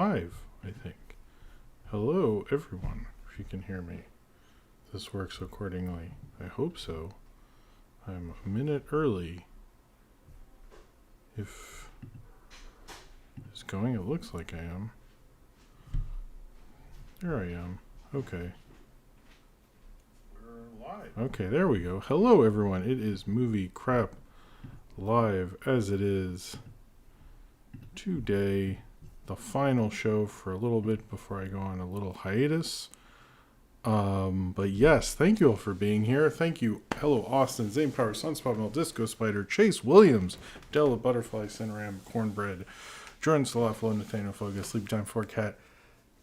live, I think. Hello, everyone, if you can hear me. This works accordingly. I hope so. I'm a minute early. If it's going, it looks like I am. There I am. Okay. We're live. Okay, there we go. Hello, everyone. It is Movie Crap Live, as it is today. The final show for a little bit before I go on a little hiatus. But yes, thank you all for being here. Thank you. Hello, Austin, Zane Power, Sunspot Mel, Disco Spider, Chase Williams, Della Butterfly, Cineram, Cornbread, Jordan Salaflo, Nathaniel Foga, Sleeptime 4Cat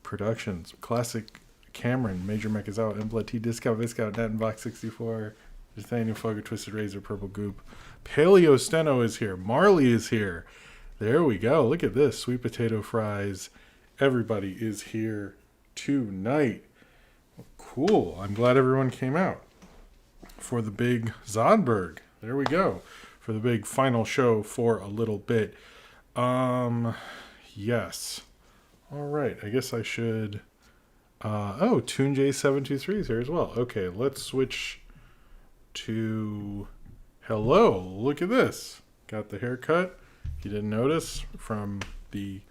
Productions, Classic Cameron, Major Mechazawa, Embla T, Discount, Viscount, Nettenbox 64, Nathaniel Foga, Twisted Razor, Purple Goop, Paleo Steno is here, Marley is here. There we go. Look at this. Sweet potato fries. Everybody is here tonight. Cool. I'm glad everyone came out for the big Zodberg. There we go. For the big final show for a little bit. Yes. All right. I guess I should. Toon J723 is here as well. Okay. Let's switch to. Hello. Look at this. Got the haircut. You didn't notice from the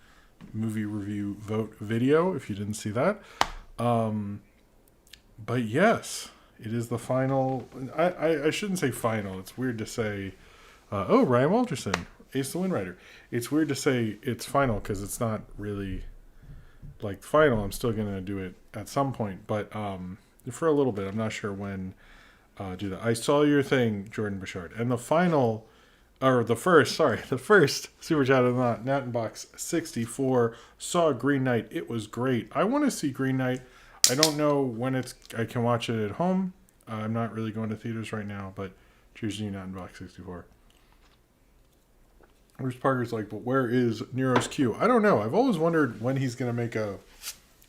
movie review vote video, if you didn't see that. But yes, it is the final. I shouldn't say final. It's weird to say, Ryan Walterson, Ace the Windrider. It's weird to say it's final because it's not really like final. I'm still going to do it at some point. But for a little bit, I'm not sure when do that. I saw your thing, Jordan Bouchard. And the final... the first Super Chat of the Night, Nattenbox 64, saw Green Knight. It was great. I want to see Green Knight. I don't know when I can watch it at home. I'm not really going to theaters right now, but cheers to you, Nattenbox 64. Bruce Parker's like, but where is Nero's Q? I don't know. I've always wondered when he's going to make a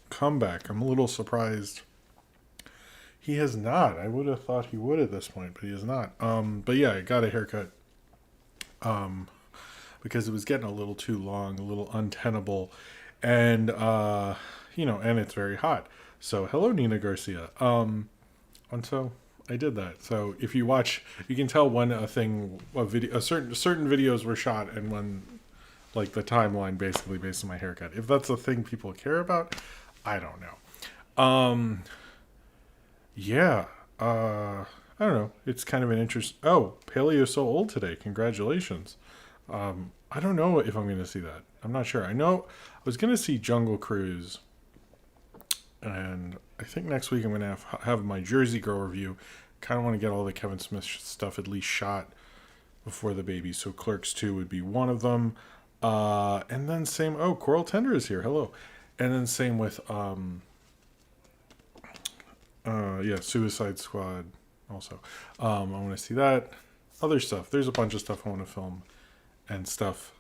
comeback. I'm a little surprised. He has not. I would have thought he would at this point, but he has not. But yeah, I got a haircut. Because it was getting a little too long, a little untenable, and and it's very hot. So hello, Nina Garcia. And so I did that. So if you watch, you can tell when certain videos were shot and when, like, the timeline basically based on my haircut. If that's a thing people care about, I don't know. I don't know. It's kind of an interest. Oh, Paleo's so old today. Congratulations. I don't know if I'm going to see that. I'm not sure. I know I was going to see Jungle Cruise. And I think next week I'm going to have my Jersey Girl review. Kind of want to get all the Kevin Smith stuff at least shot before the baby. So Clerks 2 would be one of them. And then same. Oh, Coral Tender is here. Hello. And then same with, Suicide Squad. Also, I want to see that. Other stuff. There's a bunch of stuff I want to film and stuff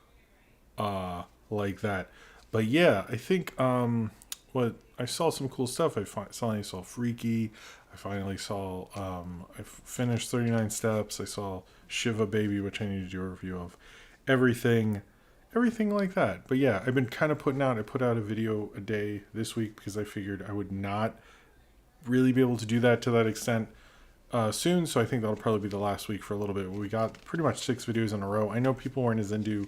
like that. But yeah, I think I saw some cool stuff. I finally saw Freaky. I finally saw, I finished 39 Steps. I saw Shiva Baby, which I need to do a review of. Everything like that. But yeah, I've been kind of I put out a video a day this week because I figured I would not really be able to do that to that extent soon, so I think that'll probably be the last week for a little bit. We got pretty much 6 videos in a row. I know people weren't as into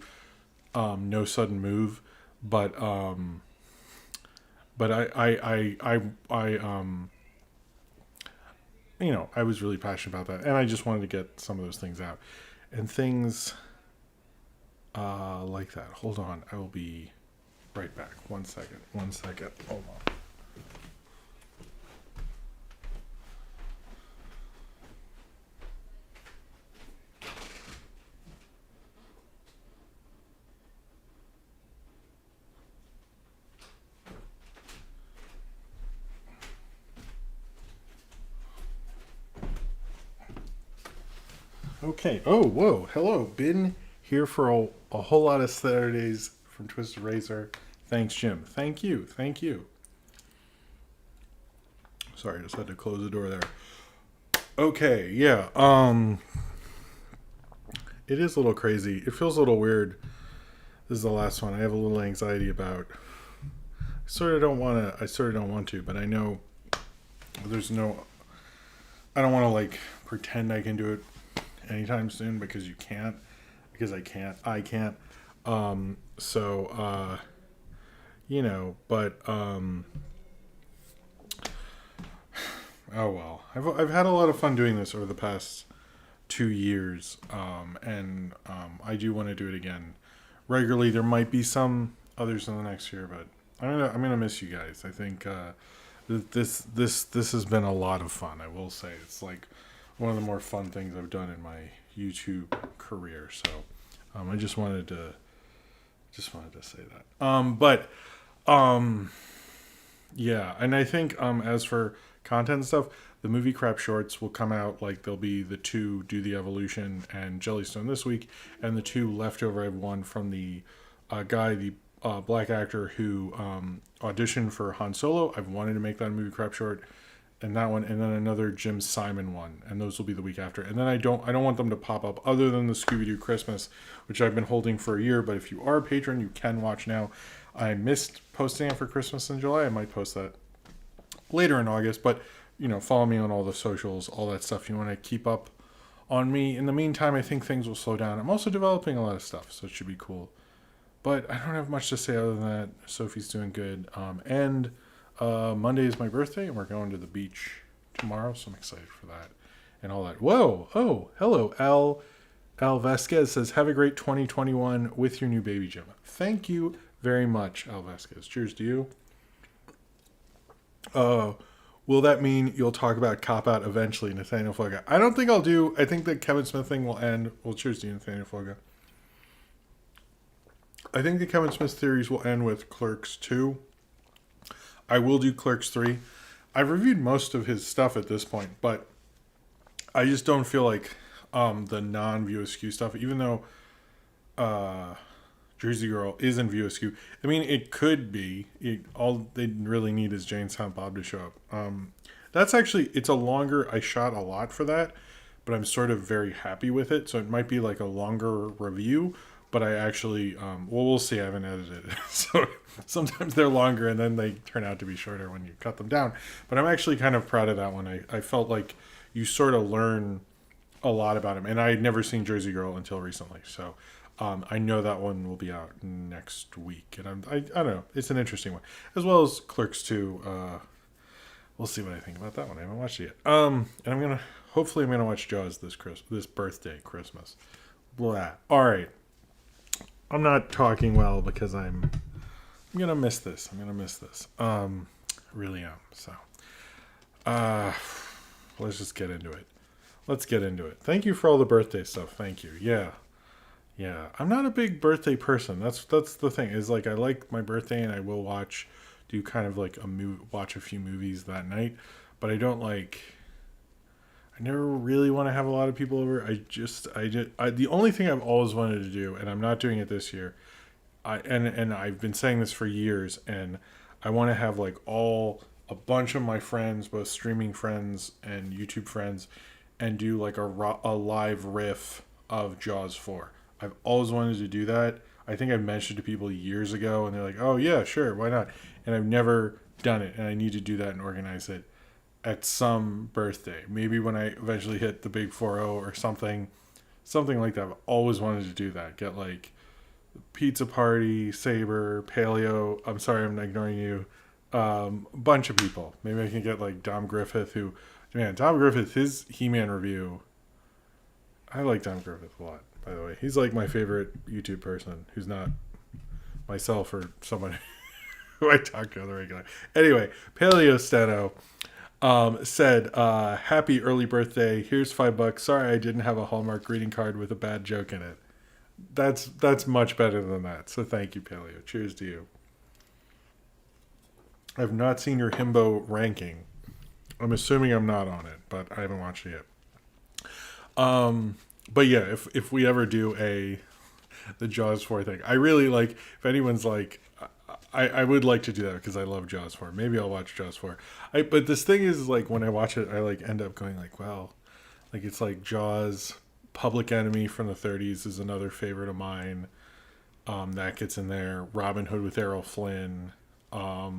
No Sudden Move, but I was really passionate about that, and I just wanted to get some of those things out and things like that. Hold on, I will be right back. One second. Hold on. Okay. Oh, whoa. Hello. Been here for a whole lot of Saturdays from Twisted Razor. Thanks, Jim. Thank you. Sorry, I just had to close the door there. Okay, yeah. It is a little crazy. It feels a little weird. This is the last one. I have a little anxiety about I sort of don't want to, but I know there's no. I don't want to like pretend I can do it anytime soon because you can't. Because I can't. I can't. So but oh well. I've had a lot of fun doing this over the past 2 years, and I do want to do it again regularly. There might be some others in the next year, but I'm gonna miss you guys. I think this has been a lot of fun. I will say it's like one of the more fun things I've done in my YouTube career. So I just wanted to say that. Yeah, and I think as for content and stuff, the movie crap shorts will come out. Like there'll be the two Do the Evolution and Jellystone this week, and the two leftover. I have one from the the black actor who auditioned for Han Solo. I've wanted to make that a movie crap short, and that one, and then another Jim Simon one, and those will be the week after. And then I don't want them to pop up other than the Scooby Doo Christmas, which I've been holding for a year. But if you are a patron, you can watch now. I missed posting it for Christmas in July. I might post that later in August, but follow me on all the socials, all that stuff. You want to keep up on me. In the meantime, I think things will slow down. I'm also developing a lot of stuff, so it should be cool. But I don't have much to say other than that. Sophie's doing good. And Monday is my birthday, and we're going to the beach tomorrow, so I'm excited for that and all that. Whoa! Oh, hello, Al Vasquez says, have a great 2021 with your new baby, Gemma. Thank you very much, Al Vasquez. Cheers to you. Will that mean you'll talk about Cop Out eventually, Nathaniel Foga? I don't think I'll do. I think the Kevin Smith thing will end. Well, cheers to you, Nathaniel Foga. I think the Kevin Smith theories will end with Clerks 2. I will do Clerks 3. I've reviewed most of his stuff at this point, but I just don't feel like the non-View Askew stuff, even though Jersey Girl is in View Askew. I mean, it could be. All they really need is Jane Silent Bob to show up. That's actually, it's a longer, I shot a lot for that, but I'm sort of very happy with it. So it might be like a longer review, but I actually, we'll see. I haven't edited it. So sometimes they're longer and then they turn out to be shorter when you cut them down. But I'm actually kind of proud of that one. I felt like you sort of learn a lot about him. And I had never seen Jersey Girl until recently. So I know that one will be out next week. And I don't know. It's an interesting one. As well as Clerks 2. We'll see what I think about that one. I haven't watched it yet. And hopefully I'm going to watch Jaws this birthday, Christmas. Blah. All right. I'm not talking well because I'm going to miss this. Really am. So, let's just get into it. Thank you for all the birthday stuff. Thank you. Yeah. I'm not a big birthday person. That's the thing is like, I like my birthday and I will do kind of like watch a few movies that night, but I never really want to have a lot of people over. The only thing I've always wanted to do, and I'm not doing it this year, and I've been saying this for years, and I want to have like a bunch of my friends, both streaming friends and YouTube friends, and do like a live riff of Jaws 4. I've always wanted to do that. I think I mentioned to people years ago, and they're like, "Oh yeah, sure, why not?" And I've never done it, and I need to do that and organize it at some birthday, maybe when I eventually hit the big 40 or something like that. I've always wanted to do that. Get like Pizza Party, Saber, Paleo. I'm sorry, I'm ignoring you. Bunch of people. Maybe I can get like Dom Griffith, Dom Griffith, his He-Man review. I like Dom Griffith a lot, by the way. He's like my favorite YouTube person who's not myself or someone who I talk to on the regular. Anyway, Paleo Steno said, happy early birthday. Here's $5. Sorry I didn't have a Hallmark greeting card with a bad joke in it. That's much better than that. So thank you, Paleo. Cheers to you. I've not seen your himbo ranking. I'm assuming I'm not on it, but I haven't watched it yet. But yeah, if we ever do the Jaws 4 thing, I really like, if anyone's like, I would like to do that because I love Jaws 4. Maybe I'll watch Jaws 4. But this thing is like, when I watch it, I like end up going like, well, like it's like Jaws, Public Enemy from the 30s is another favorite of mine. That gets in there. Robin Hood with Errol Flynn. a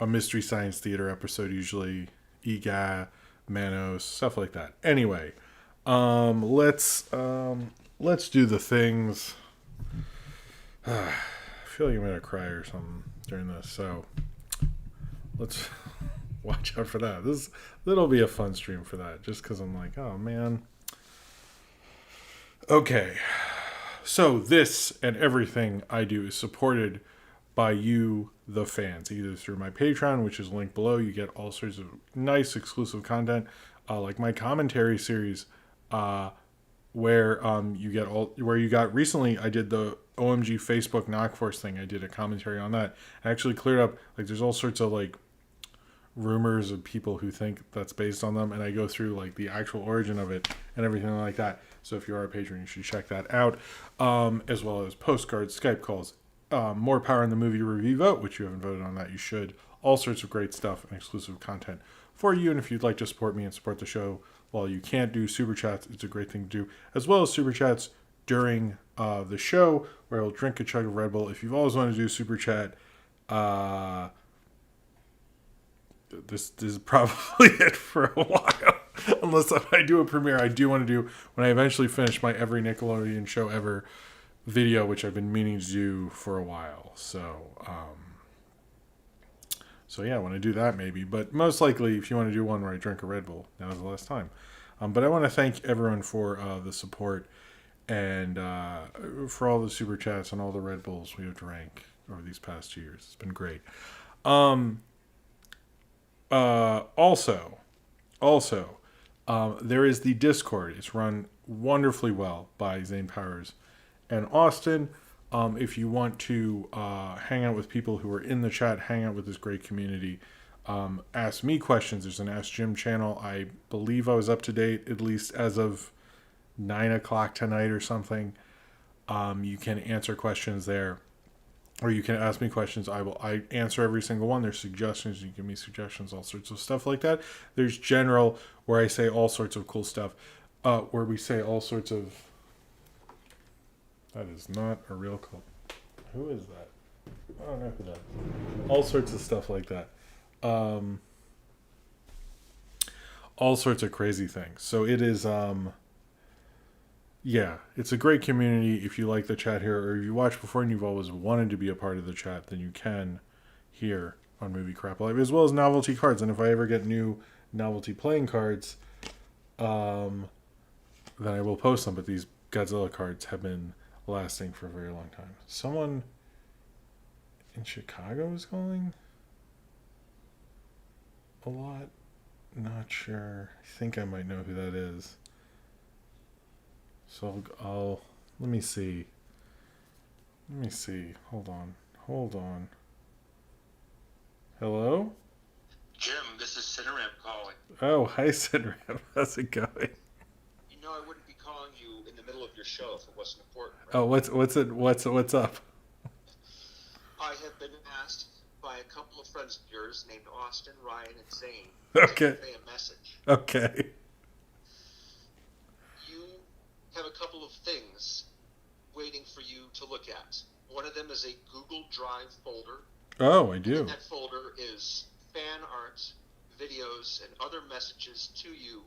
Mystery Science Theater episode, usually EGA, Manos, stuff like that. Anyway, let's do the things. I feel like I'm gonna cry or something during this, so let's watch out for that. That'll be a fun stream for that, just because I'm like, oh man. Okay, so this and everything I do is supported by you, the fans, either through my Patreon, which is linked below. You get all sorts of nice exclusive content, like my commentary series, where you got recently. I did the OMG Facebook Knock Force thing. I did a commentary on that. I actually cleared up, like, there's all sorts of like rumors of people who think that's based on them, and I go through like the actual origin of it and everything like that. So if you are a patron, you should check that out, as well as postcards, Skype calls, more power in the movie review vote, which you haven't voted on that, you should. All sorts of great stuff and exclusive content for you. And if you'd like to support me and support the show while you can't do super chats, it's a great thing to do, as well as super chats during the show, where I'll drink a chug of Red Bull. If you've always wanted to do super chat, this is probably it for a while. Unless I do a premiere, I do want to do, when I eventually finish my every Nickelodeon show ever video, which I've been meaning to do for a while. So yeah, I want to do that maybe. But most likely, if you want to do one where I drink a Red Bull, now's the last time. But I want to thank everyone for the support and for all the super chats and all the Red Bulls we have drank over these past 2 years. It's been great. Also, there is the Discord. It's run wonderfully well by Zane Powers and Austin. If you want to hang out with people who are in the chat, hang out with this great community, ask me questions. There's an Ask Jim channel. I believe I was up to date, at least as of 9 o'clock tonight or something. You can answer questions there, or you can ask me questions. I answer every single one. There's suggestions. You give me suggestions, all sorts of stuff like that. There's general, where I say all sorts of cool stuff, where we say all sorts of... That is not a real call. Who is that? I don't know who that is. All sorts of stuff like that. All sorts of crazy things. So it is... Yeah, it's a great community. If you like the chat here, or if you watch before and you've always wanted to be a part of the chat, then you can here on Movie Crap Live, as well as novelty cards. And if I ever get new novelty playing cards, then I will post them. But these Godzilla cards have been lasting for a very long time. Someone in Chicago is calling a lot. Not sure. I think I might know who that is. So I'll let me see. Hold on. Hello? Jim, this is Cineram calling. Oh, hi Cineram. How's it going? You know I wouldn't be calling you in the middle of your show if it wasn't important, right? Oh, what's up? I have been asked by a couple of friends of yours named Austin, Ryan, and Zane Okay. to convey a message. Okay. You have a couple of things waiting for you to look at. One of them is a Google Drive folder. Oh, I do. And that folder is fan art, videos, and other messages to you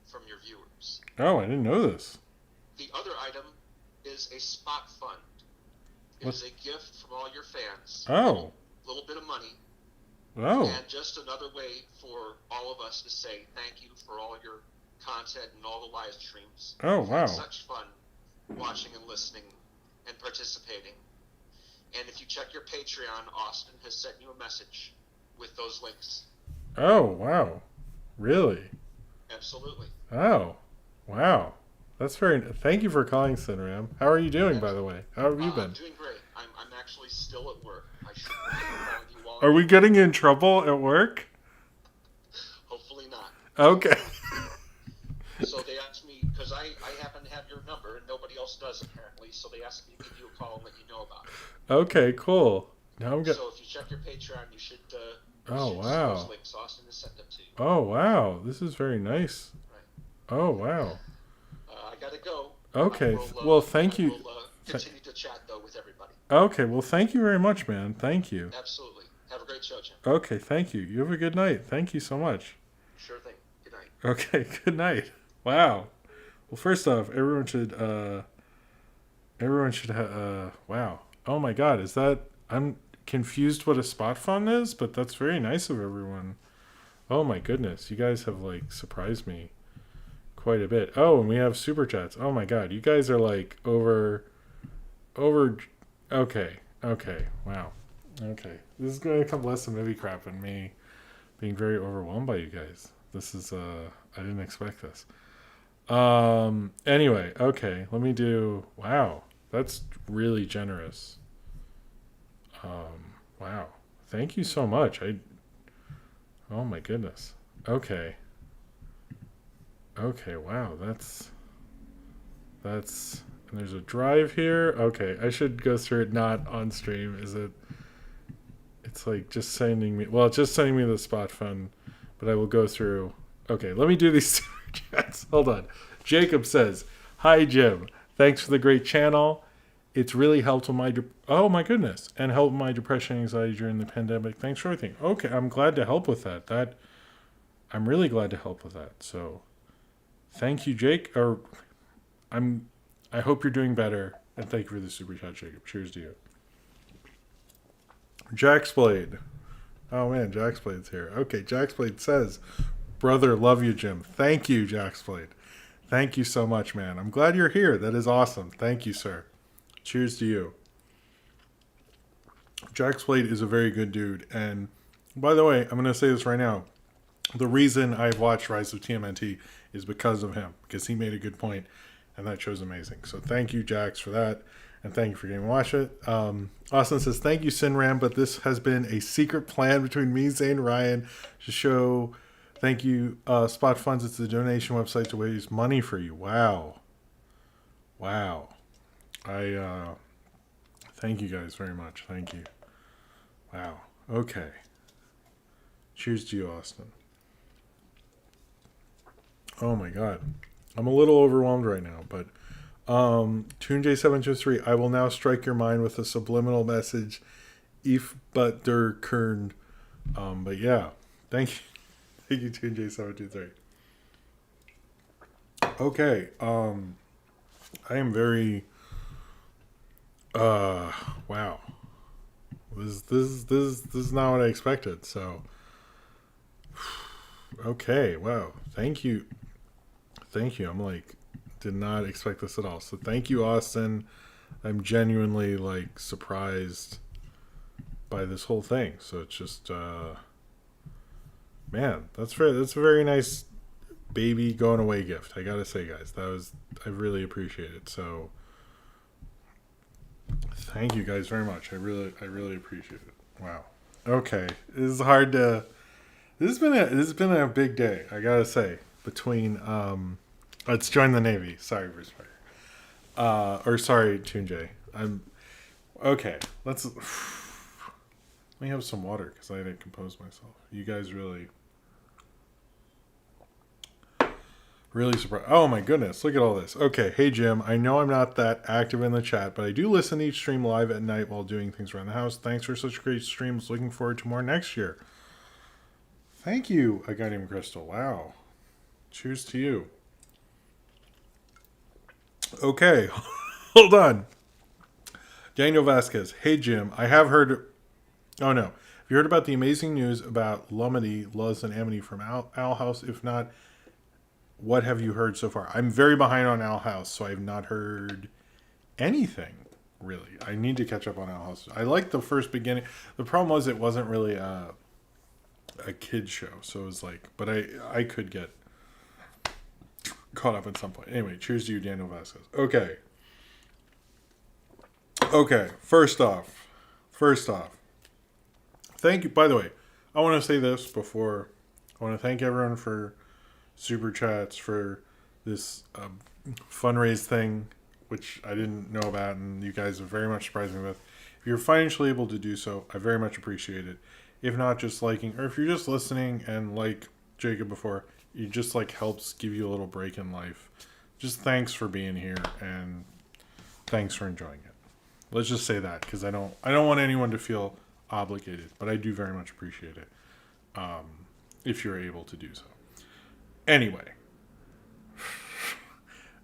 from your viewers. Oh, I didn't know this. The other item is a spot fund. It is a gift from all your fans. Oh. A little bit of money. Oh. And just another way for all of us to say thank you for all your content and all the live streams. Oh, wow. It's such fun watching and listening and participating. And if you check your Patreon, Austin has sent you a message with those links. Oh, wow. Really? Absolutely. Oh, wow. That's very... Thank you for calling, Cineram. How are you doing, by the way? How have you been? I'm doing great. I'm actually still at work. I should be calling you while Are we getting in trouble at work? Hopefully not. Okay. So they asked me, because I happen to have your number, and nobody else does apparently, so they asked me to give you a call and let you know about it. Okay, cool. Now I'm So if you check your Patreon, you should see wow. those links. Austin has sent them to you. Oh, wow. This is very nice. Right. Oh, wow. I gotta go. Okay. Well, thank you. We'll continue to chat, though, with everybody. Okay, well, thank you very much, man. Thank you. Absolutely. Have a great show, Jim. Okay, thank you. You have a good night. Thank you so much. Sure thing. Good night. Okay, good night. Wow. Well, first off, wow. Oh my God, is that? I'm confused what a spot fund is, but that's very nice of everyone. Oh my goodness, you guys have like surprised me quite a bit. Oh, and we have super chats. Oh my God, you guys are like over. Okay, okay, wow. Okay, this is going to come less than movie crap and me being very overwhelmed by you guys. This is I didn't expect this. Anyway, okay, let me do. Wow, that's really generous. Wow, thank you so much. Oh my goodness. Okay. Okay, wow, that's and there's a drive here. Okay, I should go through it not on stream. Is it? It's like just sending me. Well, it's just sending me the spot fund, but I will go through. Okay, let me do these chats. Hold on. Jacob says, "Hi Jim, thanks for the great channel. It's really helped with my oh my goodness, and helped my depression and anxiety during the pandemic. Thanks for everything. Okay, I'm glad to help with that. I'm really glad to help with that. So, thank you, Jake. Or I hope you're doing better, and thank you for the super chat, Jacob. Cheers to you." Jaxblade. Oh man, Jaxblade's here. Okay, Jaxblade says, "Brother, love you, Jim." Thank you, Jaxblade. Thank you so much, man. I'm glad you're here. That is awesome. Thank you, sir. Cheers to you. Jaxblade is a very good dude. And by the way, I'm going to say this right now. The reason I've watched Rise of TMNT is because of him, because he made a good point, and that show's amazing. So thank you, Jax, for that, and thank you for getting to watch it. Austin says, "Thank you, Cineram, but this has been a secret plan between me, Zane, and Ryan to show thank you, Spot Funds. It's the donation website to raise money for you." Wow. Wow. I thank you guys very much. Thank you. Wow. Okay. Cheers to you, Austin. Oh my God. I'm a little overwhelmed right now, but TuneJ723, "I will now strike your mind with a subliminal message, if but der kern." But yeah, thank you. Thank you, TuneJ723. Okay. I am very wow. This is not what I expected, so okay, wow. Thank you. Thank you. I'm like, did not expect this at all. So thank you, Austin. I'm genuinely like surprised by this whole thing. So it's just man, that's a very nice baby going away gift. I gotta say, guys, I really appreciate it. So thank you guys very much. I really appreciate it. Wow. Okay. This has been a big day, I gotta say. Between let's join the Navy. Sorry, Bruce Parker. Or sorry, Tunjay. I'm okay. Let me have some water because I didn't compose myself. You guys really surprised. Oh my goodness, look at all this. Okay, hey Jim, I know I'm not that active in the chat, but I do listen to each stream live at night while doing things around the house. Thanks for such great streams. Looking forward to more next year. Thank you, a guy named Crystal. Wow. Cheers to you. Okay, hold on. Daniel Vasquez. Hey Jim, I have heard. Oh no. Have you heard about the amazing news about Lumity, Luz, and Amity from Owl House? If not, what have you heard so far? I'm very behind on Owl House, so I have not heard anything, really. I need to catch up on Owl House. I liked the first beginning. The problem was it wasn't really a kid's show, so it was like, but I could get caught up at some point. Anyway, cheers to you, Daniel Vasquez. Okay, first off, thank you. By the way, I want to say this before. I want to thank everyone for super chats for this fundraise thing, which I didn't know about, and you guys have very much surprised me with. If you're financially able to do so, I very much appreciate it. If not, just liking, or if you're just listening and like Jacob before, it just like helps give you a little break in life. Just thanks for being here, and thanks for enjoying it. Let's just say that, because I don't want anyone to feel obligated, but I do very much appreciate it if you're able to do so. Anyway,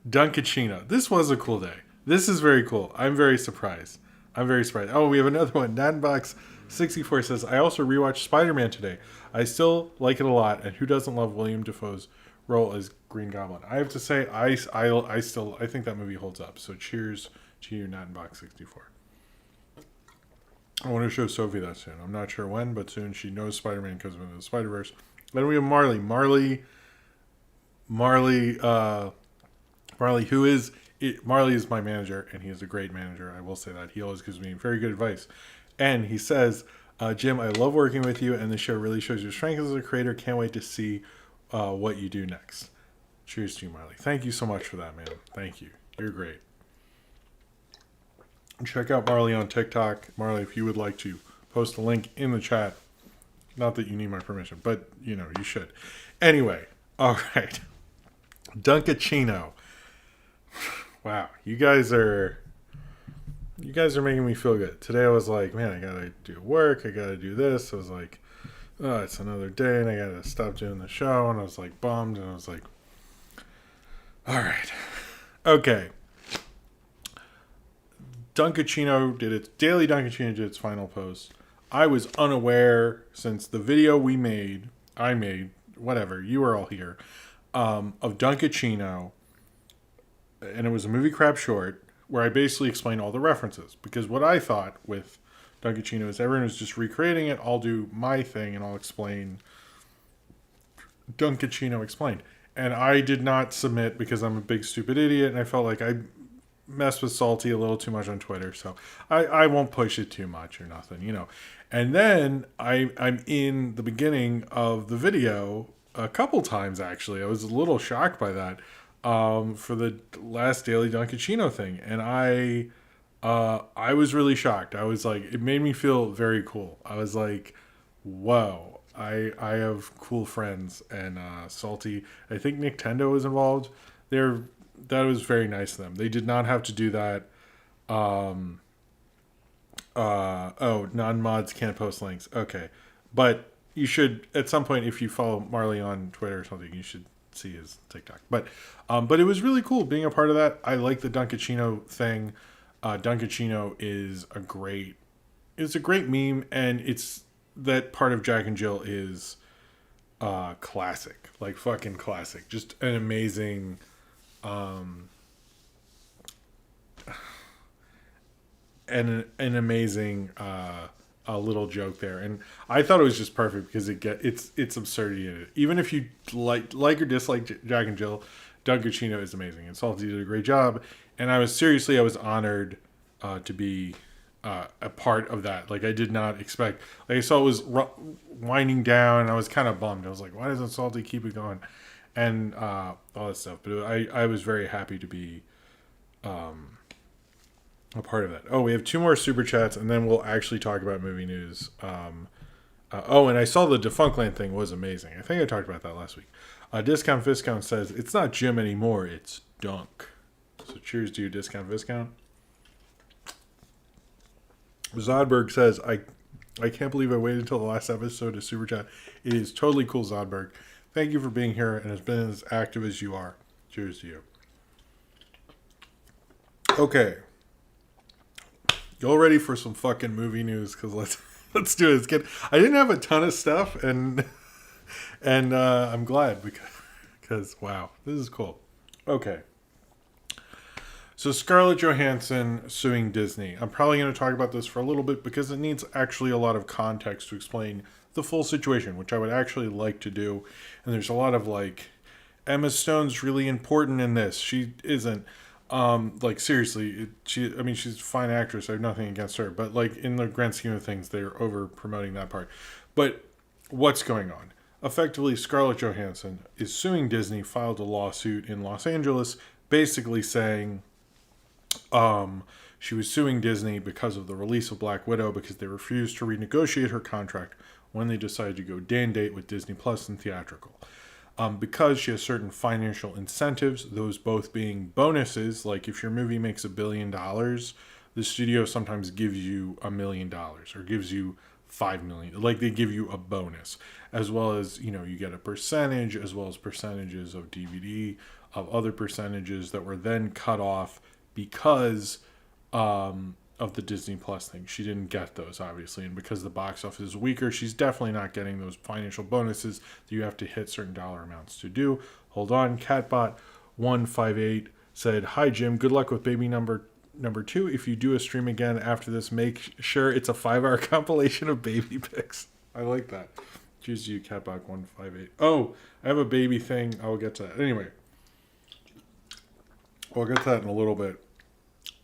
Dunkaccino. This was a cool day. This is very cool. I'm very surprised. Oh, we have another one. Nanbox64 says, I also rewatched Spider-Man today. I still like it a lot, and who doesn't love William Dafoe's role as Green Goblin? I have to say, I think that movie holds up. So cheers to you, Nanbox64. I want to show Sophie that soon. I'm not sure when, but soon. She knows Spider-Man because of the Spider-Verse. Then we have Marley. Marley, Marley is my manager, and he is a great manager. I will say that. He always gives me very good advice. And he says, Jim, I love working with you, and the show really shows your strength as a creator. Can't wait to see what you do next. Cheers to you, Marley. Thank you so much for that, man. Thank you. You're great. Check out Marley on TikTok. Marley, if you would like to post a link in the chat. Not that you need my permission, but, you should. Anyway, all right. Dunkaccino. Wow, you guys are making me feel good. Today I was like, man, I gotta do work, I gotta do this. I was like, oh, it's another day, and I gotta stop doing the show. And I was like bummed, and I was like, all right, okay. Dunkaccino did its final post. I was unaware since the video I made, whatever, you were all here, of Dunkaccino, and it was a movie crap short where I basically explained all the references. Because what I thought with Dunkaccino is everyone was just recreating it. I'll do my thing and I'll explain Dunkaccino explained. And I did not submit because I'm a big stupid idiot, and I felt like I messed with Salty a little too much on Twitter, so I won't push it too much or nothing, And then I'm in the beginning of the video a couple times, actually. I was a little shocked by that for the last Daily Dunkaccino thing, and I was really shocked. I was like, it made me feel very cool. I was like, whoa, I have cool friends, and Salty, I think Nintendo was involved. That was very nice of them. They did not have to do that. Non-mods can't post links. Okay. But you should, at some point, if you follow Marley on Twitter or something, you should see his TikTok. But it was really cool being a part of that. I like the Dunkaccino thing. Dunkaccino is a great meme, and it's that part of Jack and Jill is classic. Like fucking classic. Just an amazing an amazing a little joke there, and I thought it was just perfect because it's absurdity in it. Even if you like or dislike Jack and Jill, Dunkaccino is amazing, and Salty did a great job. And I was honored to be a part of that. Like, I did not expect. Like, I saw it was winding down, and I was kind of bummed. I was like, why doesn't Salty keep it going? And all that stuff. But I was very happy to be a part of that. Oh, we have 2 more super chats, and then we'll actually talk about movie news. And I saw the Defunctland thing was amazing. I think I talked about that last week. Discount Viscount says, it's not Jim anymore, it's Dunk. So cheers to you, Discount Viscount. Zodberg says, I can't believe I waited until the last episode to super chat. It is totally cool, Zodberg. Thank you for being here and has been as active as you are. Cheers to you. Okay. Y'all ready for some fucking movie news? Because let's do it. I didn't have a ton of stuff, and I'm glad because wow, this is cool. Okay. So Scarlett Johansson suing Disney. I'm probably going to talk about this for a little bit because it needs actually a lot of context to explain the full situation, which I would actually like to do. And there's a lot of like, Emma Stone's really important in this. She isn't. Like, seriously, she's a fine actress. I have nothing against her. But like, in the grand scheme of things, they're over promoting that part. But what's going on? Effectively, Scarlett Johansson is suing Disney, filed a lawsuit in Los Angeles, basically saying she was suing Disney because of the release of Black Widow, because they refused to renegotiate her contract when they decided to go day and date with Disney Plus and theatrical. Because she has certain financial incentives, those both being bonuses, like if your movie makes $1 billion, the studio sometimes gives you $1 million or gives you 5 million. Like they give you a bonus, as well as, you know, you get a percentage, as well as percentages of DVD, of other percentages that were then cut off because of the Disney Plus thing. She didn't get those, obviously, and because the box office is weaker, she's definitely not getting those financial bonuses that you have to hit certain dollar amounts to do. Hold on, Catbot158 said, "Hi Jim, good luck with baby number 2. If you do a stream again after this, make sure it's a 5-hour compilation of baby pics." I like that. Cheers to you, Catbot158. Oh, I have a baby thing. I'll get to that. Anyway, we'll get to that in a little bit.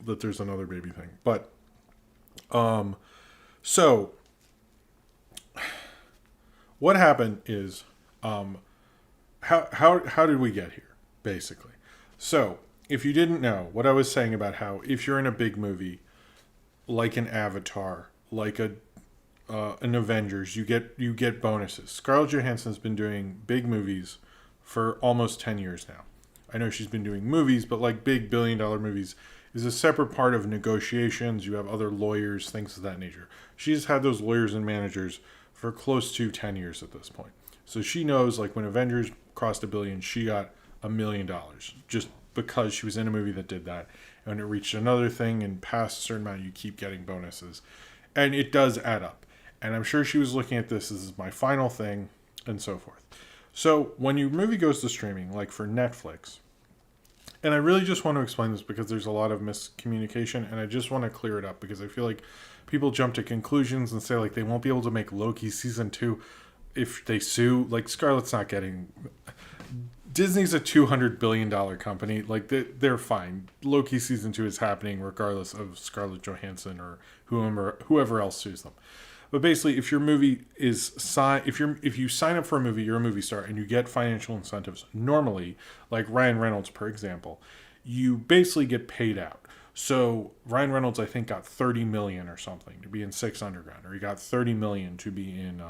That there's another baby thing, but so what happened is how did we get here, basically? So if you didn't know what I was saying about how if you're in a big movie like an Avatar, like an Avengers, you get bonuses. Scarlett Johansson's been doing big movies for almost 10 years now. I know she's been doing movies, but like big billion-dollar movies is a separate part of negotiations. You have other lawyers, things of that nature. She's had those lawyers and managers for close to 10 years at this point. So she knows, like, when Avengers crossed $1 billion, she got $1 million just because she was in a movie that did that. And when it reached another thing and past a certain amount, you keep getting bonuses. And it does add up. And I'm sure she was looking at this as my final thing and so forth. So when your movie goes to streaming, like for Netflix, and I really just want to explain this because there's a lot of miscommunication, and I just want to clear it up because I feel like people jump to conclusions and say like they won't be able to make Loki season 2 if they sue. Like Scarlett's not getting. Disney's a $200 billion company. Like they're fine. Loki season 2 is happening regardless of Scarlett Johansson or whoever else sues them. But basically, if your movie is if you sign up for a movie, you're a movie star, and you get financial incentives. Normally, like Ryan Reynolds, for example, you basically get paid out. So Ryan Reynolds, I think, got $30 million or something to be in Six Underground, or he got $30 million to be in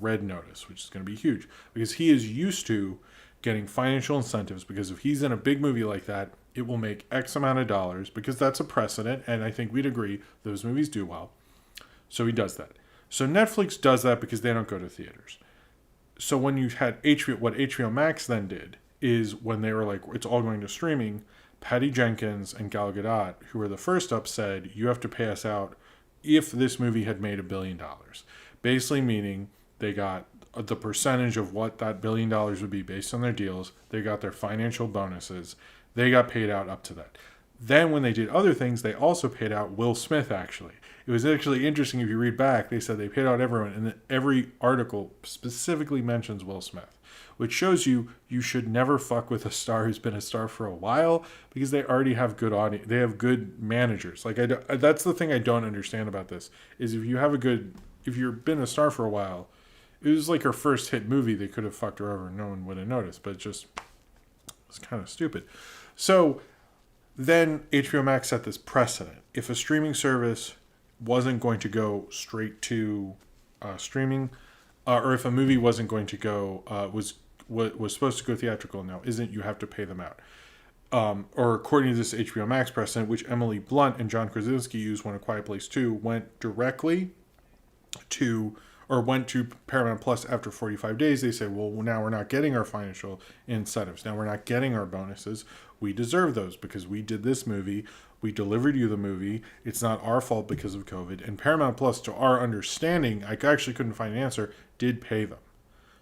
Red Notice, which is going to be huge because he is used to getting financial incentives. Because if he's in a big movie like that, it will make X amount of dollars because that's a precedent, and I think we'd agree those movies do well. So he does that. So Netflix does that because they don't go to theaters. So when you had HBO, what HBO Max then did is when they were like, it's all going to streaming, Patty Jenkins and Gal Gadot, who were the first up, said, you have to pay us out if this movie had made $1 billion. Basically meaning they got the percentage of what that $1 billion would be based on their deals. They got their financial bonuses. They got paid out up to that. Then when they did other things, they also paid out Will Smith, actually. It was actually interesting if you read back, they said they paid out everyone, and every article specifically mentions Will Smith, which shows you should never fuck with a star who's been a star for a while because they already have good audience. They have good managers. Like that's the thing I don't understand about this is if you've been a star for a while, it was like her first hit movie. They could have fucked her over and no one would have noticed, but it's kind of stupid. So then HBO Max set this precedent. If a streaming service wasn't going to go straight to streaming, or if a movie wasn't going to go was supposed to go theatrical and now isn't, you have to pay them out. Or according to this HBO Max precedent, which Emily Blunt and John Krasinski used when A Quiet Place 2 went to Paramount Plus after 45 days, they say, well, now we're not getting our financial incentives. Now we're not getting our bonuses. We deserve those because we did this movie. We delivered you the movie. It's not our fault because of COVID. And Paramount Plus, to our understanding, I actually couldn't find an answer, did pay them.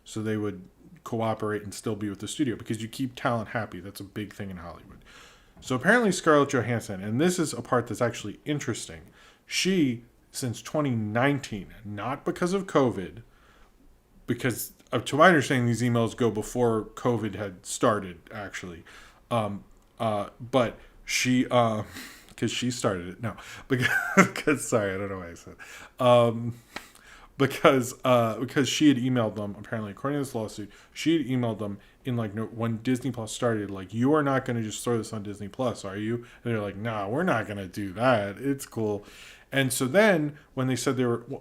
So they would cooperate and still be with the studio because you keep talent happy. That's a big thing in Hollywood. So apparently Scarlett Johansson, and this is a part that's actually interesting, she, since 2019, not because of COVID, because to my understanding, these emails go before COVID had started, actually. But she, because she started it. No, because sorry, I don't know why I said. Because she had emailed them, apparently, according to this lawsuit, she had emailed them in when Disney Plus started, like, you are not going to just throw this on Disney Plus, are you? And they're like, nah, we're not going to do that. It's cool. And so then when they said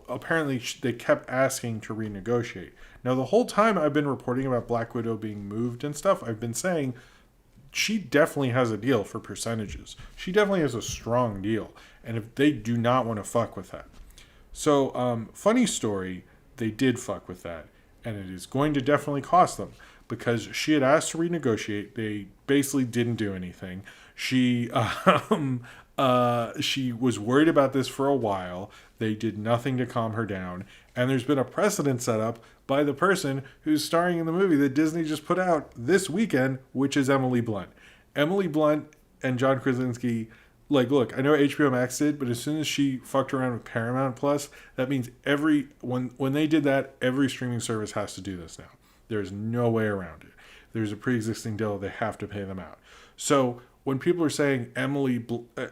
apparently they kept asking to renegotiate. Now, the whole time I've been reporting about Black Widow being moved and stuff, I've been saying she definitely has a deal for percentages. She definitely has a strong deal. And if they do not want to fuck with that. So, funny story, they did fuck with that. And it is going to definitely cost them because she had asked to renegotiate. They basically didn't do anything. She was worried about this for a while. They did nothing to calm her down. And there's been a precedent set up by the person who's starring in the movie that Disney just put out this weekend, which is Emily Blunt. Emily Blunt and John Krasinski, like, look, I know HBO Max did, but as soon as she fucked around with Paramount Plus, that means when they did that, every streaming service has to do this now. There's no way around it. There's a pre-existing deal. They have to pay them out. So when people are saying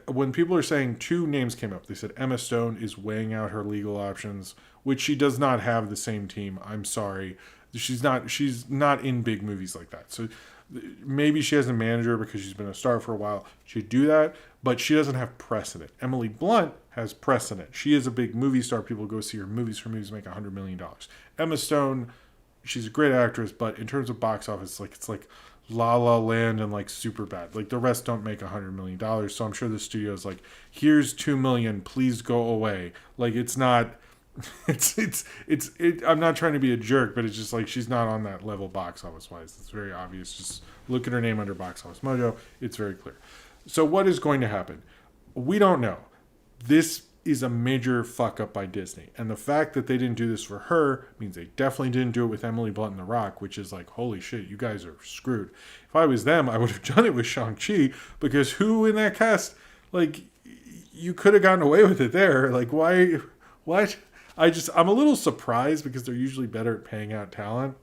when people are saying two names came up, they said Emma Stone is weighing out her legal options, which she does not have the same team. I'm sorry. She's not in big movies like that. So maybe she has a manager because she's been a star for a while. She'd do that, but she doesn't have precedent. Emily Blunt has precedent. She is a big movie star. People go see her movies. Her movies make $100 million. Emma Stone, she's a great actress, but in terms of box office, it's like La La Land and like Superbad. Like the rest don't make $100 million. So I'm sure the studio's like, here's $2 million, please go away. Like it's not. I'm not trying to be a jerk, but it's just like she's not on that level box office wise. It's very obvious. Just look at her name under Box Office Mojo. It's very clear. So what is going to happen? We don't know. This is a major fuck up by Disney. And the fact that they didn't do this for her means they definitely didn't do it with Emily Blunt and The Rock, which is like, holy shit, you guys are screwed. If I was them, I would have done it with Shang-Chi, because who in that cast, like, you could have gotten away with it there. Like, why? What? I'm a little surprised because they're usually better at paying out talent.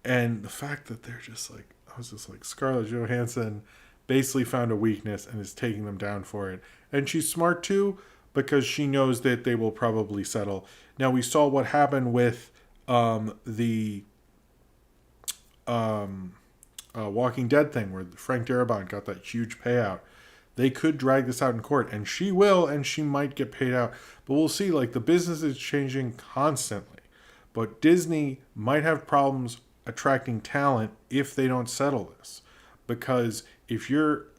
And the fact that they're just like, I was just like, Scarlett Johansson basically found a weakness and is taking them down for it. And she's smart too, because she knows that they will probably settle. Now, we saw what happened with the Walking Dead thing where Frank Darabont got that huge payout. They could drag this out in court, and she will, and she might get paid out. But we'll see. Like, the business is changing constantly. But Disney might have problems attracting talent if they don't settle this. Because if you're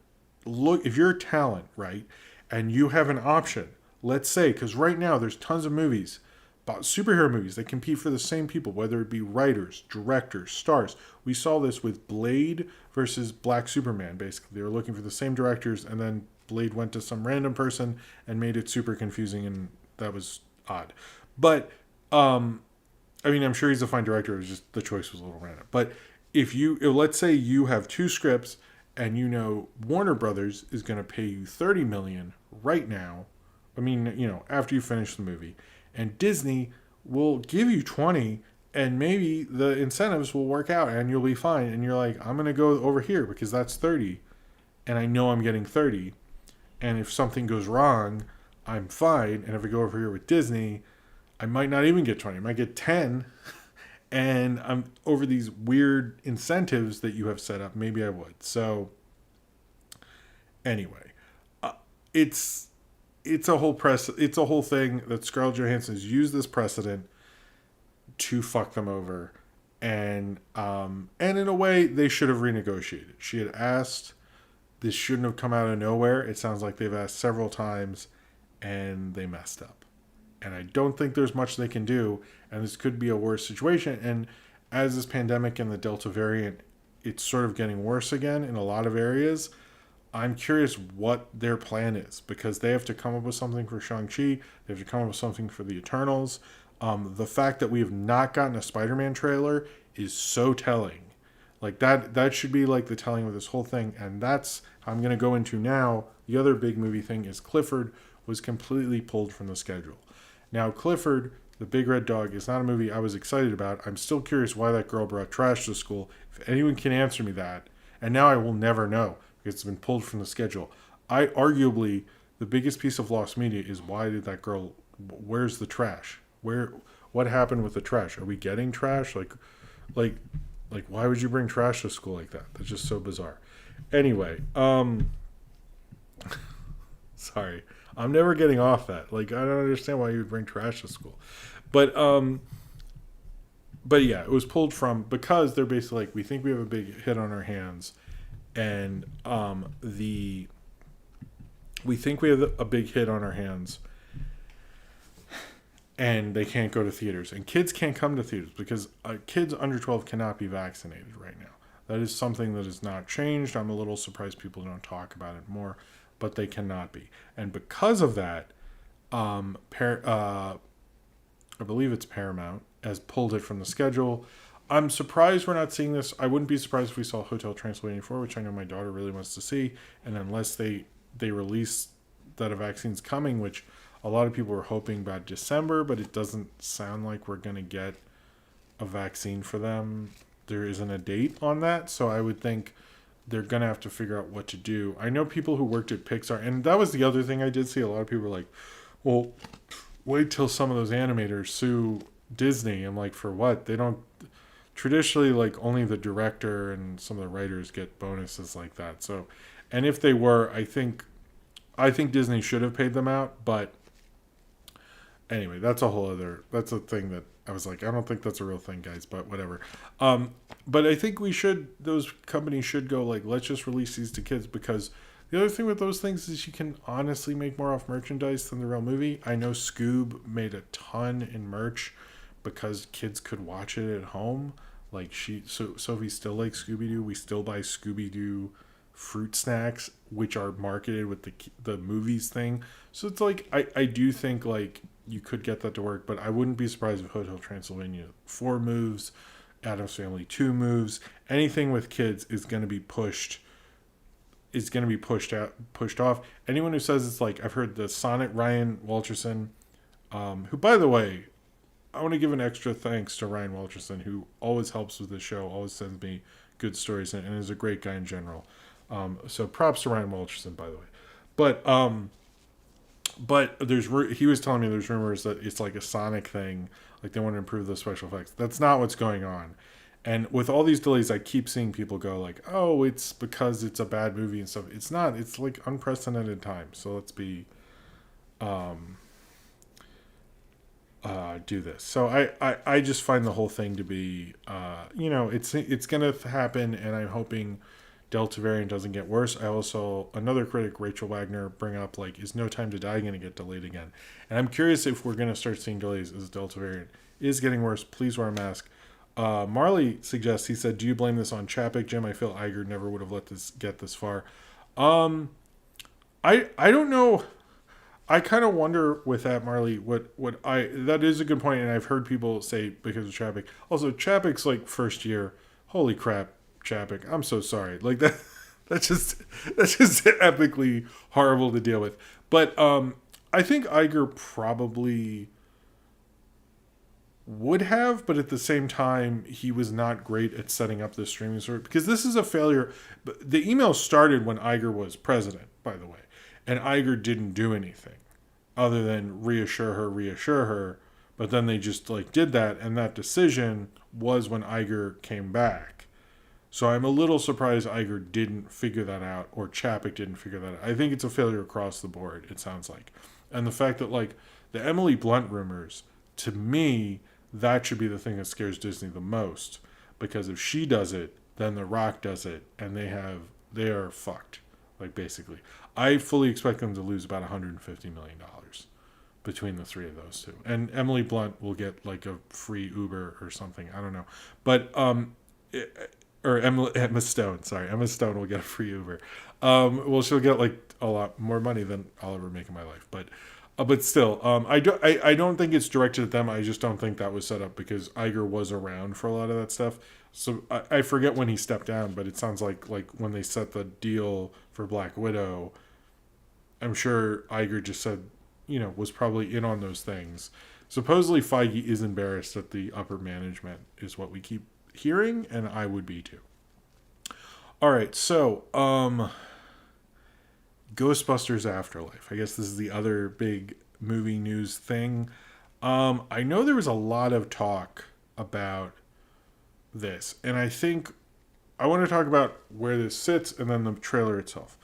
talent, right, and you have an option, let's say, because right now there's tons of movies, about superhero movies that compete for the same people, whether it be writers, directors, stars. We saw this with Blade versus Black Superman, basically. They were looking for the same directors, and then Blade went to some random person and made it super confusing, and that was odd. But, I mean, I'm sure he's a fine director. It was just the choice was a little random. But let's say you have two scripts, and you know Warner Brothers is going to pay you $30 million right now. I mean, you know, after you finish the movie. And Disney will give you 20, and maybe the incentives will work out and you'll be fine. And you're like, I'm going to go over here because that's 30. And I know I'm getting 30. And if something goes wrong, I'm fine. And if I go over here with Disney, I might not even get 20. I might get 10. And I'm over these weird incentives that you have set up. Maybe I would. So anyway, it's a whole thing that Scarlett Johansson has used this precedent to fuck them over, and in a way they should have renegotiated. She had asked. This shouldn't have come out of nowhere. It sounds like they've asked several times, and they messed up. And I don't think there's much they can do, and this could be a worse situation. And as this pandemic and the Delta variant, it's sort of getting worse again in a lot of areas. I'm curious what their plan is, because they have to come up with something for Shang-Chi. They have to come up with something for the Eternals. The fact that we have not gotten a Spider-Man trailer is so telling. Like that should be like the telling of this whole thing. And that's how I'm going to go into now. The other big movie thing is Clifford was completely pulled from the schedule. Now, Clifford, the Big Red Dog, is not a movie I was excited about. I'm still curious why that girl brought trash to school. If anyone can answer me that, and now I will never know, it's been pulled from the schedule. Arguably, the biggest piece of lost media is why did that girl, where's the trash? What happened with the trash? Are we getting trash? Like why would you bring trash to school like that? That's just so bizarre. Anyway, sorry. I'm never getting off that. Like, I don't understand why you would bring trash to school. But yeah, it was pulled from, because they're basically like, we think we have a big hit on our hands, and we think we have a big hit on our hands, and they can't go to theaters, and kids can't come to theaters because kids under 12 cannot be vaccinated right now. That is something that has not changed. I'm a little surprised people don't talk about it more, but they cannot be. And because of that, I believe it's Paramount has pulled it from the schedule. I'm surprised we're not seeing this. I wouldn't be surprised if we saw Hotel Transylvania 4, which I know my daughter really wants to see. And unless they release that a vaccine's coming, which a lot of people were hoping about December, but it doesn't sound like we're going to get a vaccine for them. There isn't a date on that, so I would think they're going to have to figure out what to do. I know people who worked at Pixar, and that was the other thing I did see. A lot of people were like, well, wait till some of those animators sue Disney. I'm like, for what? They don't... Traditionally, like, only the director and some of the writers get bonuses like that. So, and if they were, I think Disney should have paid them out, but anyway, that's a thing that I was like, I don't think that's a real thing, guys, but whatever. But I think those companies should go, like, let's just release these to kids, because the other thing with those things is you can honestly make more off merchandise than the real movie. I know Scoob made a ton in merch because kids could watch it at home. Like, Sophie still likes Scooby-Doo. We still buy Scooby-Doo fruit snacks, which are marketed with the movies thing. So it's like, I do think, like, you could get that to work, but I wouldn't be surprised if Hotel Transylvania 4 moves, Addams Family 2 moves. Anything with kids is going to be pushed off. Anyone who says it's like, I've heard the Sonic Ryan Walterson, who, by the way, I want to give an extra thanks to Ryan Walterson, who always helps with the show, always sends me good stories, and is a great guy in general. So props to Ryan Walterson, by the way. But he was telling me there's rumors that it's like a Sonic thing, like they want to improve the special effects. That's not what's going on. And with all these delays, I keep seeing people go like, oh, it's because it's a bad movie and stuff. It's not. It's like unprecedented time. So let's do this. So I just find the whole thing to be, it's going to happen, and I'm hoping Delta variant doesn't get worse. I also, another critic, Rachel Wagner, bring up, like, is No Time to Die going to get delayed again? And I'm curious if we're going to start seeing delays as Delta variant is getting worse. Please wear a mask. Marley suggests, he said, do you blame this on Chapek, Jim? I feel Iger never would have let this get this far. I don't know. I kind of wonder with that, Marley, that is a good point, and I've heard people say because of Chapek. Also, Chapek's like first year, holy crap, Chapek, I'm so sorry. Like that's just epically horrible to deal with. But I think Iger probably would have, but at the same time, he was not great at setting up the streaming service, because this is a failure. The email started when Iger was president, by the way, and Iger didn't do anything other than reassure her, but then they just like did that, and that decision was when Iger came back. So I'm a little surprised Iger didn't figure that out, or Chapek didn't figure that out. I think it's a failure across the board, it sounds like. And the fact that, like, the Emily Blunt rumors, to me, that should be the thing that scares Disney the most. Because if she does it, then The Rock does it, and they are fucked. Like, basically. I fully expect them to lose about $150 million between the three of those two. And Emily Blunt will get, like, a free Uber or something. I don't know. But, or Emma Stone. Sorry, Emma Stone will get a free Uber. Well, she'll get like a lot more money than I'll ever make in my life. But still, I don't think it's directed at them. I just don't think that was set up, because Iger was around for a lot of that stuff. So I forget when he stepped down, but it sounds like when they set the deal for Black Widow, I'm sure Iger just said, was probably in on those things. Supposedly Feige is embarrassed that the upper management is what we keep hearing, and I would be too. All right, so Ghostbusters Afterlife. I guess this is the other big movie news thing. I know there was a lot of talk about this, and I think I want to talk about where this sits and then the trailer itself.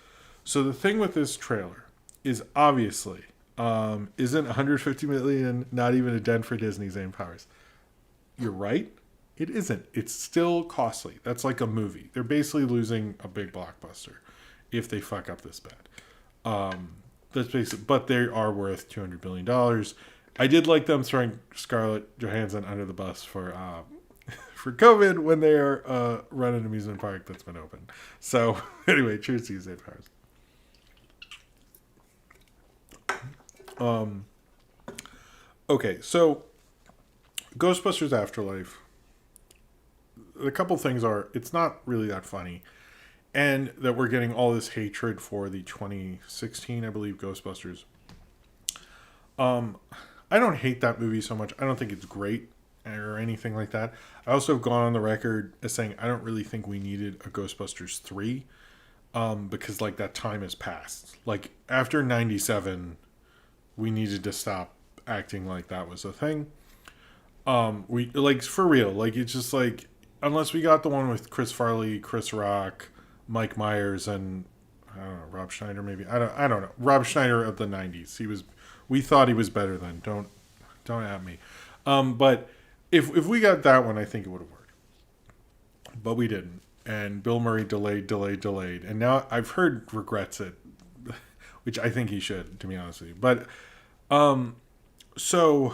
So the thing with this trailer is obviously isn't $150 million not even a dent for Disney's aim powers. You're right. It isn't. It's still costly. That's like a movie. They're basically losing a big blockbuster if they fuck up this bad. That's basic, but they are worth $200 billion. I did like them throwing Scarlett Johansson under the bus for for COVID when they are running an amusement park that's been open. So anyway, cheers to you, Zay Powers. Okay, so Ghostbusters Afterlife. A couple things are it's not really that funny, and that we're getting all this hatred for the 2016, I believe, Ghostbusters. I don't hate that movie so much. I don't think it's great or anything like that. I also have gone on the record as saying I don't really think we needed a Ghostbusters 3 because like that time has passed. Like after 97, we needed to stop acting like that was a thing. We like for real. Like it's just like unless we got the one with Chris Farley, Chris Rock, Mike Myers, and I don't know, Rob Schneider maybe. I don't know. Rob Schneider of the 90s. We thought he was better then. Don't at me. But if we got that one, I think it would have worked. But we didn't. And Bill Murray delayed. And now I've heard regrets it, which I think he should, to be honest with you. But so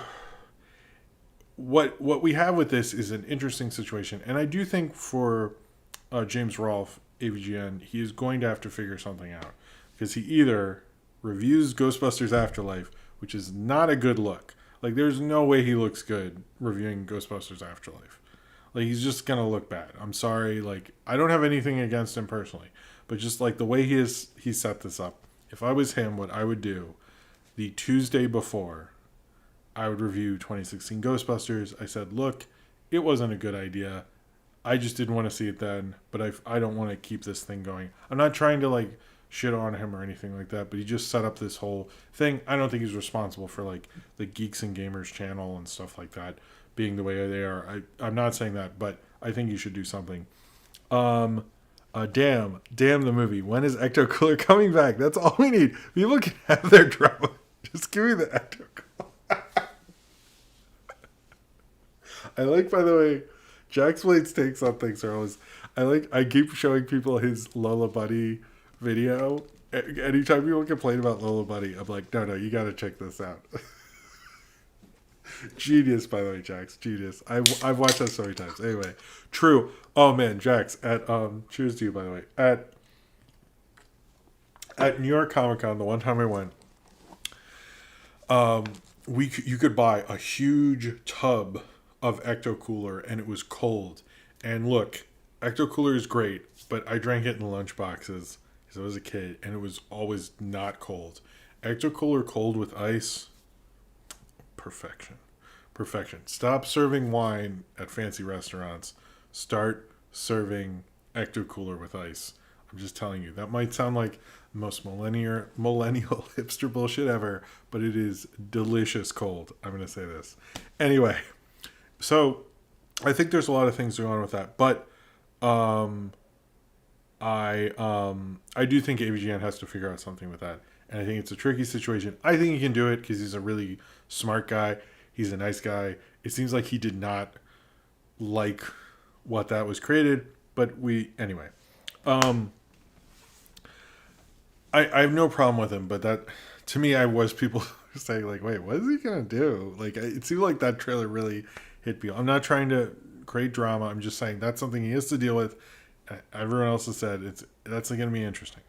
what we have with this is an interesting situation. And I do think for James Rolfe, AVGN, he is going to have to figure something out. Because he either reviews Ghostbusters Afterlife, which is not a good look. Like, there's no way he looks good reviewing Ghostbusters Afterlife. Like, he's just going to look bad. I'm sorry. Like, I don't have anything against him personally. But just, like, the way he set this up. If I was him, what I would do, the Tuesday before, I would review 2016 Ghostbusters. I said, look, it wasn't a good idea. I just didn't want to see it then. But I don't want to keep this thing going. I'm not trying to, like, shit on him or anything like that, but he just set up this whole thing. I don't think he's responsible for like the Geeks and Gamers channel and stuff like that being the way they are. I'm not saying that, but I think you should do something. Damn the movie. When is Ecto Cooler coming back? That's all we need. People can have their drama. Just give me the Ecto Cooler. I like, by the way, Jack's Blade's takes on things are always. I keep showing people his Lola Bunny video. Anytime people complain about Lola Bunny, I'm like, no, you gotta check this out. Genius, by the way, Jax. Genius. I've watched that so many times. Anyway, true. Oh man, Jax, at cheers to you, by the way. At New York Comic Con, the one time I went, you could buy a huge tub of Ecto Cooler, and it was cold. And look, Ecto Cooler is great, but I drank it in lunch boxes because I was a kid, and it was always not cold. Ecto Cooler cold with ice, perfection. Stop serving wine at fancy restaurants. Start serving Ecto Cooler with ice. I'm just telling you, that might sound like the most millennial hipster bullshit ever, but it is delicious cold. I'm going to say this. Anyway, so I think there's a lot of things going on with that, but I do think AVGN has to figure out something with that, and I think it's a tricky situation. I think he can do it because he's a really smart guy. He's a nice guy. It seems like he did not like what that was created, but anyway. I have no problem with him, but that to me, I was people saying like, wait, what is he gonna do? Like, it seemed like that trailer really hit people. I'm not trying to create drama. I'm just saying that's something he has to deal with. Everyone else has said that's going to be interesting,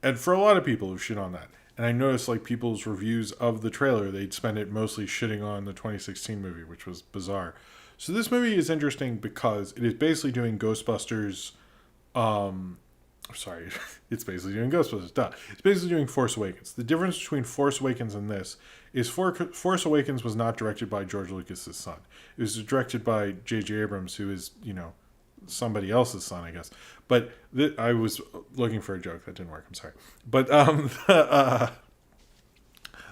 and for a lot of people who shit on that. And I noticed like people's reviews of the trailer, they'd spend it mostly shitting on the 2016 movie, which was bizarre. So this movie is interesting because it is basically doing Ghostbusters. Sorry, it's basically doing Ghostbusters. Duh. It's basically doing Force Awakens. The difference between Force Awakens and this is Force Awakens was not directed by George Lucas's son. It was directed by J.J. Abrams, who is, somebody else's son, I guess. But I was looking for a joke. That didn't work. I'm sorry. But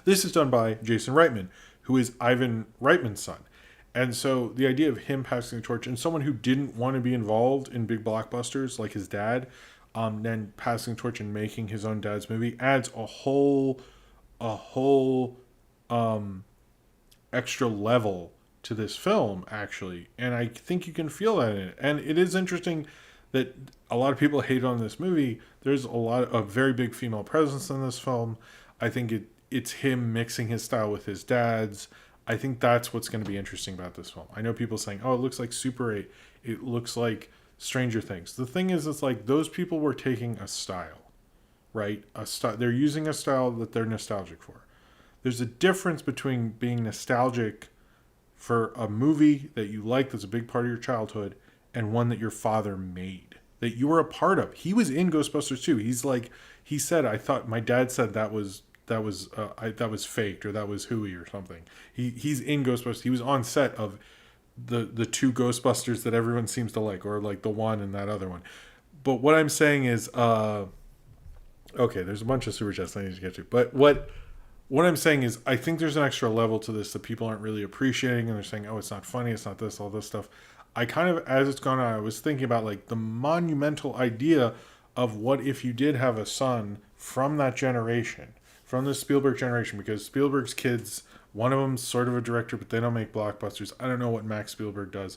this is done by Jason Reitman, who is Ivan Reitman's son. And so the idea of him passing the torch and someone who didn't want to be involved in big blockbusters like his dad, then passing the torch and making his own dad's movie adds a whole extra level to this film, actually. And I think you can feel that in it. And it is interesting that a lot of people hate on this movie. There's a very big female presence in this film. I think it's him mixing his style with his dad's. I think that's what's going to be interesting about this film. I know people saying, oh, it looks like Super 8. It looks like Stranger Things. The thing is, it's like those people were taking a style, right? They're using a style that they're nostalgic for. There's a difference between being nostalgic for a movie that you like, that's a big part of your childhood, and one that your father made, that you were a part of. He was in Ghostbusters too. He said, I thought my dad said that was faked, or that was hooey or something. He's in Ghostbusters. He was on set of the two Ghostbusters that everyone seems to like, or like the one and that other one. But what I'm saying is, okay, there's a bunch of super chats I need to get to. But what I'm saying is, I think there's an extra level to this that people aren't really appreciating, and they're saying, oh, it's not funny, it's not this, all this stuff. I kind of, as it's gone on, I was thinking about like the monumental idea of what if you did have a son from that generation, from the Spielberg generation, because Spielberg's kids, one of them's sort of a director, but they don't make blockbusters. I don't know what Max Spielberg does.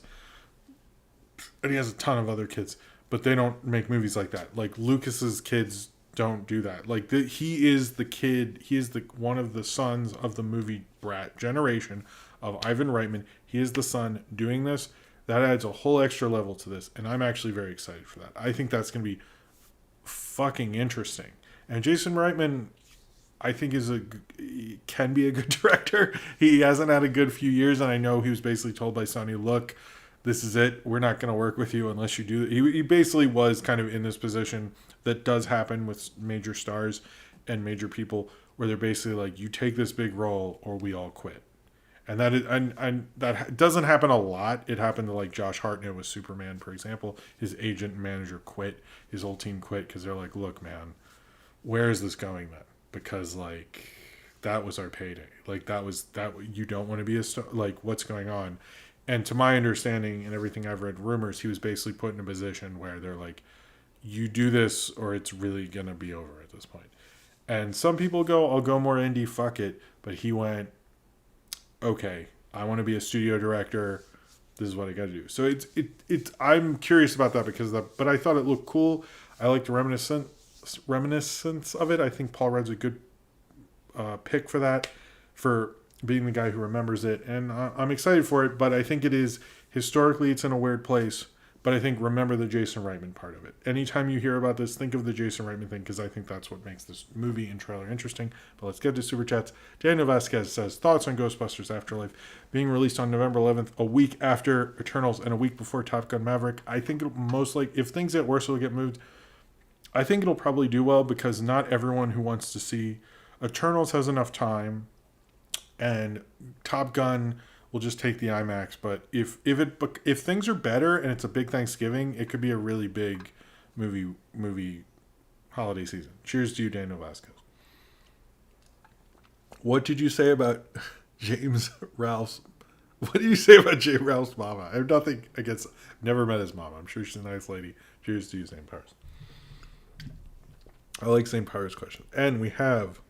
And he has a ton of other kids, but they don't make movies like that. Like Lucas's kids don't do that. Like he is the kid, he is the one of the sons of the movie brat generation of Ivan Reitman. He is the son doing this. That adds a whole extra level to this, and I'm actually very excited for that. I think that's going to be fucking interesting. And Jason Reitman, I think can be a good director. He hasn't had a good few years, and I know he was basically told by Sony, look, this is it. We're not going to work with you unless you do it. He basically was kind of in this position that does happen with major stars and major people, where they're basically like, you take this big role or we all quit. And that doesn't happen a lot. It happened to like Josh Hartnett with Superman, for example. His agent and manager quit. His whole team quit because they're like, look, man, where is this going then? Because like that was our payday. Like you don't want to be a star. Like what's going on? And to my understanding and everything I've read rumors, he was basically put in a position where they're like, you do this or it's really gonna be over at this point. And some people go, I'll go more indie, fuck it. But he went, okay, I want to be a studio director. This is what I got to do. So it's I'm curious about that but I thought it looked cool. I like the reminiscence of it. I think Paul Rudd's a good pick for that, for being the guy who remembers it, and I'm excited for it. But I think it is historically it's in a weird place. But I think remember the Jason Reitman part of it. Anytime you hear about this, think of the Jason Reitman thing, because I think that's what makes this movie and trailer interesting. But let's get to Super Chats. Daniel Vasquez says, thoughts on Ghostbusters Afterlife being released on November 11th, a week after Eternals and a week before Top Gun Maverick. I think it'll most likely, if things get worse, it'll get moved. I think it'll probably do well, because not everyone who wants to see Eternals has enough time, and Top Gun will just take the IMAX. But if things are better and it's a big Thanksgiving, it could be a really big movie holiday season. Cheers to you, Daniel Vasquez. What did you say about James Ralph's? What did you say about James Ralph's mama? I have nothing against. Never met his mama. I'm sure she's a nice lady. Cheers to you, St. Powers. I like St. Powers' question. And we have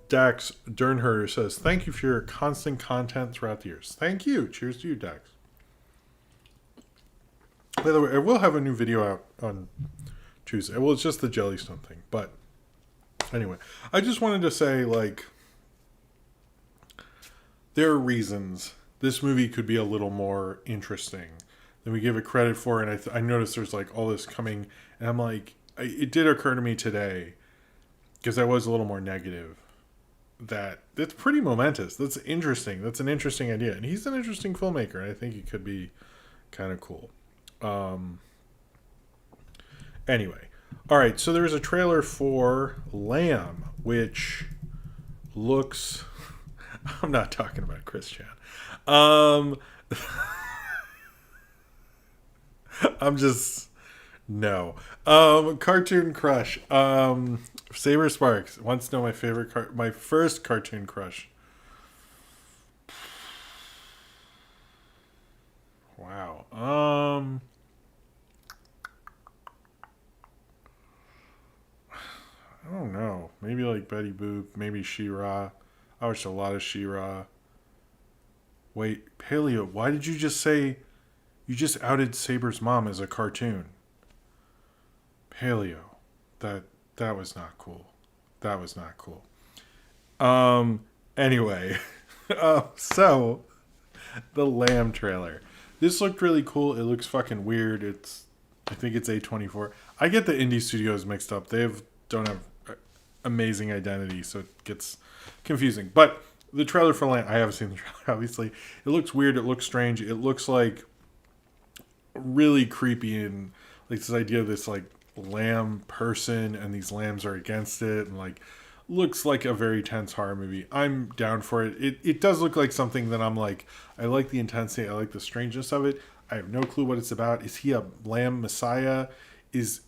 Dax Dernherder says, thank you for your constant content throughout the years. Thank you. Cheers to you, Dax. By the way, I will have a new video out on Tuesday. Well, it's just the Jellystone thing. But anyway, I just wanted to say, like, there are reasons this movie could be a little more interesting than we give it credit for. And I noticed there's, like, all this coming. And I'm like, it did occur to me today, because I was a little more negative, that it's pretty momentous. That's interesting. That's an interesting idea. And he's an interesting filmmaker. And I think he could be kind of cool. Anyway. All right. So there's a trailer for Lamb, which looks... I'm not talking about Chris Chan. I'm just... No. Cartoon crush. Saber Sparks wants to know my first cartoon crush. Wow. I don't know. Maybe like Betty Boop. Maybe She-Ra. I watched a lot of She-Ra. Wait, Paleo, why did you just say you just outed Saber's mom as a cartoon? Paleo, that that was not cool. That was not cool. Um. Anyway, so the Lamb trailer. This looked really cool. It looks fucking weird. I think it's A24. I get the indie studios mixed up. Don't have amazing identity, so it gets confusing. But the trailer for Lamb, I haven't seen the trailer. Obviously, it looks weird. It looks strange. It looks like really creepy, and like this idea of this like lamb person, and these lambs are against it, and like looks like a very tense horror movie. I'm down for it. It does look like something that I'm like, I like the intensity, I like the strangeness of it. I have no clue what it's about. Is he a lamb messiah? Is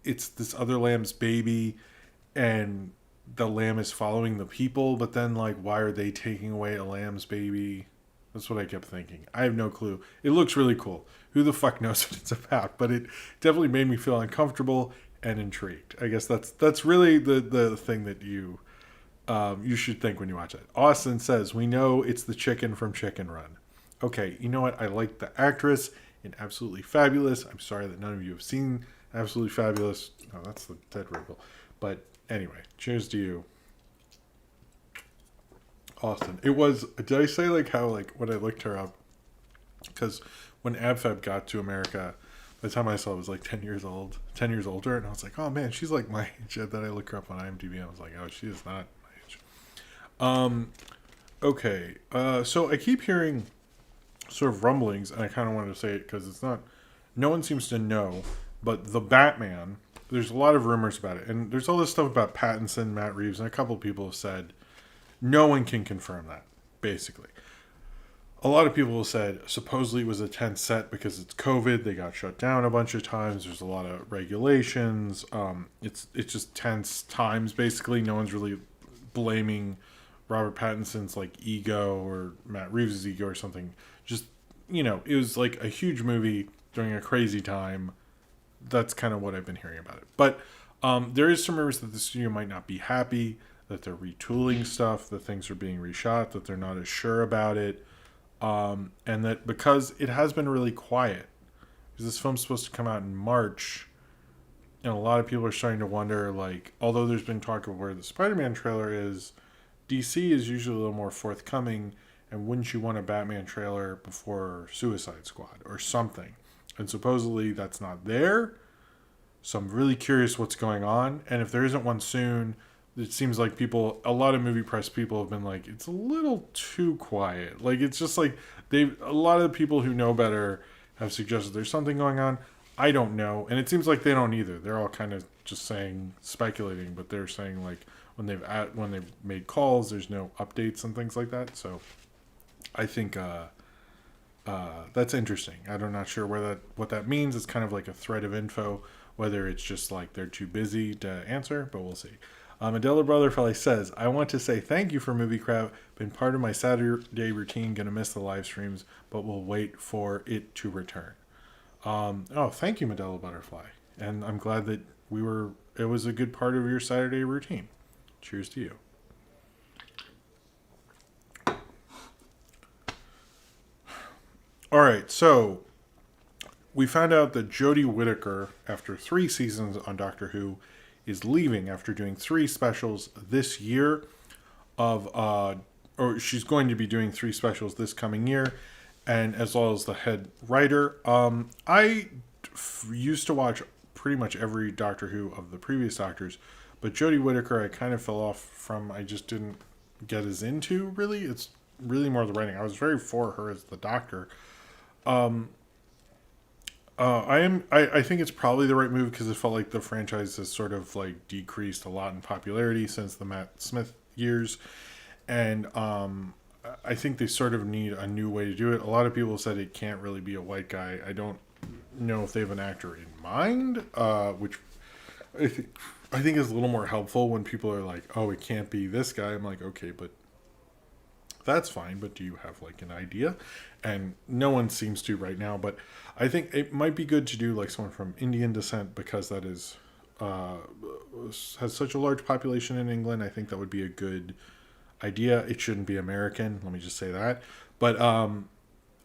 it's this other lamb's baby, and the lamb is following the people, but then like why are they taking away a lamb's baby? That's what I kept thinking. I have no clue. It looks really cool. Who the fuck knows what it's about? But it definitely made me feel uncomfortable and intrigued. I guess that's really the thing that you should think when you watch it. Austin says, we know it's the chicken from Chicken Run. Okay, you know what? I like the actress in Absolutely Fabulous. I'm sorry that none of you have seen Absolutely Fabulous. No, that's the dead wrinkle. But anyway, cheers to you, Austin. It was, did I say like how like when I looked her up? Because when AbFab got to America, by the time I saw it was like 10 years old, 10 years older, and I was like, oh man, she's like my age. Then I look her up on IMDb, and I was like, oh, she is not my age. Okay, so I keep hearing sort of rumblings, and I kind of wanted to say it because it's not, no one seems to know, but the Batman, there's a lot of rumors about it, and there's all this stuff about Pattinson, Matt Reeves, and a couple of people have said no one can confirm that, basically. A lot of people have said supposedly it was a tense set because it's COVID. They got shut down a bunch of times. There's a lot of regulations. It's just tense times. Basically, no one's really blaming Robert Pattinson's like ego or Matt Reeves' ego or something. Just it was like a huge movie during a crazy time. That's kind of what I've been hearing about it. But there is some rumors that the studio might not be happy, that they're retooling stuff, that things are being reshot, that they're not as sure about it. And that because it has been really quiet, because this film's supposed to come out in March, and a lot of people are starting to wonder, like, although there's been talk of where the Spider-Man trailer is, DC is usually a little more forthcoming, and wouldn't you want a Batman trailer before Suicide Squad or something? And supposedly that's not there, so I'm really curious what's going on, and if there isn't one soon, it seems like a lot of movie press people have been like, it's a little too quiet. Like, it's just like a lot of the people who know better have suggested there's something going on. I don't know. And it seems like they don't either. They're all kind of just speculating, but they're saying like when they've made calls, there's no updates and things like that. So I think, that's interesting. I'm not sure what that means. It's kind of like a thread of info, whether it's just like they're too busy to answer, but we'll see. Adela Brotherfly says, I want to say thank you for Movie Crowd. Been part of my Saturday routine. Gonna miss the live streams, but we'll wait for it to return. Thank you, Medela Butterfly. And I'm glad that it was a good part of your Saturday routine. Cheers to you. All right, so we found out that Jodie Whittaker, after 3 seasons on Doctor Who, is leaving after doing 3 specials this year or she's going to be doing 3 specials this coming year, and as well as the head writer. I used to watch pretty much every Doctor Who of the previous Doctors, but Jodie Whittaker I kind of fell off from. I just didn't get as into, really. It's really more the writing. I was very for her as the Doctor. I think it's probably the right move because it felt like the franchise has sort of like decreased a lot in popularity since the Matt Smith years, and I think they sort of need a new way to do it. A lot of people said it can't really be a white guy. I don't know if they have an actor in mind, which I think is a little more helpful when people are like, "Oh, it can't be this guy." I'm like, okay, but that's fine, but do you have like an idea? And no one seems to right now, but I think it might be good to do like someone from Indian descent because that is has such a large population in England. I think that would be a good idea. It shouldn't be American, let me just say that. But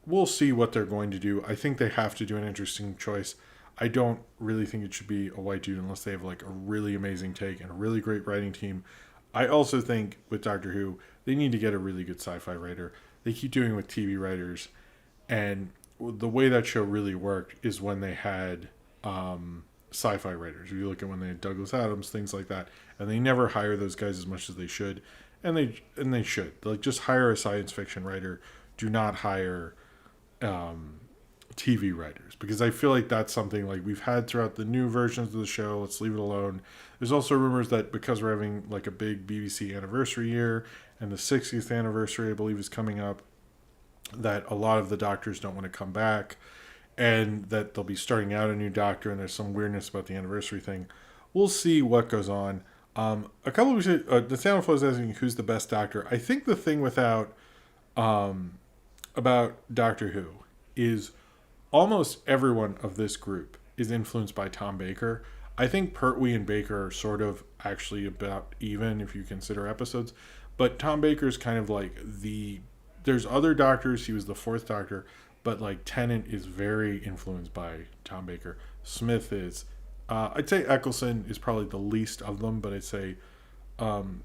we'll see what they're going to do. I think they have to do an interesting choice. I don't really think it should be a white dude unless they have like a really amazing take and a really great writing team. I also think with Doctor Who, they need to get a really good sci-fi writer. They keep doing it with TV writers, and the way that show really worked is when they had sci-fi writers. If you look at when they had Douglas Adams, things like that, and they never hire those guys as much as they should, and they should like just hire a science fiction writer. Do not hire TV writers, because I feel like that's something like we've had throughout the new versions of the show. Let's leave it alone. There's also rumors that because we're having like a big BBC anniversary year and the 60th anniversary, I believe, is coming up, that a lot of the doctors don't want to come back, and that they'll be starting out a new doctor, and there's some weirdness about the anniversary thing. We'll see what goes on. A couple of weeks ago, the channel was asking who's the best doctor. I think the thing about Doctor Who is almost everyone of this group is influenced by Tom Baker. I think Pertwee and Baker are sort of actually about even if you consider episodes, but Tom Baker's kind of like there's other doctors. He was the fourth doctor, but like Tennant is very influenced by Tom Baker. Smith is, I'd say Eccleston is probably the least of them, but I'd say David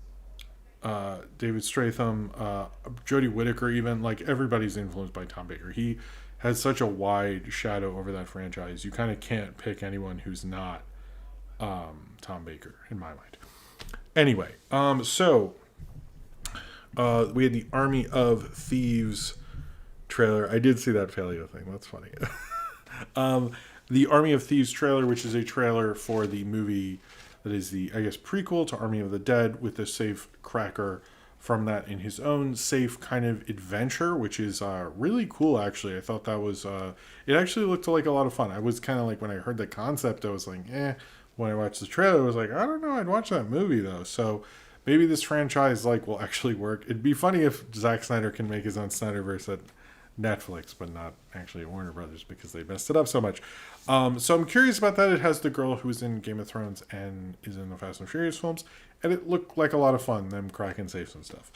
Stratham, Jodie Whittaker, even like everybody's influenced by Tom Baker. He has such a wide shadow over that franchise. You kind of can't pick anyone who's not Tom Baker, in my mind. Anyway, so we had the Army of Thieves trailer. I did see that Paleo thing. That's funny. The Army of Thieves trailer, which is a trailer for the movie that is the, I guess, prequel to Army of the Dead, with the safe cracker from that in his own safe kind of adventure, which is really cool, actually. I thought that was, it actually looked like a lot of fun. I was kind of like, when I heard the concept, I was like, eh. When I watched the trailer, I was like, I don't know, I'd watch that movie, though. So maybe this franchise like will actually work. It'd be funny if Zack Snyder can make his own Snyderverse at Netflix, but not actually at Warner Brothers, because they messed it up so much. So I'm curious about that. It has the girl who was in Game of Thrones and is in the Fast and Furious films, and it looked like a lot of fun, them cracking safes and stuff.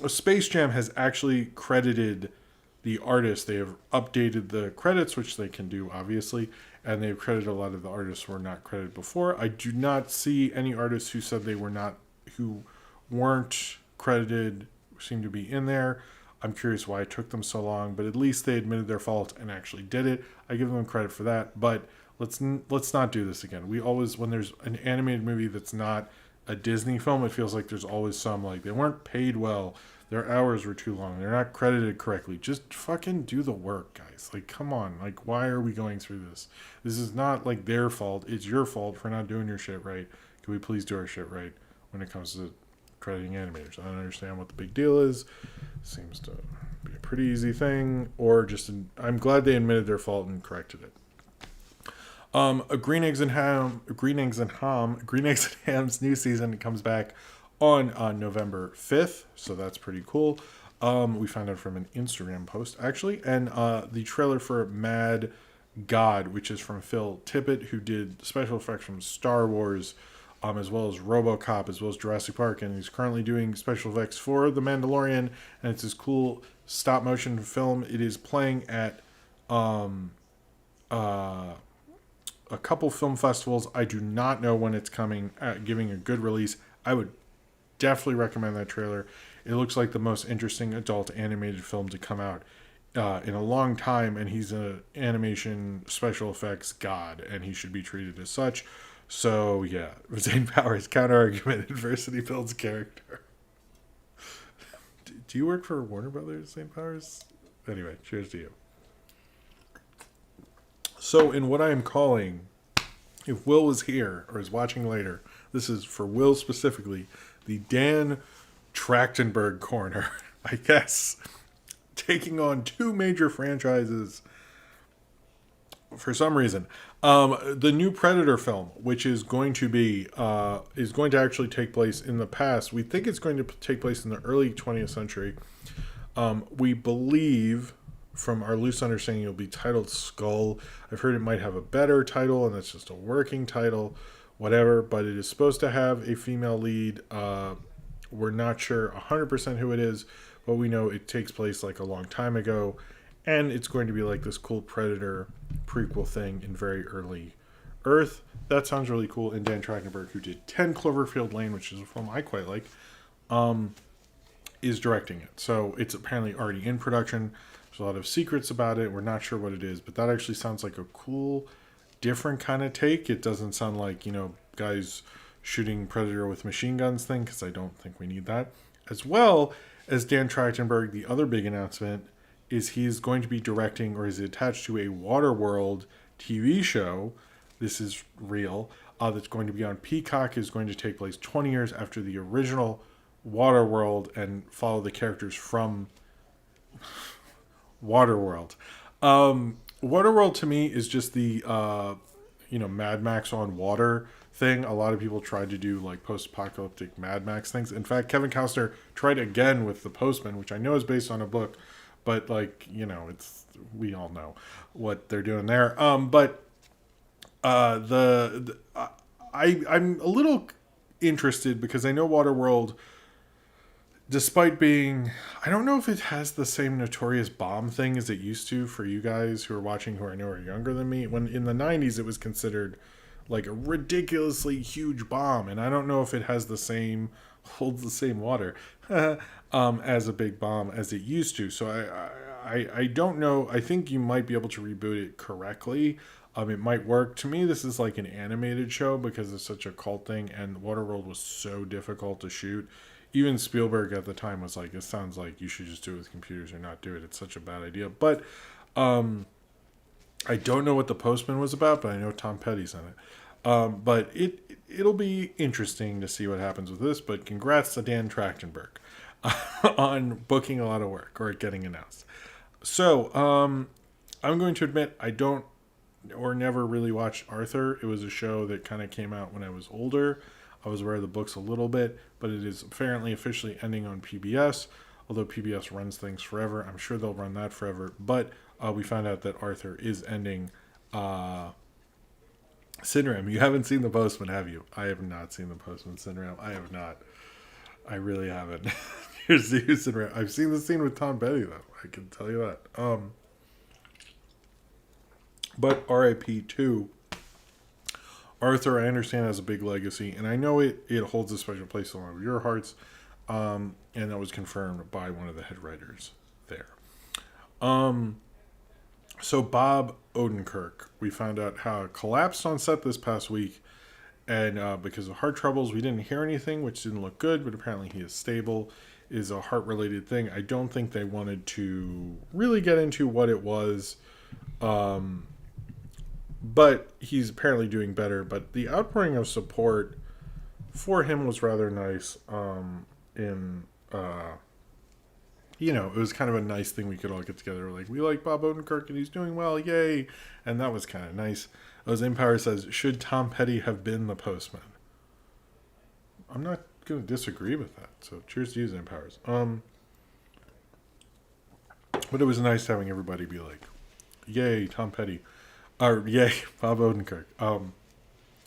Space Jam has actually credited the artists. They have updated the credits, which they can do, obviously, and they've credited a lot of the artists who were not credited before. I do not see any artists who said who weren't credited seem to be in there. I'm curious why it took them so long, but at least they admitted their fault and actually did it. I give them credit for that, but let's not do this again. We always, when there's an animated movie that's not a Disney film, it feels like there's always some, like, they weren't paid well, their hours were too long, they're not credited correctly. Just fucking do the work, guys. Like, come on. Like, why are we going through this? This is not, like, their fault. It's your fault for not doing your shit right. Can we please do our shit right when it comes to crediting animators? I don't understand what the big deal is. Seems to be a pretty easy thing, or just I'm glad they admitted their fault and corrected it. Green Eggs and Ham's new season comes back on November 5th, so that's pretty cool. We found out from an Instagram post, actually, and the trailer for Mad God, which is from Phil Tippett, who did special effects from Star Wars, as well as RoboCop, as well as Jurassic Park, and he's currently doing special effects for The Mandalorian, and it's this cool stop-motion film. It is playing at a couple film festivals. I do not know when it's coming, giving a good release. I would definitely recommend that trailer. It looks like the most interesting adult animated film to come out in a long time, and he's an animation special effects god, and he should be treated as such. So, yeah, Zane Powers, counter-argument, adversity builds character. Do you work for Warner Brothers, Zane Powers? Anyway, cheers to you. So, in what I am calling, if Will was here or is watching later, this is for Will specifically, the Dan Trachtenberg corner, I guess, taking on two major franchises for some reason. The new Predator film, which is going to actually take place in the past. We think it's going to take place in the early 20th century. We believe, from our loose understanding, it'll be titled Skull. I've heard it might have a better title, and that's just a working title, whatever. But it is supposed to have a female lead. We're not sure 100% who it is, but we know it takes place like a long time ago, and it's going to be like this cool Predator prequel thing in very early Earth. That sounds really cool. And Dan Tractenberg, who did 10 Cloverfield Lane, which is a film I quite like, is directing it. So it's apparently already in production. There's a lot of secrets about it. We're not sure what it is, but that actually sounds like a cool, different kind of take. It doesn't sound like, guys shooting Predator with machine guns thing, because I don't think we need that. As well as Dan Trachtenberg, the other big announcement is he's going to be directing, or is attached to, a Waterworld TV show. This is real. That's going to be on Peacock. Is going to take place 20 years after the original Waterworld and follow the characters from Waterworld. Waterworld to me is just the Mad Max on water thing. A lot of people tried to do like post-apocalyptic Mad Max things. In fact, Kevin Costner tried again with The Postman, which I know is based on a book, but it's, we all know what they're doing there. But I'm a little interested because I know Waterworld, despite being, I don't know if it has the same notorious bomb thing as it used to for you guys who are watching, who I know are younger than me. When in the 90s it was considered like a ridiculously huge bomb, and I don't know if it has holds the same water as a big bomb as it used to. So I don't know. I think you might be able to reboot it correctly. It might work. To me, this is like an animated show because it's such a cult thing, and Waterworld was so difficult to shoot. Even Spielberg at the time was like, it sounds like you should just do it with computers or not do it. It's such a bad idea. But I don't know what The Postman was about, but I know Tom Petty's in it. But it'll be interesting to see what happens with this. But congrats to Dan Trachtenberg on booking a lot of work or getting announced. So I'm going to admit I don't or never really watched Arther. It was a show that kind of came out when I was older. I was aware of the books a little bit, but it is apparently officially ending on PBS, although PBS runs things forever. I'm sure they'll run that forever. But we found out that Arther is ending Cineram. You haven't seen The Postman, have you? I have not seen The Postman, Cineram. I have not. I really haven't. Here's Cineram. I've seen the scene with Tom Petty, though. I can tell you that. But RIP 2. Arther, I understand, has a big legacy, and I know it holds a special place in one of your hearts, and that was confirmed by one of the head writers there. So Bob Odenkirk, we found out how it collapsed on set this past week, and because of heart troubles, we didn't hear anything, which didn't look good, but apparently he is stable. It is a heart-related thing. I don't think they wanted to really get into what it was, but he's apparently doing better. But the outpouring of support for him was rather nice. It was kind of a nice thing we could all get together. Like, we like Bob Odenkirk and he's doing well, yay! And that was kind of nice. As Empire says, should Tom Petty have been the Postman? I'm not going to disagree with that. So cheers to you, Empires. But it was nice having everybody be like, yay, Tom Petty. Or, yay, Bob Odenkirk.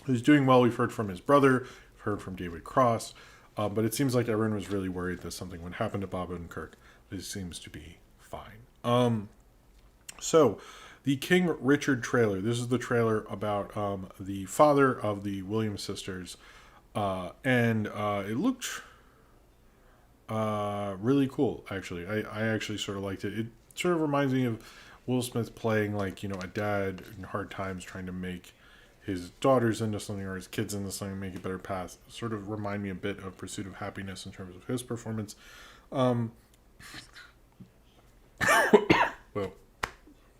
He's doing well. We've heard from his brother. We've heard from David Cross. But it seems like everyone was really worried that something would happen to Bob Odenkirk. But it seems to be fine. So, the King Richard trailer. This is the trailer about the father of the Williams sisters. And it looked really cool, actually. I actually sort of liked it. It sort of reminds me of Will Smith playing like, a dad in hard times trying to make his daughters into something or his kids into something, make a better path. Sort of remind me a bit of Pursuit of Happiness in terms of his performance. Well,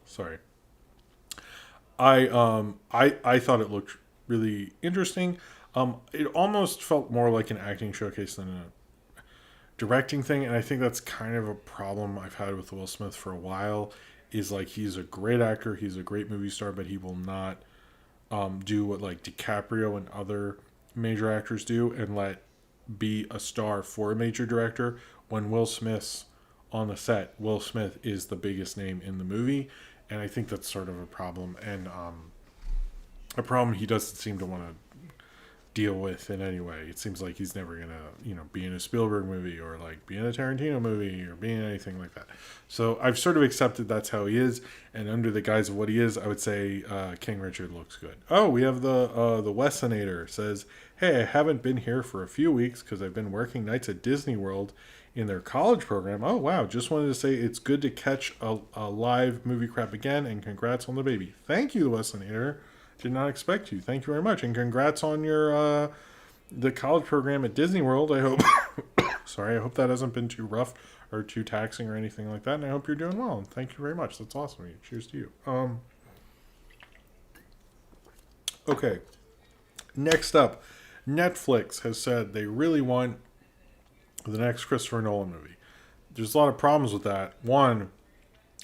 sorry. I thought it looked really interesting. It almost felt more like an acting showcase than a directing thing, and I think that's kind of a problem I've had with Will Smith for a while. Is like, he's a great actor, he's a great movie star, but he will not do what like DiCaprio and other major actors do and let be a star for a major director. When Will Smith's on the set, Will Smith is the biggest name in the movie, and I think that's sort of a problem, and a problem he doesn't seem to want to deal with in any way. It seems like he's never gonna, be in a Spielberg movie or like be in a Tarantino movie or be in anything like that. So I've sort of accepted that's how he is, and under the guise of what he is, I would say King Richard looks good. Oh, we have the Westonator says, "Hey, I haven't been here for a few weeks because I've been working nights at Disney World in their college program. Oh wow, just wanted to say it's good to catch a live movie crap again, and congrats on the baby." Thank you, Westonator. Did not expect you. Thank you very much, and congrats on your the college program at Disney World. I hope. Sorry, I hope that hasn't been too rough or too taxing or anything like that. And I hope you're doing well. And thank you very much. That's awesome. Cheers to you. Okay. Next up, Netflix has said they really want the next Christopher Nolan movie. There's a lot of problems with that. One,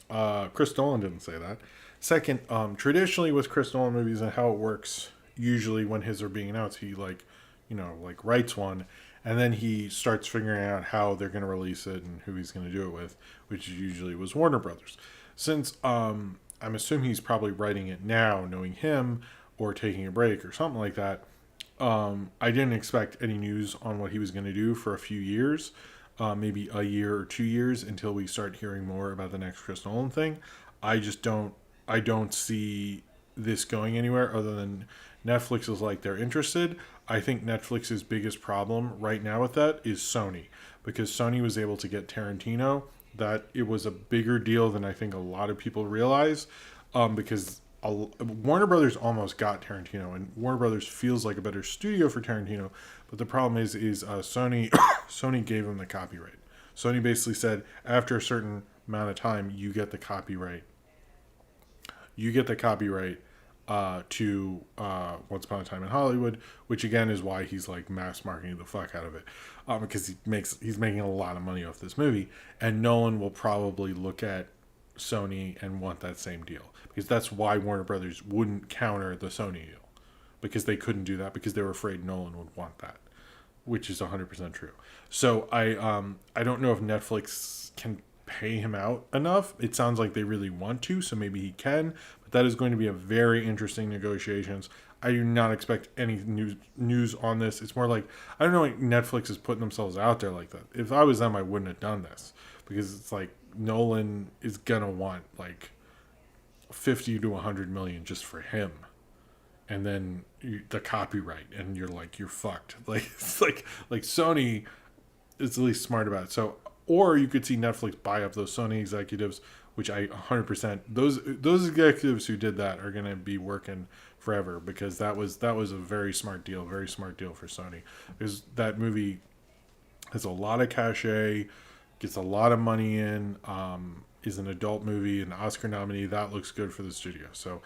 Chris Nolan didn't say that. Second, traditionally with Chris Nolan movies and how it works, usually when his are being announced, he writes one, and then he starts figuring out how they're going to release it and who he's going to do it with, which usually was Warner Brothers. Since I'm assuming he's probably writing it now, knowing him, or taking a break or something like that, I didn't expect any news on what he was going to do for a few years, maybe a year or 2 years until we start hearing more about the next Chris Nolan thing. I don't see this going anywhere other than Netflix is like they're interested. I think Netflix's biggest problem right now with that is Sony, because Sony was able to get Tarantino. That it was a bigger deal than I think a lot of people realize, because Warner Brothers almost got Tarantino, and Warner Brothers feels like a better studio for Tarantino. But the problem is Sony Sony gave them the copyright. Sony basically said after a certain amount of time, you get the copyright. You get the copyright to Once Upon a Time in Hollywood, which again is why he's like mass marketing the fuck out of it, because he's making a lot of money off this movie, and Nolan will probably look at Sony and want that same deal, because that's why Warner Brothers wouldn't counter the Sony deal, because they couldn't do that because they were afraid Nolan would want that, which is 100% true. So I don't know if Netflix can pay him out enough. It sounds like they really want to, so maybe he can, but that is going to be a very interesting negotiations. I do not expect any news on this. It's more like, I don't know, like Netflix is putting themselves out there like that. If I was them, I wouldn't have done this, because it's like Nolan is gonna want like 50 to 100 million just for him, and then the copyright, and you're fucked. Like it's like Sony is at least smart about it. So, or you could see Netflix buy up those Sony executives, which I 100%, those executives who did that are going to be working forever, because that was a very smart deal for Sony, because that movie has a lot of cachet, gets a lot of money in, is an adult movie, an Oscar nominee. That looks good for the studio. So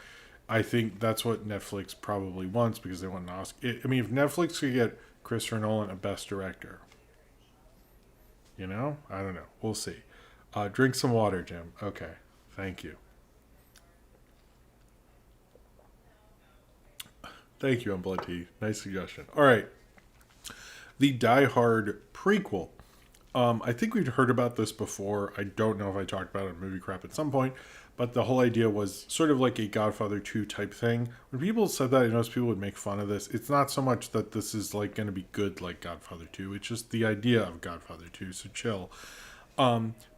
I think that's what Netflix probably wants, because they want an Oscar. I mean, if Netflix could get Christopher Nolan a Best Director, I don't know. We'll see. Drink some water, Jim. Okay. Thank you. Thank you, Unblood Tea. Nice suggestion. All right. The Die Hard prequel. I think we'd heard about this before. I don't know if I talked about it in Movie Crap at some point, but the whole idea was sort of like a Godfather 2 type thing. When people said that, I noticed people would make fun of this. It's not so much that this is like going to be good like Godfather 2. It's just the idea of Godfather 2, so chill.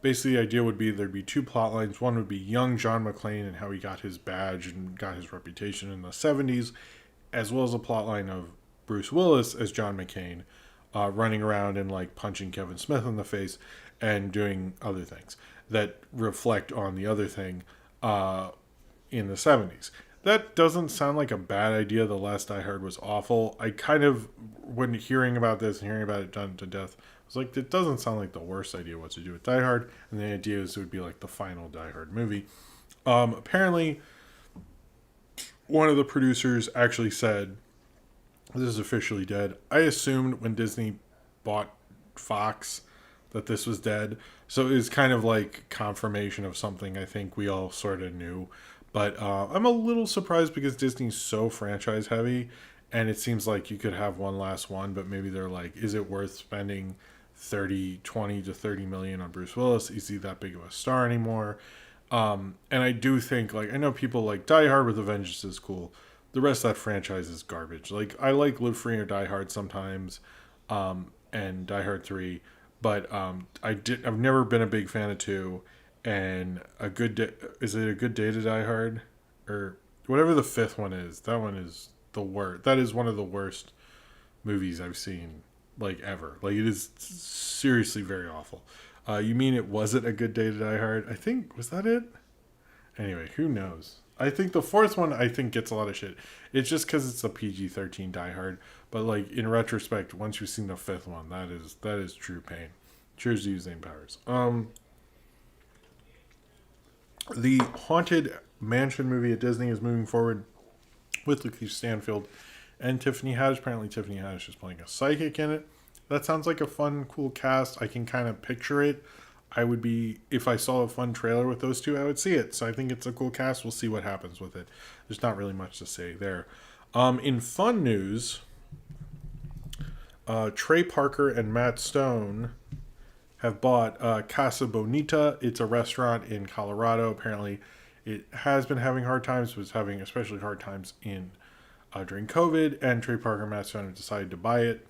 Basically, the idea would be there'd be two plot lines. One would be young John McClane and how he got his badge and got his reputation in the 70s, as well as a plot line of Bruce Willis as John McCain, running around and like punching Kevin Smith in the face and doing other things that reflect on the other thing in the 70s. That doesn't sound like a bad idea. The last I heard was awful. I kind of, when hearing about this and hearing about it done to death, I was like, it doesn't sound like the worst idea what to do with Die Hard. And the idea is it would be like the final Die Hard movie. Apparently, one of the producers actually said, this is officially dead. I assumed when Disney bought Fox that this was dead. So it was kind of like confirmation of something I think we all sort of knew. But I'm a little surprised because Disney's so franchise heavy, and it seems like you could have one last one, but maybe they're like, is it worth spending 20 to 30 million on Bruce Willis? Is he that big of a star anymore? And I do think, like, I know people like Die Hard with a Vengeance is cool. the rest of that franchise is garbage. Like, I like Live Free or Die Hard sometimes, and Die Hard 3, but I've never been a big fan of 2, and is it A Good Day to Die Hard? Or whatever the fifth one is. That one is the worst. That is one of the worst movies I've seen, like, ever. Like, it is seriously very awful. You mean it wasn't A Good Day to Die Hard? I think, was that it? Anyway, who knows? I think the fourth one, I think, gets a lot of shit. It's just because it's a PG-13 Die Hard. But, like, in retrospect, once you've seen the fifth one, that is true pain. Cheers to you, Zane Powers. The Haunted Mansion movie at Disney is moving forward with Lakeith Stanfield and Tiffany Haddish. Apparently, Tiffany Haddish is playing a psychic in it. That sounds like a fun, cool cast. I can kind of picture it. If I saw a fun trailer with those two, I would see it. So I think it's a cool cast. We'll see what happens with it. There's not really much to say there. In fun news, Trey Parker and Matt Stone have bought Casa Bonita. It's a restaurant in Colorado. Apparently, it has been having hard times. Was having especially hard times during COVID. And Trey Parker and Matt Stone have decided to buy it,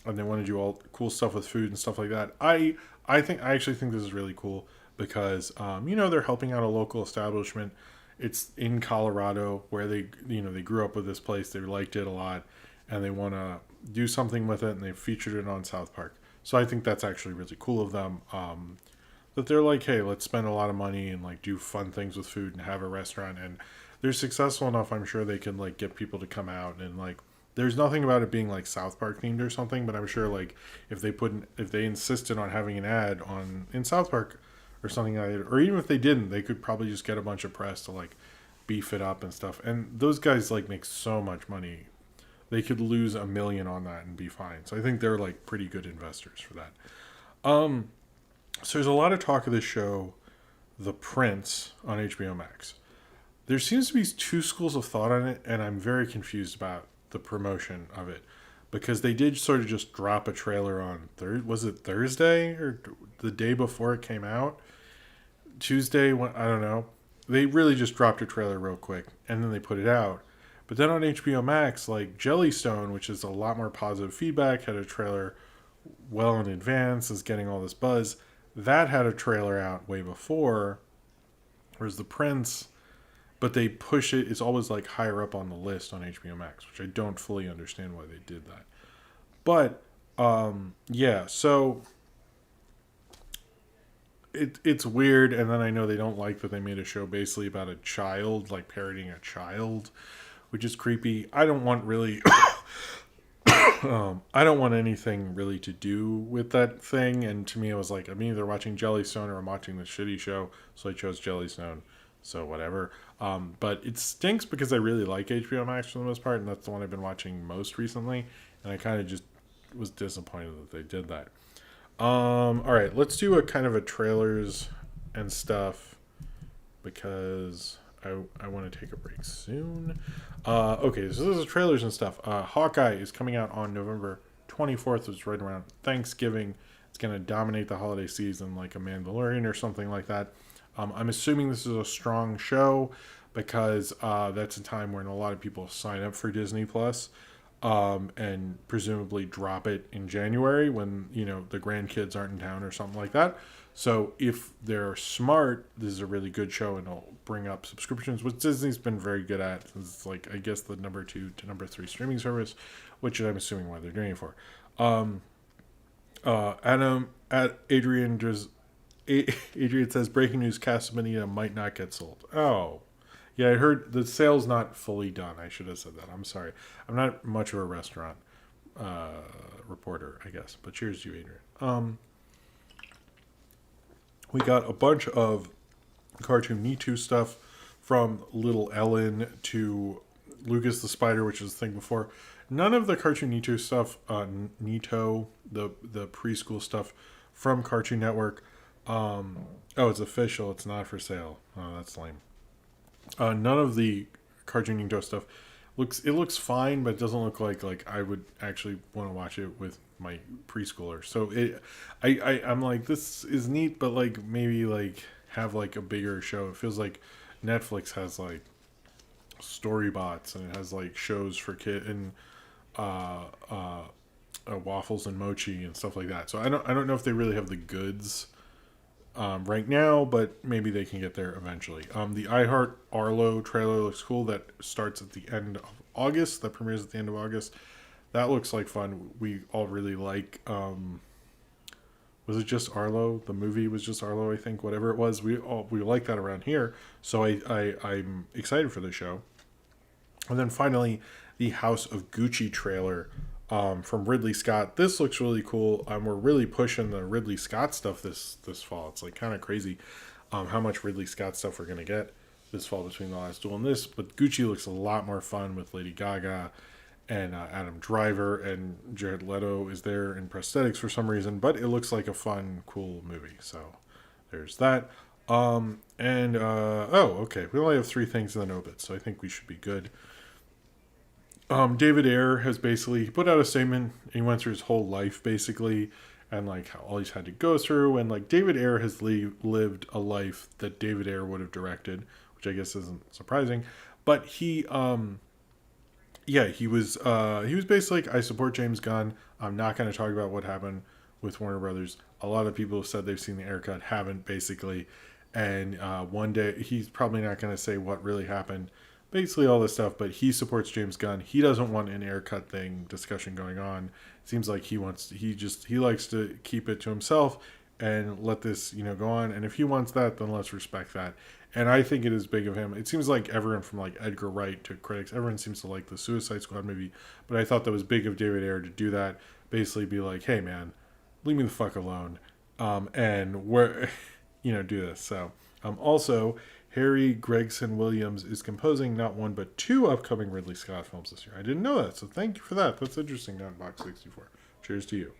and they want to do all cool stuff with food and stuff like that. I actually think this is really cool because they're helping out a local establishment. It's in Colorado where they grew up with this place. They liked it a lot, and they want to do something with it. And they featured it on South Park. So I think that's actually really cool of them. That they're like, hey, let's spend a lot of money and like do fun things with food and have a restaurant. And they're successful enough. I'm sure they can like get people to come out and like. There's nothing about it being like South Park themed or something, but I'm sure like if they insisted on having an ad in South Park or something like that, or even if they didn't, they could probably just get a bunch of press to like beef it up and stuff. And those guys like make so much money. They could lose $1 million on that and be fine. So I think they're like pretty good investors for that. So there's a lot of talk of this show, The Prince, on HBO Max. There seems to be two schools of thought on it, and I'm very confused about the promotion of it, because they did sort of just drop a trailer on was it Thursday or the day before it came out? Tuesday, I don't know. They really just dropped a trailer real quick and then they put it out. But then on HBO Max, like Jellystone, which is a lot more positive feedback, had a trailer well in advance, is getting all this buzz. That had a trailer out way before, whereas The Prince, but they push it. It's always like higher up on the list on HBO Max, which I don't fully understand why they did that. But yeah, so it's weird. And then I know they don't like that they made a show basically about a child, like parodying a child, which is creepy. I don't want really. I don't want anything really to do with that thing. And to me, it was like I'm either watching Jellystone or I'm watching the shitty show. So I chose Jellystone. So whatever. But it stinks because I really like HBO Max for the most part, and that's the one I've been watching most recently. And I kind of just was disappointed that they did that. All right, let's do a kind of a trailers and stuff because I want to take a break soon. Okay, so this is trailers and stuff. Hawkeye is coming out on November 24th. It's right around Thanksgiving. It's going to dominate the holiday season like a Mandalorian or something like that. I'm assuming this is a strong show because that's a time when a lot of people sign up for Disney Plus and presumably drop it in January when, the grandkids aren't in town or something like that. So if they're smart, this is a really good show and it'll bring up subscriptions, which Disney's been very good at. It's like, I guess, the number 2 to number 3 streaming service, which I'm assuming why they're doing it for. Adrian says, breaking news, Casa Bonita might not get sold. Oh. Yeah, I heard the sale's not fully done. I should have said that. I'm sorry. I'm not much of a restaurant reporter, I guess. But cheers to you, Adrian. We got a bunch of cartoon Me Too stuff from Little Ellen to Lucas the Spider, which is the thing before. None of the cartoon Me Too stuff, Nito, the preschool stuff from Cartoon Network. It's official. It's not for sale. Oh, that's lame. None of the Cartoon Nito stuff looks fine, but it doesn't look like I would actually want to watch it with my preschooler. So I'm like, this is neat, but like maybe like have like a bigger show. It feels like Netflix has like story bots, and it has like shows for kid and uh, uh, waffles and mochi and stuff like that. So I don't know if they really have the goods right now, but maybe they can get there eventually. The iHeart Arlo trailer looks cool. That starts at the end of August. That premieres at the end of August. That looks like fun. We all really like. Was it just Arlo? The movie was just Arlo, I think. Whatever it was, we like that around here. So I'm excited for the show. And then finally, the House of Gucci trailer from Ridley Scott. This looks really cool. We're really pushing the Ridley Scott stuff this fall. It's like kind of crazy how much Ridley Scott stuff we're gonna get this fall between The Last Duel and this. But Gucci looks a lot more fun with Lady Gaga and Adam Driver, and Jared Leto is there in prosthetics for some reason. But it looks like a fun, cool movie. So there's that. Okay, we only have 3 things in the Obits, so I think we should be good. David Ayer has basically put out a statement. He went through his whole life basically, and like how all he's had to go through. And like David Ayer has lived a life that David Ayer would have directed, which I guess isn't surprising. But he was basically like, I support James Gunn. I'm not going to talk about what happened with Warner Brothers. A lot of people have said they've seen the Ayer cut, haven't basically. And one day he's probably not going to say what really happened. Basically all this stuff, but he supports James Gunn. He doesn't want an Ayer cut thing discussion going on. It seems like he likes to keep it to himself and let this, go on. And if he wants that, then let's respect that. And I think it is big of him. It seems like everyone from like Edgar Wright to critics, everyone seems to like the Suicide Squad movie, but I thought that was big of David Ayer to do that. Basically be like, hey man, leave me the fuck alone. And we're, do this. So, also, Harry Gregson Williams is composing not 1 but 2 upcoming Ridley Scott films this year. I didn't know that, so thank you for that. That's interesting, not Box 64. Cheers to you.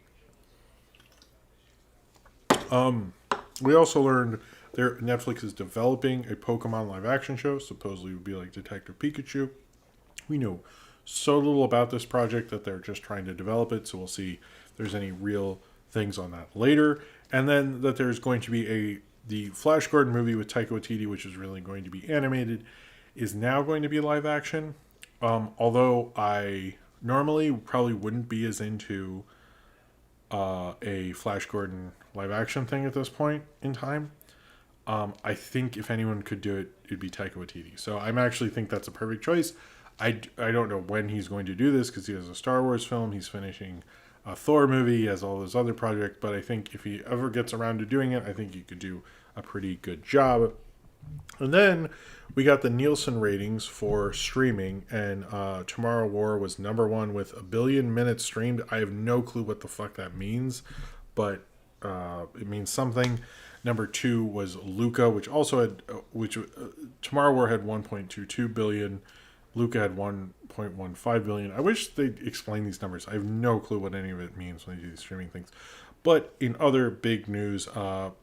We also learned Netflix is developing a Pokemon live action show. Supposedly it would be like Detective Pikachu. We know so little about this project that they're just trying to develop it, so we'll see if there's any real things on that later. And then that there's going to be the Flash Gordon movie with Taika Waititi, which is really going to be animated, is now going to be live action. Although I normally probably wouldn't be as into a Flash Gordon live action thing at this point in time. I think if anyone could do it, it'd be Taika Waititi. So I actually think that's a perfect choice. I don't know when he's going to do this because he has a Star Wars film. He's finishing a Thor movie. He has all those other projects. But I think if he ever gets around to doing it, I think he could do a pretty good job. And then we got the Nielsen ratings for streaming. And Tomorrow War was number 1 with 1 billion minutes streamed. I have no clue what the fuck that means. But it means something. Number 2 was Luca, which also had, Tomorrow War had 1.22 billion. Luca had 1.15 billion. I wish they'd explain these numbers. I have no clue what any of it means when they do these streaming things. But in other big news,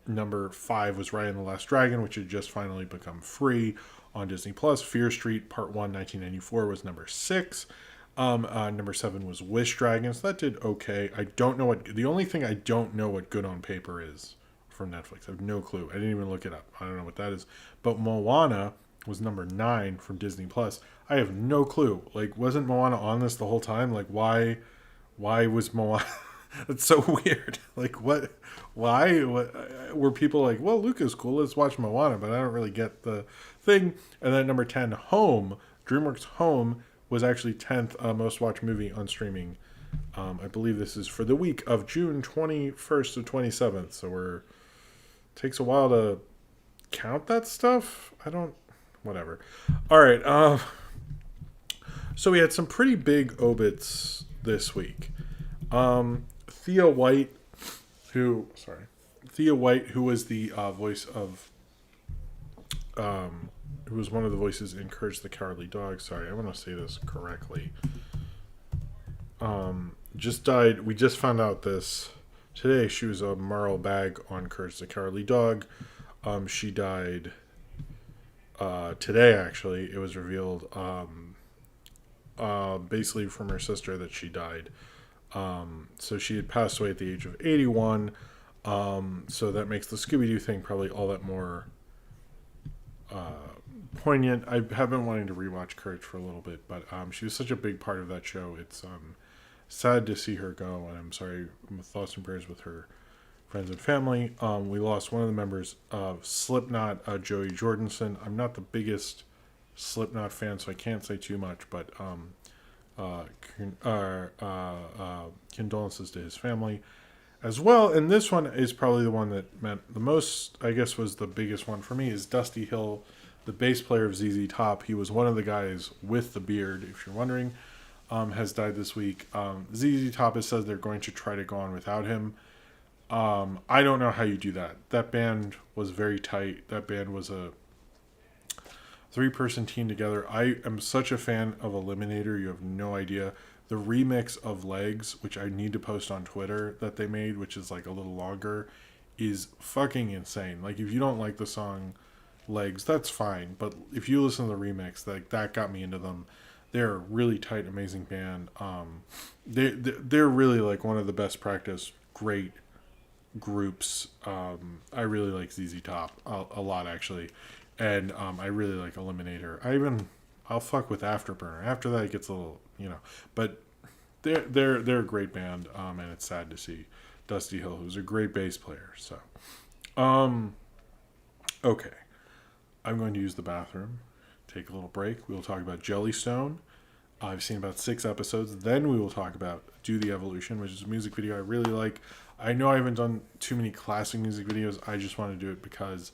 number 5 was Raya and the Last Dragon, which had just finally become free on Disney+. Fear Street Part 1, 1994 was number 6. Number 7 was Wish Dragons. That did okay. The only thing I don't know what Good on Paper is from Netflix. I have no clue. I didn't even look it up. I don't know what that is. But Moana was number 9 from Disney+. I have no clue. Like, wasn't Moana on this the whole time? Like, why was Moana? That's so weird. Like, what? Why? What, were people like, well, Luca's cool, let's watch Moana, but I don't really get the thing. And then number 10, Home. DreamWorks Home was actually 10th most watched movie on streaming. I believe this is for the week of June 21st to 27th. So takes a while to count that stuff. Whatever. All right. So we had some pretty big obits this week. Thea White, who was the voice of, who was one of the voices in Courage the Cowardly Dog. Sorry, I want to say this correctly. Just died. We just found out this today. She was a Marl Bag on Courage the Cowardly Dog. She died today, actually. It was revealed basically from her sister that she died. So she had passed away at the age of 81. So that makes the Scooby-Doo thing probably all that more poignant. I have been wanting to rewatch Courage for a little bit, but she was such a big part of that show. It's sad to see her go, and I'm sorry. I'm thoughts and prayers with her friends and family. We lost one of the members of Slipknot, Joey Jordison. I'm not the biggest Slipknot fan, so I can't say too much, but condolences to his family as well. And this one is probably the one that meant the most, I guess, was the biggest one for me, is Dusty Hill, the bass player of ZZ Top. He was one of the guys with the beard, if you're wondering, has died this week. ZZ Top has said they're going to try to go on without him. I don't know how you do that. That band was very tight. That band was a 3-person team together. I am such a fan of Eliminator. You have no idea. The remix of Legs, which I need to post on Twitter, that they made, which is like a little longer, is fucking insane. Like, if you don't like the song Legs, that's fine. But if you listen to the remix, like, that got me into them. They're a really tight, amazing band. They're really like one of the best practice, great groups. I really like ZZ Top a lot, actually. And I really like Eliminator. I'll fuck with Afterburner. After that, it gets a little, but they're a great band. And it's sad to see Dusty Hill, who's a great bass player. So, okay, I'm going to use the bathroom. Take a little break. We will talk about Jellystone. I've seen about 6 episodes. Then we will talk about Do the Evolution, which is a music video I really like. I know I haven't done too many classic music videos. I just want to do it because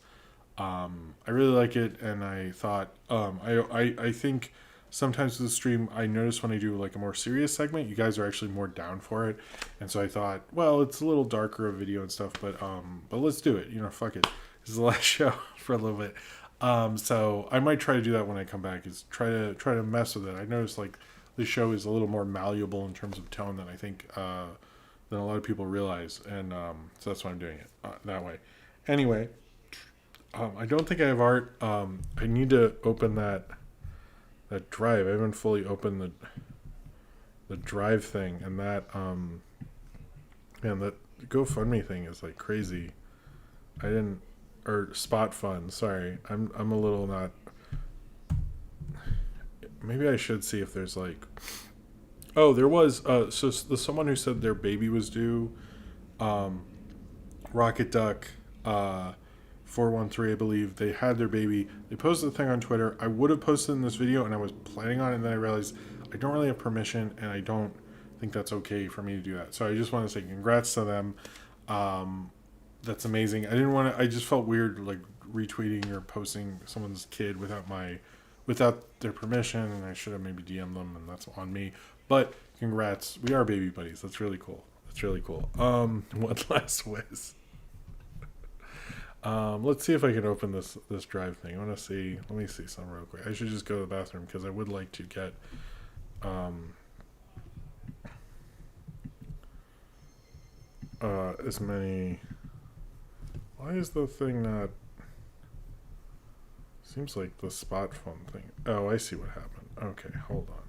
I really like it, and I thought I think sometimes with the stream I notice when I do like a more serious segment, you guys are actually more down for it, and so I thought, well, it's a little darker of video and stuff, but let's do it. Fuck it. This is the last show for a little bit. So I might try to do that when I come back. Is try to mess with it. I noticed like the show is a little more malleable in terms of tone than I think than a lot of people realize, and so that's why I'm doing it that way. Anyway. I don't think I have art. I need to open that drive. I haven't fully opened the drive thing, and that that GoFundMe thing is like crazy. Or Spot Fund. Sorry, I'm a little not. Maybe I should see if there's like. Oh, there was. So the someone who said their baby was due. Rocket Duck. 413, I believe, they had their baby. They posted the thing on Twitter. I would have posted in this video, and I was planning on it, and then I realized I don't really have permission, and I don't think that's okay for me to do that. So I just want to say congrats to them. That's amazing. I just felt weird like retweeting or posting someone's kid without their permission, and I should have maybe DM'd them, and that's on me. But congrats. We are baby buddies. That's really cool. One last whiz. Let's see if I can open this drive thing. Let me see something real quick. I should just go to the bathroom because I would like to get as many. Why is the thing not? Seems like the spot phone thing. Oh, I see what happened. Okay, hold on.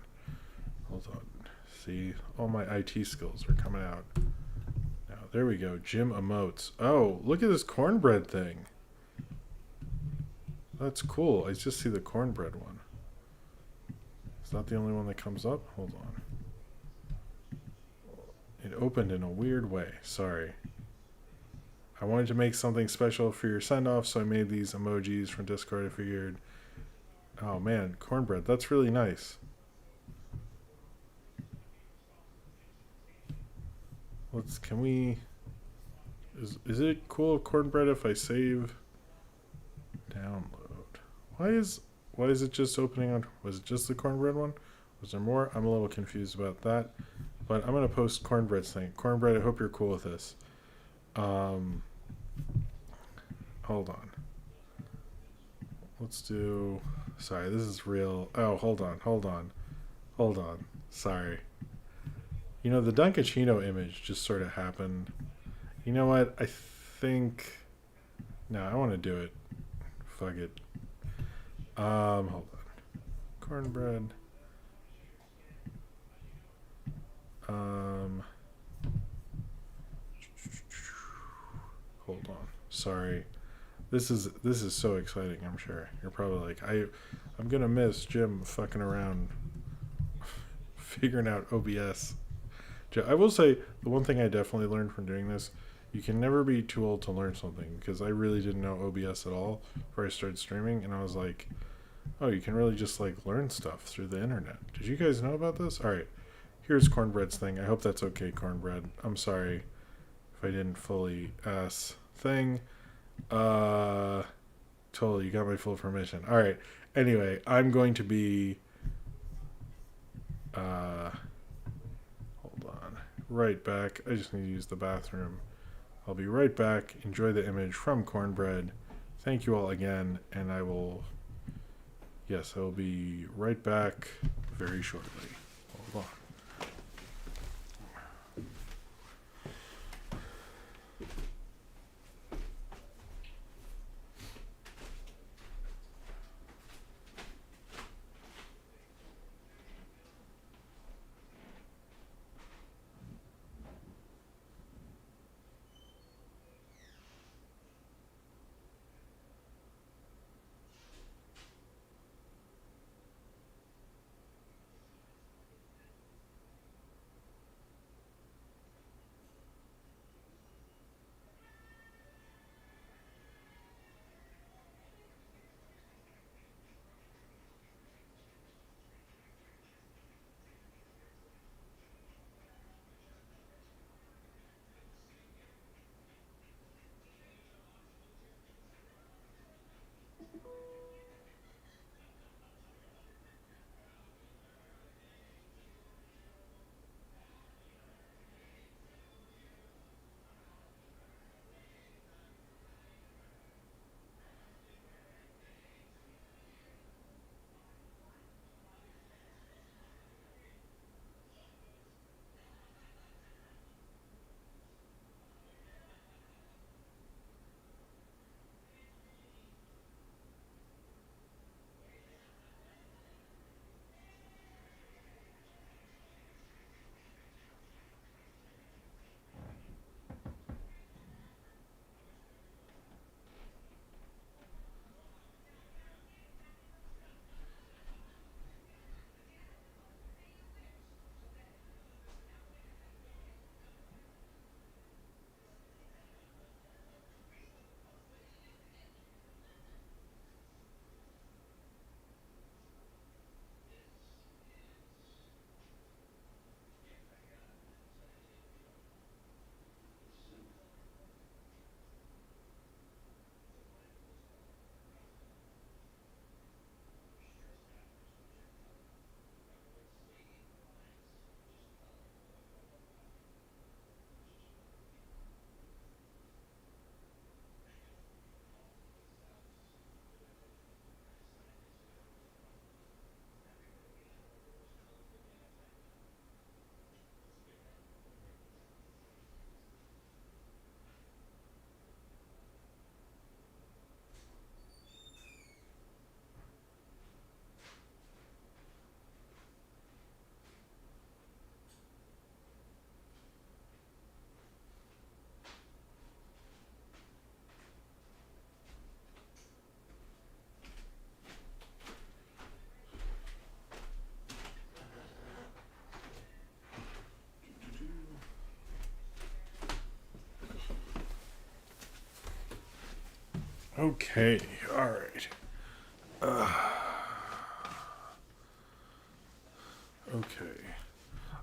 See, all my IT skills are coming out. There we go. Jim emotes. Oh, look at this cornbread thing. That's cool. I just see the cornbread one. Is that the only one that comes up? Hold on. It opened in a weird way. Sorry. I wanted to make something special for your send-off, so I made these emojis from Discord. I figured, oh man, cornbread. That's really nice. Is it cool cornbread if I save download? Why is it just opening on? Was it just the cornbread one? Was there more? I'm a little confused about that. But I'm gonna post cornbread's thing. Cornbread, I hope you're cool with this. Hold on. Let's do. Sorry, this is real. Oh, hold on. Sorry. The Dunkaccino image just sort of happened. You know what? I think. No, I want to do it. Fuck it. Hold on. Cornbread. Hold on. Sorry. This is so exciting. I'm sure you're probably like I'm gonna miss Jim fucking around figuring out OBS. I will say the one thing I definitely learned from doing this, you can never be too old to learn something, because I really didn't know OBS at all before I started streaming, and I was like, oh, you can really just like learn stuff through the internet. Did you guys know about this? All right, here's Cornbread's thing. I hope that's okay, Cornbread. I'm sorry if I didn't fully ask thing. Totally, you got my full permission. All right. Anyway, I'm going to be hold on. Right back. I just need to use the bathroom. I'll be right back. Enjoy the image from Cornbread. Thank you all again, and I will be right back very shortly. Hold on. Okay, all right. Okay.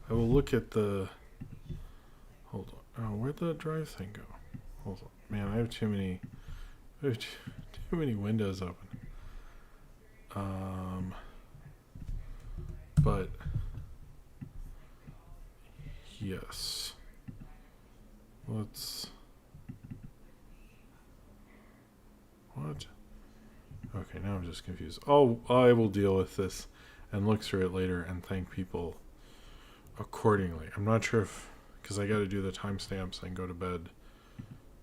I will look at the. Hold on. Oh, where'd the drive thing go? Hold on. Man, I have too many. I have too many windows open. But. Yes. Let's. What? Okay, now I'm just confused. Oh, I will deal with this and look through it later and thank people accordingly. I'm not sure if, because I got to do the timestamps and go to bed,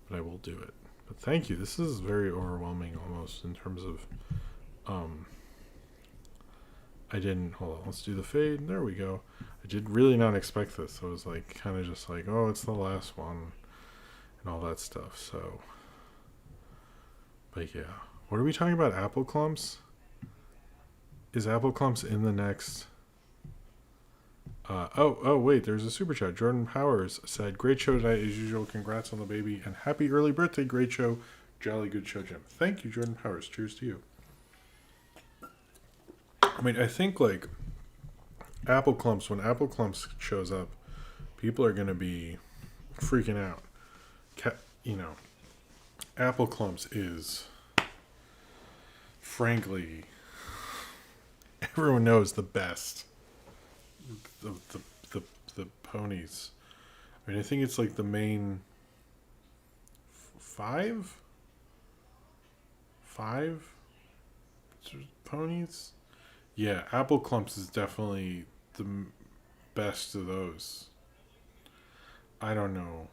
but I will do it. But thank you. This is very overwhelming almost in terms of, I didn't, hold on, let's do the fade. There we go. I did really not expect this. I was like, kind of just like, oh, it's the last one and all that stuff. So But yeah, what are we talking about? Apple clumps? Is Apple clumps in the next? Wait, there's a super chat. Jordan Powers said, "Great show tonight as usual. Congrats on the baby and happy early birthday. Great show, jolly good show, Jim." Thank you, Jordan Powers. Cheers to you. I mean, I think like Apple clumps. When Apple clumps shows up, people are gonna be freaking out. You know, Apple clumps is, frankly, everyone knows the best. The the the, the ponies. I mean, I think it's like the main five ponies. Yeah, Apple clumps is definitely the best of those. I don't know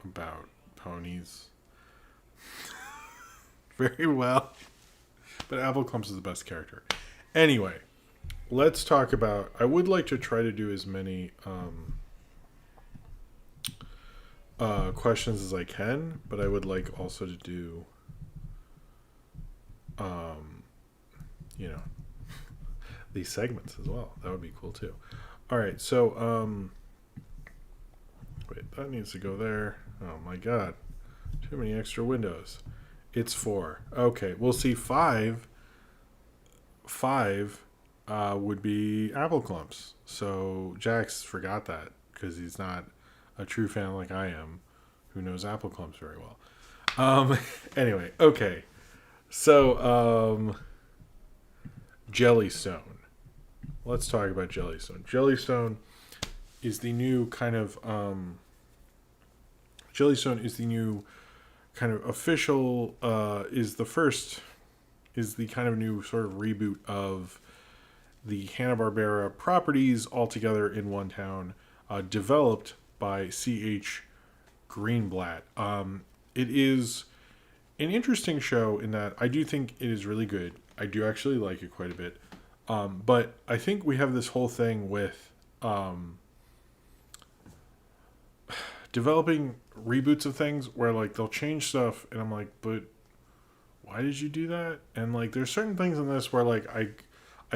about ponies very well, but Apple clumps is the best character. Anyway, let's talk about. I would like to try to do as many questions as I can, but I would like also to do, you know, these segments as well. That would be cool too. All right, so wait, that needs to go there. Oh my god, too many extra windows. It's 4. Okay, we'll see 5. 5 would be apple clumps. So Jax forgot that because he's not a true fan like I am, who knows apple clumps very well. Anyway, okay. So Jellystone. Let's talk about Jellystone. Jellystone is the new kind of Jellystone is the new kind of official is the kind of new sort of reboot of the Hanna-Barbera properties all together in one town, developed by C.H. Greenblatt. It is an interesting show in that I do think it is really good. I do actually like it quite a bit. But I think we have this whole thing with developing reboots of things where like they'll change stuff and I'm like, but why did you do that? And like there's certain things in this where like I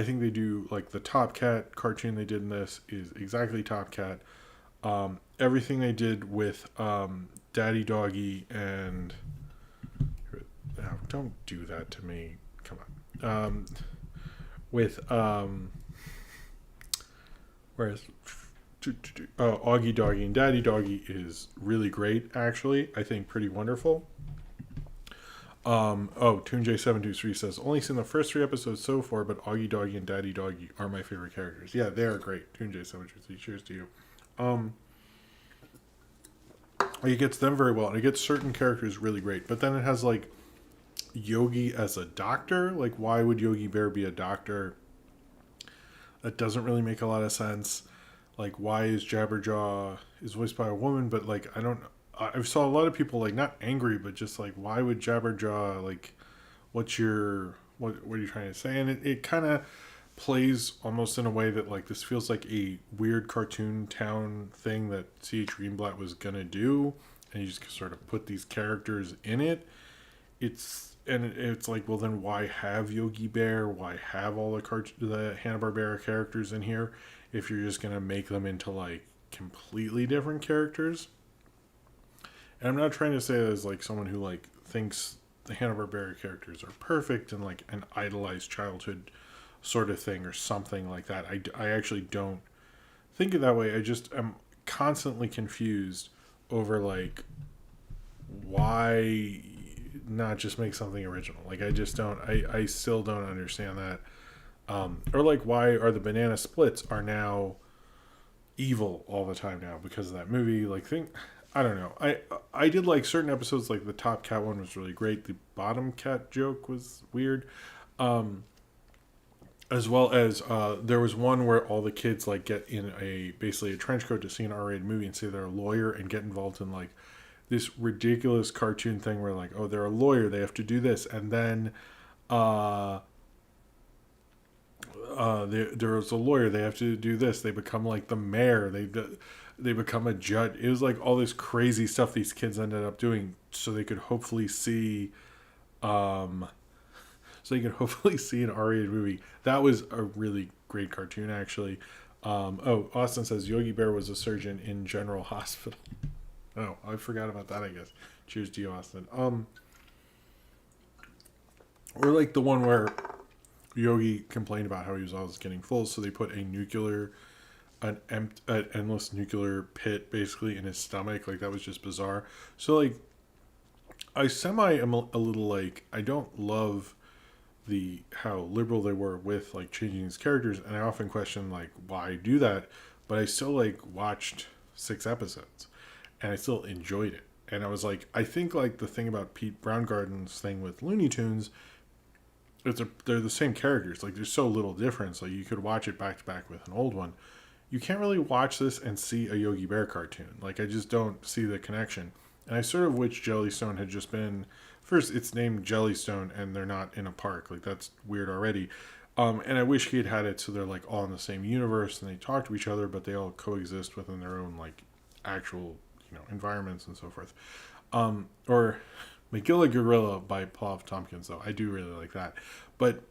think they do, like the Top Cat cartoon they did in this is exactly Top Cat. Everything they did with Daddy Doggy and don't do that to me. Come on. With whereas Augie Doggy and Daddy Doggy is really great, actually. I think pretty wonderful. ToonJ723 says, only seen the first 3 episodes so far, but Augie Doggy and Daddy Doggy are my favorite characters. Yeah, they are great. ToonJ723, cheers to you. It gets them very well, and it gets certain characters really great. But then it has, like, Yogi as a doctor. Like, why would Yogi Bear be a doctor? That doesn't really make a lot of sense. Like, why is Jabberjaw is voiced by a woman, but, like, I saw a lot of people, like, not angry, but just, like, why would Jabberjaw, like, what are you trying to say? And it kind of plays almost in a way that, like, this feels like a weird cartoon town thing that C.H. Greenblatt was going to do, and you just sort of put these characters in it. It's like, well, then why have Yogi Bear? Why have all the Hanna-Barbera characters in here if you're just going to make them into, like, completely different characters? And I'm not trying to say that as, like, someone who, like, thinks the Hanna-Barbera characters are perfect and, like, an idolized childhood sort of thing or something like that. I actually don't think it that way. I just am constantly confused over, like, why not just make something original? Like, I still don't understand that. Or, like, why are the banana splits are now evil all the time now because of that movie? Like, I don't know. I did like certain episodes, like the Top Cat one was really great. The Bottom Cat joke was weird. As well as there was one where all the kids like get in basically a trench coat to see an R-rated movie and say they're a lawyer and get involved in like this ridiculous cartoon thing where like, oh, they're a lawyer, they have to do this, and then there's a lawyer, they have to do this, they become like the mayor, they become a judge. It was like all this crazy stuff these kids ended up doing so they could hopefully see So you can hopefully see an R-rated movie. That was a really great cartoon, actually. Austin says Yogi Bear was a surgeon in General Hospital. Oh, I forgot about that, I guess. Cheers to you, Austin. Or like the one where Yogi complained about how he was always getting full, so they put an endless nuclear pit basically in his stomach. Like, that was just bizarre. So like, I am a little like, I don't love how liberal they were with like changing these characters, and I often question like why do that, but I still like watched 6 episodes and I still enjoyed it. And I was like, I think like the thing about Pete Browngarden's thing with Looney Tunes, they're the same characters. Like, there's so little difference. Like, you could watch it back to back with an old one. You can't really watch this and see a Yogi Bear cartoon. Like, I just don't see the connection. And I sort of wish Jellystone had just been, first, it's named Jellystone and they're not in a park. Like, that's weird already. And I wish he had it so they're like all in the same universe and they talk to each other, but they all coexist within their own like actual, environments and so forth. Or Megilla Gorilla by Paul F. Tompkins, though. I do really like that. But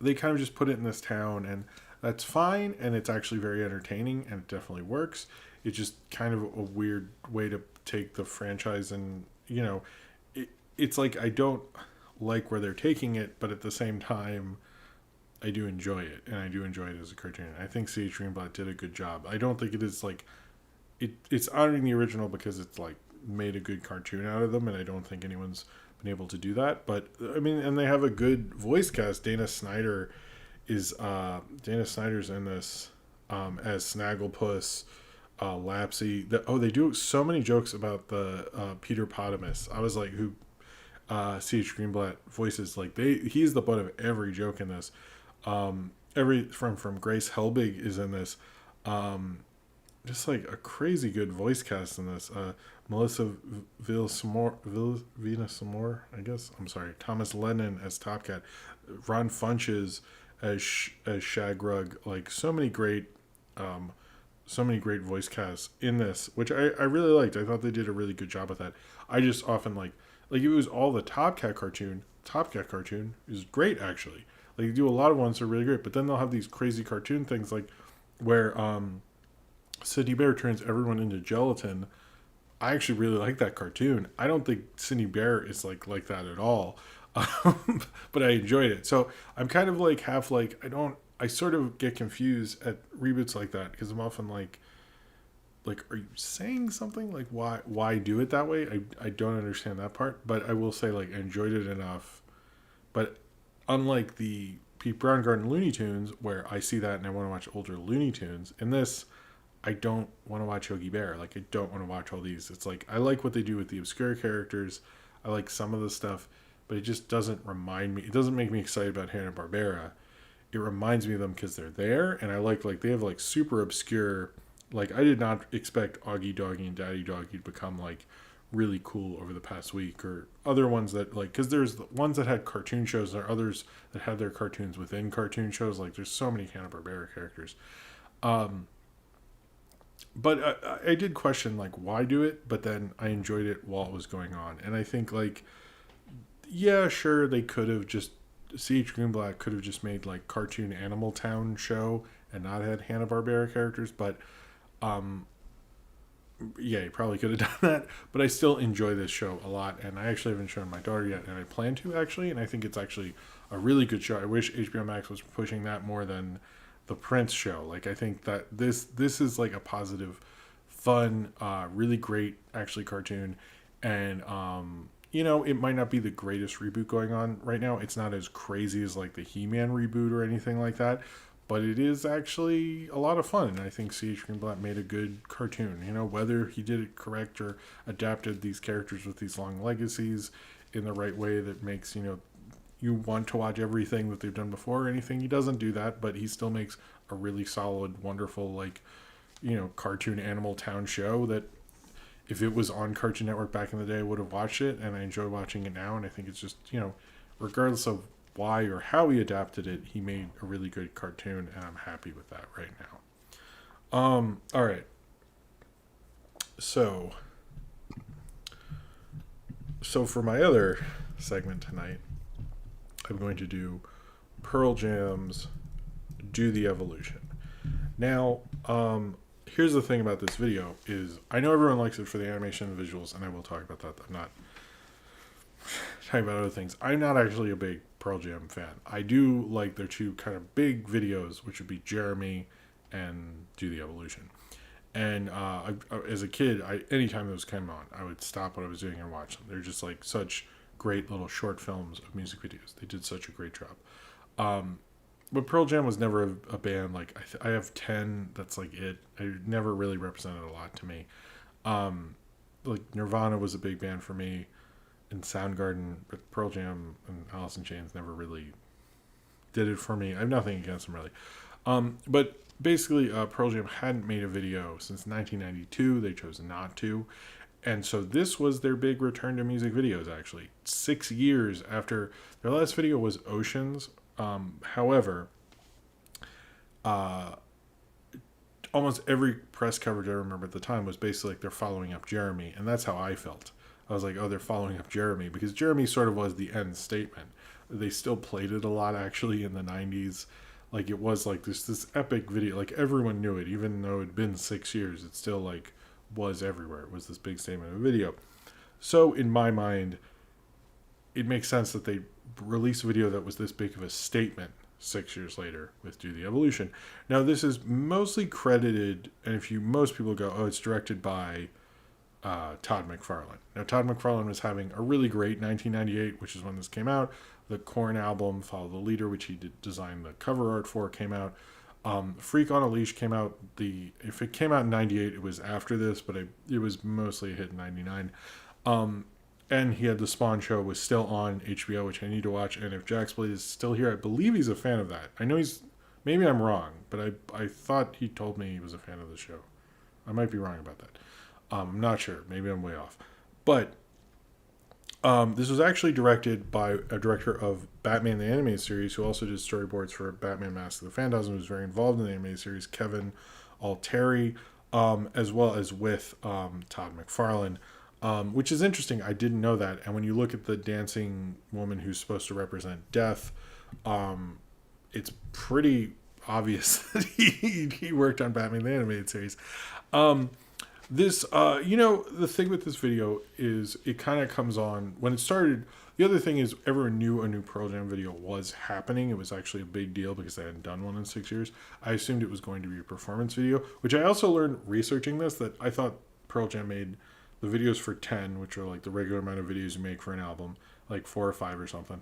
they kind of just put it in this town, and that's fine, and it's actually very entertaining, and it definitely works. It's just kind of a weird way to take the franchise, and, it's like I don't like where they're taking it, but at the same time, I do enjoy it, and I do enjoy it as a cartoon. I think C.H. Greenblatt did a good job. I don't think it is like... It's honoring the original because it's like made a good cartoon out of them, and I don't think anyone's been able to do that. But I mean, and they have a good voice cast. Dana Snyder's in this as Snagglepuss, Lapsy. They do so many jokes about the Peter Potamus. I was like, who C.H. Greenblatt voices, like he's the butt of every joke in this. From Grace Helbig is in this. Just like a crazy good voice cast in this. Melissa Venus-Amore, I guess. I'm sorry. Thomas Lennon as Top Cat. Ron Funches as Shagrug. Like, so many great voice casts in this, which I really liked. I thought they did a really good job with that. I just often like if it was all the Top Cat cartoon is great, actually. Like, they do a lot of ones that are really great, but then they'll have these crazy cartoon things like where Cindy Bear turns everyone into gelatin. I actually really like that cartoon. I don't think Cindy Bear is like that at all, but I enjoyed it. So I'm kind of like half like I sort of get confused at reboots like that because I'm often like, are you saying something? Like, why do it that way? I don't understand that part, but I will say, like, I enjoyed it enough. But unlike the Pete Browngarden Looney Tunes, where I see that and I want to watch older Looney Tunes, in this, I don't want to watch Yogi Bear. Like, I don't want to watch all these. It's like, I like what they do with the obscure characters. I like some of the stuff, but it just doesn't remind me. It doesn't make me excited about Hanna-Barbera. It reminds me of them because they're there, and I like they have, like, super obscure... Like, I did not expect Augie Doggy and Daddy Doggy to become, like, really cool over the past week, or other ones that, like... Because there's ones that had cartoon shows, there are others that had their cartoons within cartoon shows. Like, there's so many Hanna-Barbera characters. But I did question, like, why do it? But then I enjoyed it while it was going on. And I think, like, yeah, sure, they could have just... C.H. Greenblatt could have just made, like, cartoon Animal Town show and not had Hanna-Barbera characters. But, yeah, he probably could have done that. But I still enjoy this show a lot. And I actually haven't shown my daughter yet. And I plan to, actually. And I think it's actually a really good show. I wish HBO Max was pushing that more than... the Prince show. Like, I think that this is like a positive, fun, really great actually cartoon, and it might not be the greatest reboot going on right now. It's not as crazy as like the He-Man reboot or anything like that, but it is actually a lot of fun, and I think C.H. Greenblatt made a good cartoon. Whether he did it correct or adapted these characters with these long legacies in the right way that makes you want to watch everything that they've done before or anything. He doesn't do that, but he still makes a really solid, wonderful, like, cartoon Animal Town show that if it was on Cartoon Network back in the day, I would have watched it, and I enjoy watching it now. And I think it's just, regardless of why or how he adapted it, he made a really good cartoon, and I'm happy with that right now. All right. So for my other segment tonight. I'm going to do Pearl Jam's Do the Evolution. Now, here's the thing about this video is I know everyone likes it for the animation and visuals, and I will talk about that. I'm not talking about other things. I'm not actually a big Pearl Jam fan. I do like their two kind of big videos, which would be Jeremy and Do the Evolution. And as a kid, anytime those came on, I would stop what I was doing and watch them. They're just like such great little short films of music videos. They did such a great job. But Pearl Jam was never a band. Like I have 10. That's like it. It never really represented a lot to me. Like Nirvana was a big band for me, and Soundgarden. But Pearl Jam and Alice in Chains never really did it for me. I have nothing against them really. But basically, Pearl Jam hadn't made a video since 1992. They chose not to. And so this was their big return to music videos, actually. 6 years after their last video was Oceans. However, almost every press coverage I remember at the time was basically like they're following up Jeremy. And that's how I felt. I was like, oh, they're following up Jeremy. Because Jeremy sort of was the end statement. They still played it a lot, actually, in the 90s. Like, it was like this epic video. Like, everyone knew it. Even though it had been 6 years, it still, like, was everywhere. It was this big statement of a video. So, in my mind, it makes sense that they release a video that was this big of a statement 6 years later with Do the Evolution. Now, this is mostly credited, and most people go, oh, it's directed by Todd McFarlane. Now, Todd McFarlane was having a really great 1998, which is when this came out. The Korn album, Follow the Leader, which he did design the cover art for, came out. Freak on a Leash came out. If it came out in 98, it was after this, but it was mostly a hit in 99. And he had The Spawn Show, was still on HBO, which I need to watch. And if Jax Blade is still here, I believe he's a fan of that. I know maybe I'm wrong, but I thought he told me he was a fan of the show. I might be wrong about that. I'm not sure. Maybe I'm way off. But this was actually directed by a director of Batman the Animated Series, who also did storyboards for Batman Mask of the Phantasm, who was very involved in the animated series, Kevin Altieri, as well as with Todd McFarlane, which is interesting. I didn't know that. And when you look at the dancing woman who's supposed to represent death, it's pretty obvious that he worked on Batman the Animated Series. The thing with this video is it kind of comes on when it started. The other thing is everyone knew a new Pearl Jam video was happening. It was actually a big deal because they hadn't done one in 6 years. I assumed it was going to be a performance video, which I also learned researching this, that I thought Pearl Jam made the videos for 10, which are like the regular amount of videos you make for an album, like 4 or 5 or something.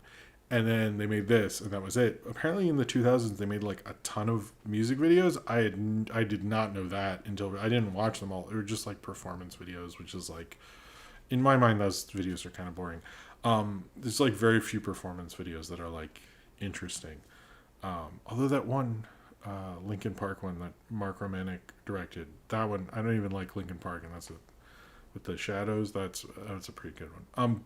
And then they made this, and that was it. Apparently in the 2000s, they made like a ton of music videos. I did not know that until I didn't watch them all. They were just like performance videos, which is like, in my mind, those videos are kind of boring. There's like very few performance videos that are like interesting. Although that one, Linkin Park one that Mark Romanek directed, that one, I don't even like Linkin Park, and with the shadows, that's a pretty good one.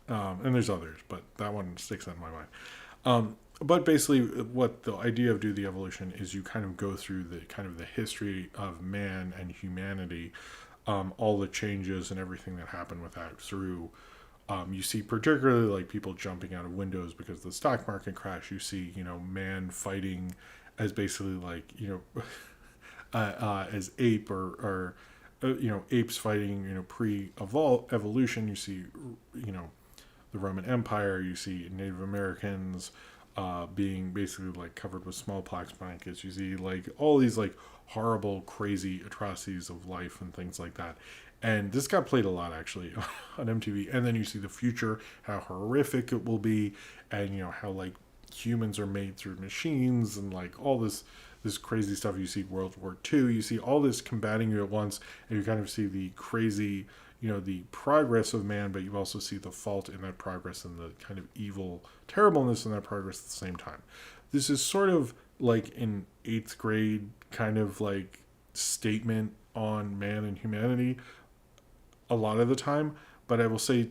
And there's others, but that one sticks out in my mind. But basically, what the idea of Do the Evolution is, you kind of go through the history of man and humanity, all the changes and everything that happened with that through. You see particularly like people jumping out of windows because the stock market crash. You see, man fighting as basically like, as ape or apes fighting, pre-evolution. You see, the Roman Empire. You see Native Americans being basically like covered with smallpox blankets. You see like all these like horrible, crazy atrocities of life and things like that. And this got played a lot actually on MTV. And then you see the future, how horrific it will be, and how like humans are made through machines and like all this crazy stuff. You see World War II. You see all this combating you at once, and you kind of see the crazy, the progress of man, but you also see the fault in that progress and the kind of evil terribleness in that progress at the same time. This is sort of like an 8th grade kind of like statement on man and humanity a lot of the time. But I will say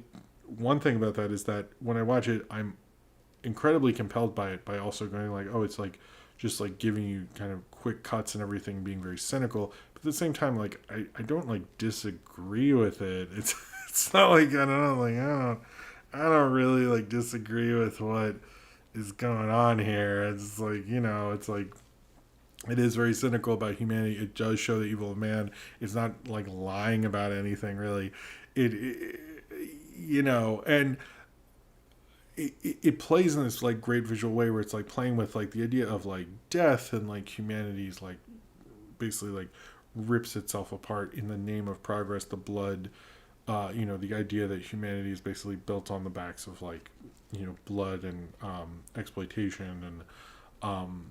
one thing about that is that when I watch it, I'm incredibly compelled by it, by also going like, oh, it's like just like giving you kind of quick cuts and everything, being very cynical. But at the same time, like I don't like disagree with it. It's not like, I don't know, like I don't really like disagree with what is going on here. It's like, it's like it is very cynical about humanity. It does show the evil of man. It's not like lying about anything really. It and it plays in this like great visual way where it's like playing with like the idea of like death and like humanity's like basically like rips itself apart in the name of progress, the blood, the idea that humanity is basically built on the backs of like, blood and exploitation and,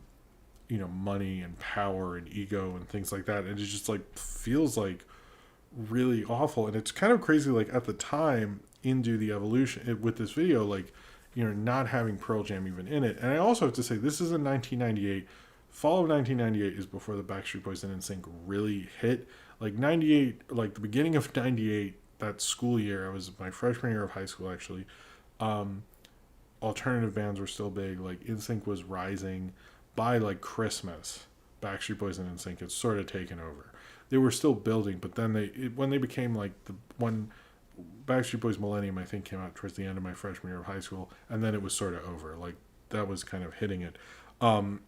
money and power and ego and things like that. And it just like feels like really awful. And it's kind of crazy, like at the time into the evolution with this video, like, not having Pearl Jam even in it. And I also have to say, this is in 1998. Fall of 1998 is before the Backstreet Boys and NSYNC really hit. Like 98, like the beginning of 98, that school year, I was my freshman year of high school actually. Um, Alternative bands were still big. Like NSYNC was rising. By like Christmas, Backstreet Boys and NSYNC had sort of taken over. They were still building, but then when they became like the one Backstreet Boys Millennium, I think came out towards the end of my freshman year of high school, and then it was sort of over. Like that was kind of hitting it. Um,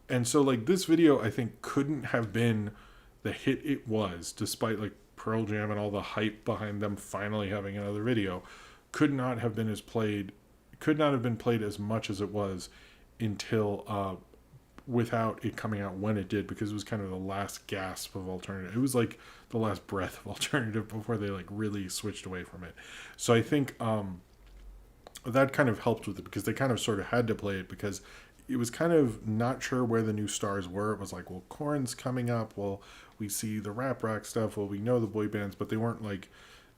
and so like this video I think couldn't have been the hit it was, despite like Pearl Jam and all the hype behind them finally having another video. Could not have been as played, could not have been played as much as it was until without it coming out when it did, because it was kind of the last gasp of alternative. It was like the last breath of alternative before they like really switched away from it. So I think that kind of helped with it, because they kind of sort of had to play it, because it was kind of not sure where the new stars were. It was like, well, Korn's coming up. Well, we see the rap rock stuff. Well, we know the boy bands, but they weren't like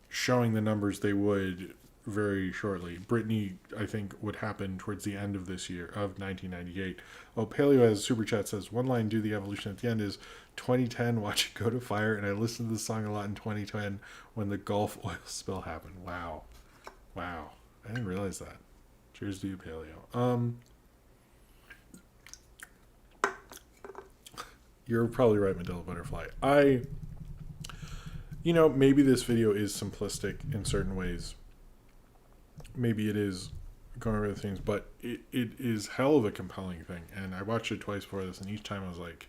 showing the numbers they would very shortly. Britney, I think, would happen towards the end of this year, of 1998. Oh, Paleo has a super chat, says, one line, do the evolution at the end is 2010, watch it go to fire, and I listened to the song a lot in 2010 when the Gulf oil spill happened. Wow. Wow. I didn't realize that. Cheers to you, Paleo. You're probably right, Mandela Butterfly. Maybe this video is simplistic in certain ways. Maybe it is going over the things, but it is hell of a compelling thing. And I watched it twice before this, and each time I was like,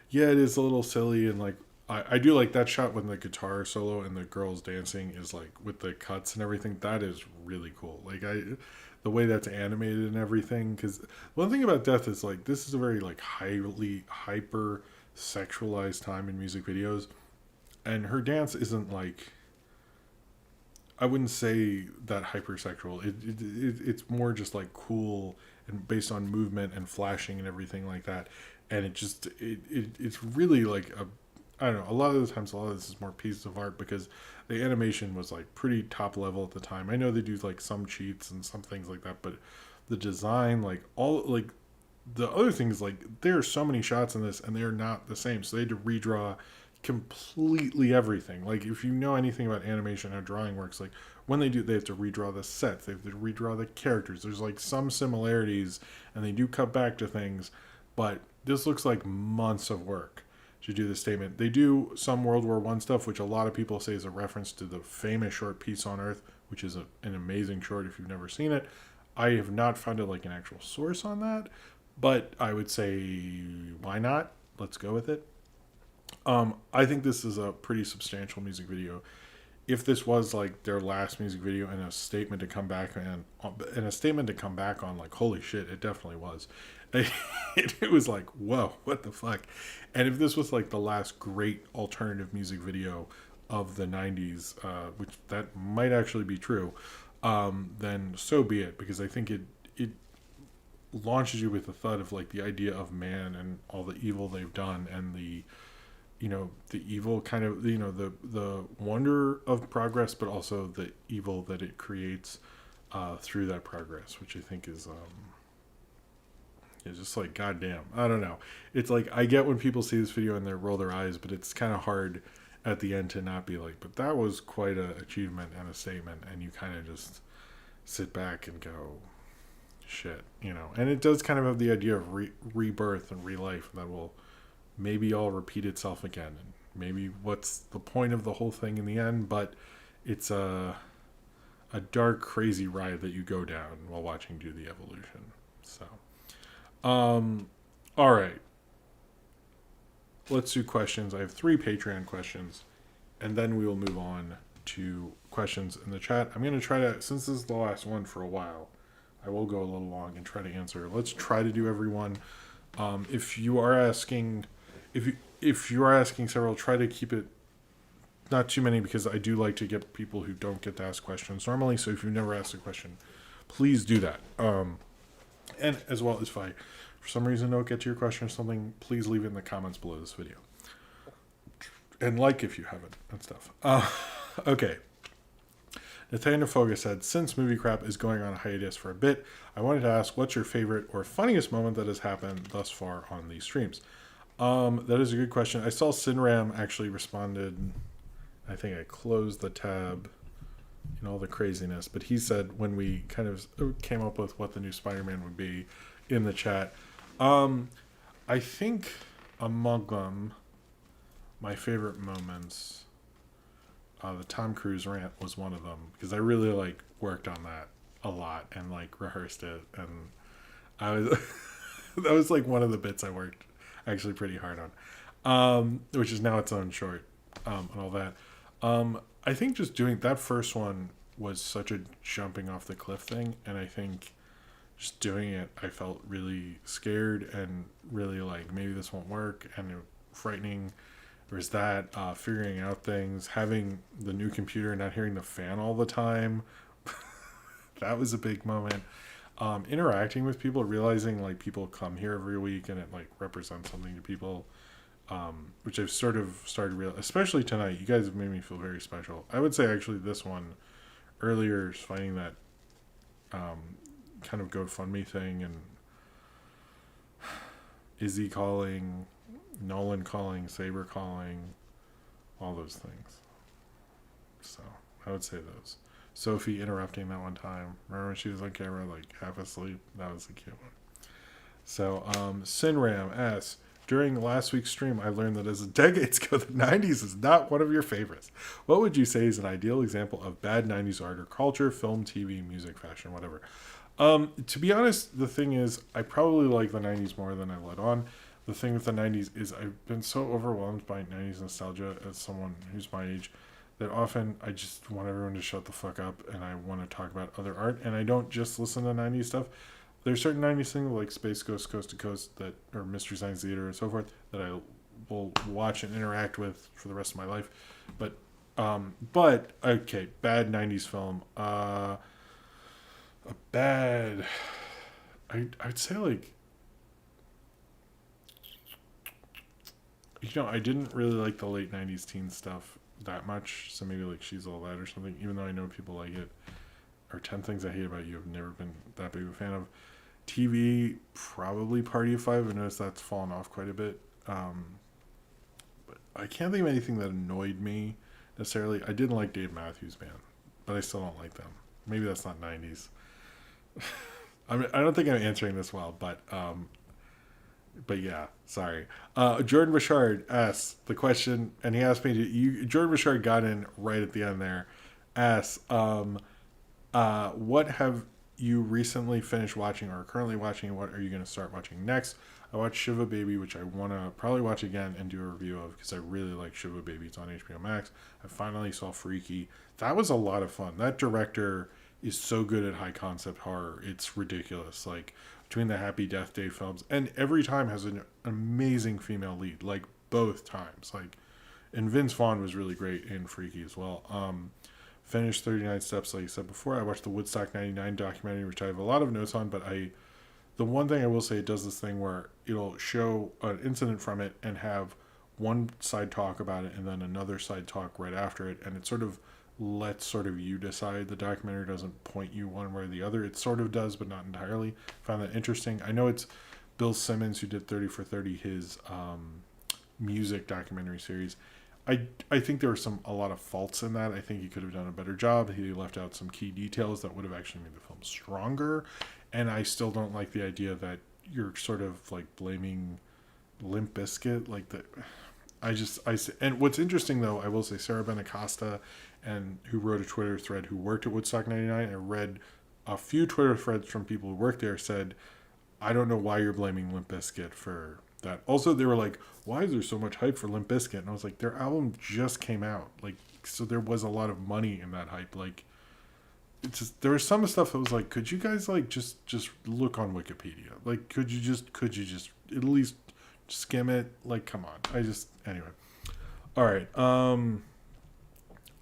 yeah, it is a little silly. And like, I do like that shot when the guitar solo and the girls dancing is like with the cuts and everything. That is really cool. Like the way that's animated and everything. Because one thing about death is like, this is a very like highly hyper sexualized time in music videos. And her dance isn't like, I wouldn't say that hypersexual. It's more just like cool and based on movement and flashing and everything like that. And it's really like I don't know. A lot of the times, a lot of this is more pieces of art, because the animation was like pretty top level at the time. I know they do like some cheats and some things like that, but the design, like all like the other things, like there are so many shots in this and they're not the same. So they had to redraw completely everything. Like if you know anything about animation, how drawing works, like when they have to redraw the sets, they have to redraw the characters. There's like some similarities, and they do cut back to things, but this looks like months of work to do this statement. They do some World War I stuff, which a lot of people say is a reference to the famous short Peace on Earth, which is an amazing short if you've never seen it. I have not found it like an actual source on that, but I would say, why not? Let's go with it. I think this is a pretty substantial music video. If this was like their last music video and a statement to come back on, like, holy shit, it definitely was. It was like, whoa, what the fuck? And if this was like the last great alternative music video of the 90s, which that might actually be true, then so be it, because I think it launches you with the thought of like the idea of man and all the evil they've done, and the evil kind of, the wonder of progress, but also the evil that it creates through that progress, which I think is just like, goddamn, I don't know. It's like, I get when people see this video and they roll their eyes, but it's kind of hard at the end to not be like, but that was quite an achievement and a statement, and you kind of just sit back and go, shit, and it does kind of have the idea of rebirth and relife that will maybe all repeat itself again, and maybe what's the point of the whole thing in the end. But it's a dark, crazy ride that you go down while watching Do the Evolution. So, all right. Let's do questions. I have 3 Patreon questions, and then we will move on to questions in the chat. I'm going to try to, since this is the last one for a while, I will go a little long and try to answer. Let's try to do every one. If you are asking, if you are asking several, try to keep it not too many, because I do like to get people who don't get to ask questions normally. So if you've never asked a question, please do that. And as well, as if I, for some reason, don't get to your question or something, please leave it in the comments below this video. And like if you haven't and stuff. Okay. Nathaniel Foga said, since Movie Crap is going on a hiatus for a bit, I wanted to ask, what's your favorite or funniest moment that has happened thus far on these streams? That is a good question. I saw Cineram actually responded. I think I closed the tab in all the craziness, but he said when we kind of came up with what the new Spider-Man would be in the chat. I think among them, my favorite moments, the Tom Cruise rant was one of them, because I really like worked on that a lot and like rehearsed it, and I was that was like one of the bits I worked actually pretty hard on, which is now its own short, and all that. I think just doing that first one was such a jumping off the cliff thing, and I think just doing it, I felt really scared and really like maybe this won't work, and frightening. There's that, figuring out things, having the new computer, not hearing the fan all the time. That was a big moment. Interacting with people, realizing like people come here every week and it like represents something to people, which I've sort of started realizing, especially tonight. You guys have made me feel very special. I would say actually this one earlier, finding that kind of GoFundMe thing, and Izzy calling, Nolan calling, Saber calling, all those things. So I would say those. Sophie interrupting that one time. Remember when she was on camera like half asleep? That was a cute one. So Cineram asks, during last week's stream, I learned that as decades ago, the 90s is not one of your favorites. What would you say is an ideal example of bad 90s art or culture, film, TV, music, fashion, whatever? To be honest, the thing is, I probably like the 90s more than I let on. The thing with the 90s is I've been so overwhelmed by 90s nostalgia as someone who's my age that often I just want everyone to shut the fuck up, and I want to talk about other art, and I don't just listen to 90s stuff. There's certain 90s things like Space Ghost Coast to Coast, that, or Mystery Science Theater and so forth, that I will watch and interact with for the rest of my life. But okay, bad 90s film. I'd say like, I didn't really like the late 90s teen stuff that much, so maybe like She's All That or something, even though I know people like it. Or 10 Things I Hate About You, I've never been that big of a fan of. TV, probably Party of Five. I noticed that's fallen off quite a bit. But I can't think of anything that annoyed me necessarily. I didn't like Dave Matthews Band, but I still don't like them. Maybe that's not 90s. I don't think I'm answering this well, but yeah, sorry. Jordan Richard asks the question, and he asked me to. Jordan Richard got in right at the end there. Asks, what have you recently finished watching or are currently watching, and what are you going to start watching next? I watched Shiva Baby, which I want to probably watch again and do a review of, because I really like Shiva Baby. It's on HBO Max. I finally saw Freaky. That was a lot of fun. That director is so good at high concept horror. It's ridiculous. Like, between the Happy Death Day films, and every time has an amazing female lead, like both times. Like, and Vince Vaughn was really great in Freaky as well. Finished 39 Steps, like I said before. I watched the Woodstock 99 documentary, which I have a lot of notes on, but the one thing I will say, it does this thing where it'll show an incident from it and have one side talk about it and then another side talk right after it, and it sort of lets sort of you decide. The documentary doesn't point you one way or the other. It sort of does, but not entirely. Found that interesting. I know it's Bill Simmons who did 30 for 30, his music documentary series. I think there were a lot of faults in that. I think he could have done a better job. He left out some key details that would have actually made the film stronger. And I still don't like the idea that you're sort of like blaming Limp Bizkit. Like, and what's interesting though, I will say Sarah Benacosta, and who wrote a Twitter thread, who worked at Woodstock 99, and read a few Twitter threads from people who worked there, said, I don't know why you're blaming Limp Bizkit for that. Also, they were like, why is there so much hype for Limp Bizkit? And I was like, their album just came out. Like, so there was a lot of money in that hype. Like, it's just, there was some stuff that was like, could you guys like just look on Wikipedia? Like, could you just at least skim it? Like, come on. Anyway. All right.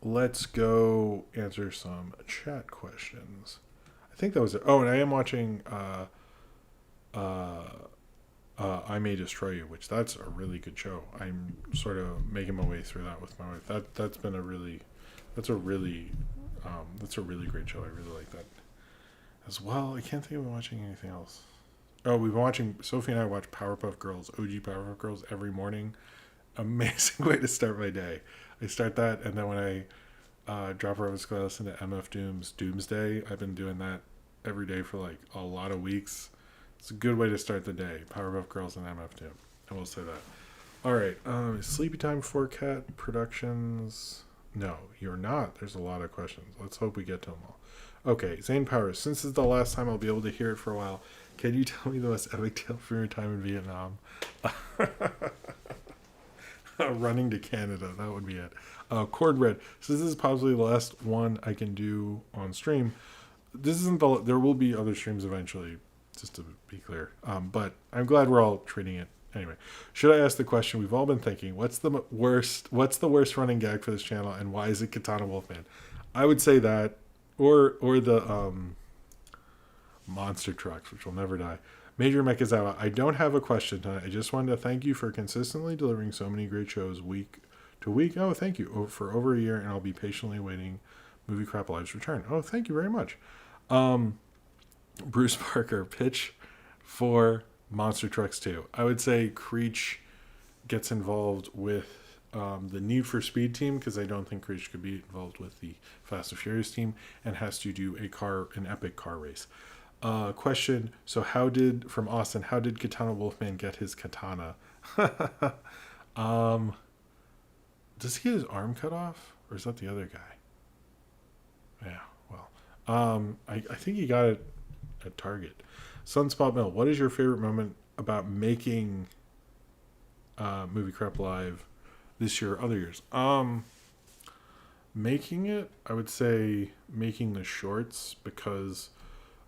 Let's go answer some chat questions. I think that was it. Oh, and I am watching I May Destroy You, which that's a really good show. I'm sort of making my way through that with my wife. That's a really great show. I really like that as well. I can't think of watching anything else. Oh, we've been watching, Sophie and I watch Powerpuff Girls, OG Powerpuff Girls every morning. Amazing way to start my day. I start that, and then when I drop her over to school, I listen to MF Doom's Doomsday. I've been doing that every day for like a lot of weeks. It's a good way to start the day. Powerpuff Girls and MF Doom. I will say that. All right. Sleepy Time for Cat Productions. No, you're not. There's a lot of questions. Let's hope we get to them all. Okay. Zane Powers. Since this is the last time I'll be able to hear it for a while, can you tell me the most epic tale from your time in Vietnam? Running to Canada. That would be it. Cord Red. So this is possibly the last one I can do on stream. This isn't there will be other streams eventually, just to be clear. But I'm glad we're all treating it. Anyway, should I ask the question we've all been thinking? What's the worst running gag for this channel, and why is it Katana Wolfman? I would say that, or the monster trucks, which will never die. Major Mekazawa, I don't have a question tonight. I just wanted to thank you for consistently delivering so many great shows week to week. Oh, thank you for over a year, and I'll be patiently waiting Movie Crap Live's return. Oh, thank you very much. Bruce Parker, pitch for Monster Trucks 2. I would say Creech gets involved with the Need for Speed team, because I don't think Creech could be involved with the Fast and Furious team, and has to do an epic car race. Question, so from Austin, how did Katana Wolfman get his katana? Does he get his arm cut off, or is that the other guy? Yeah, well, I think he got it at Target. Sunspot Mill, what is your favorite moment about making Movie Crap Live this year or other years? Making it, I would say making the shorts, because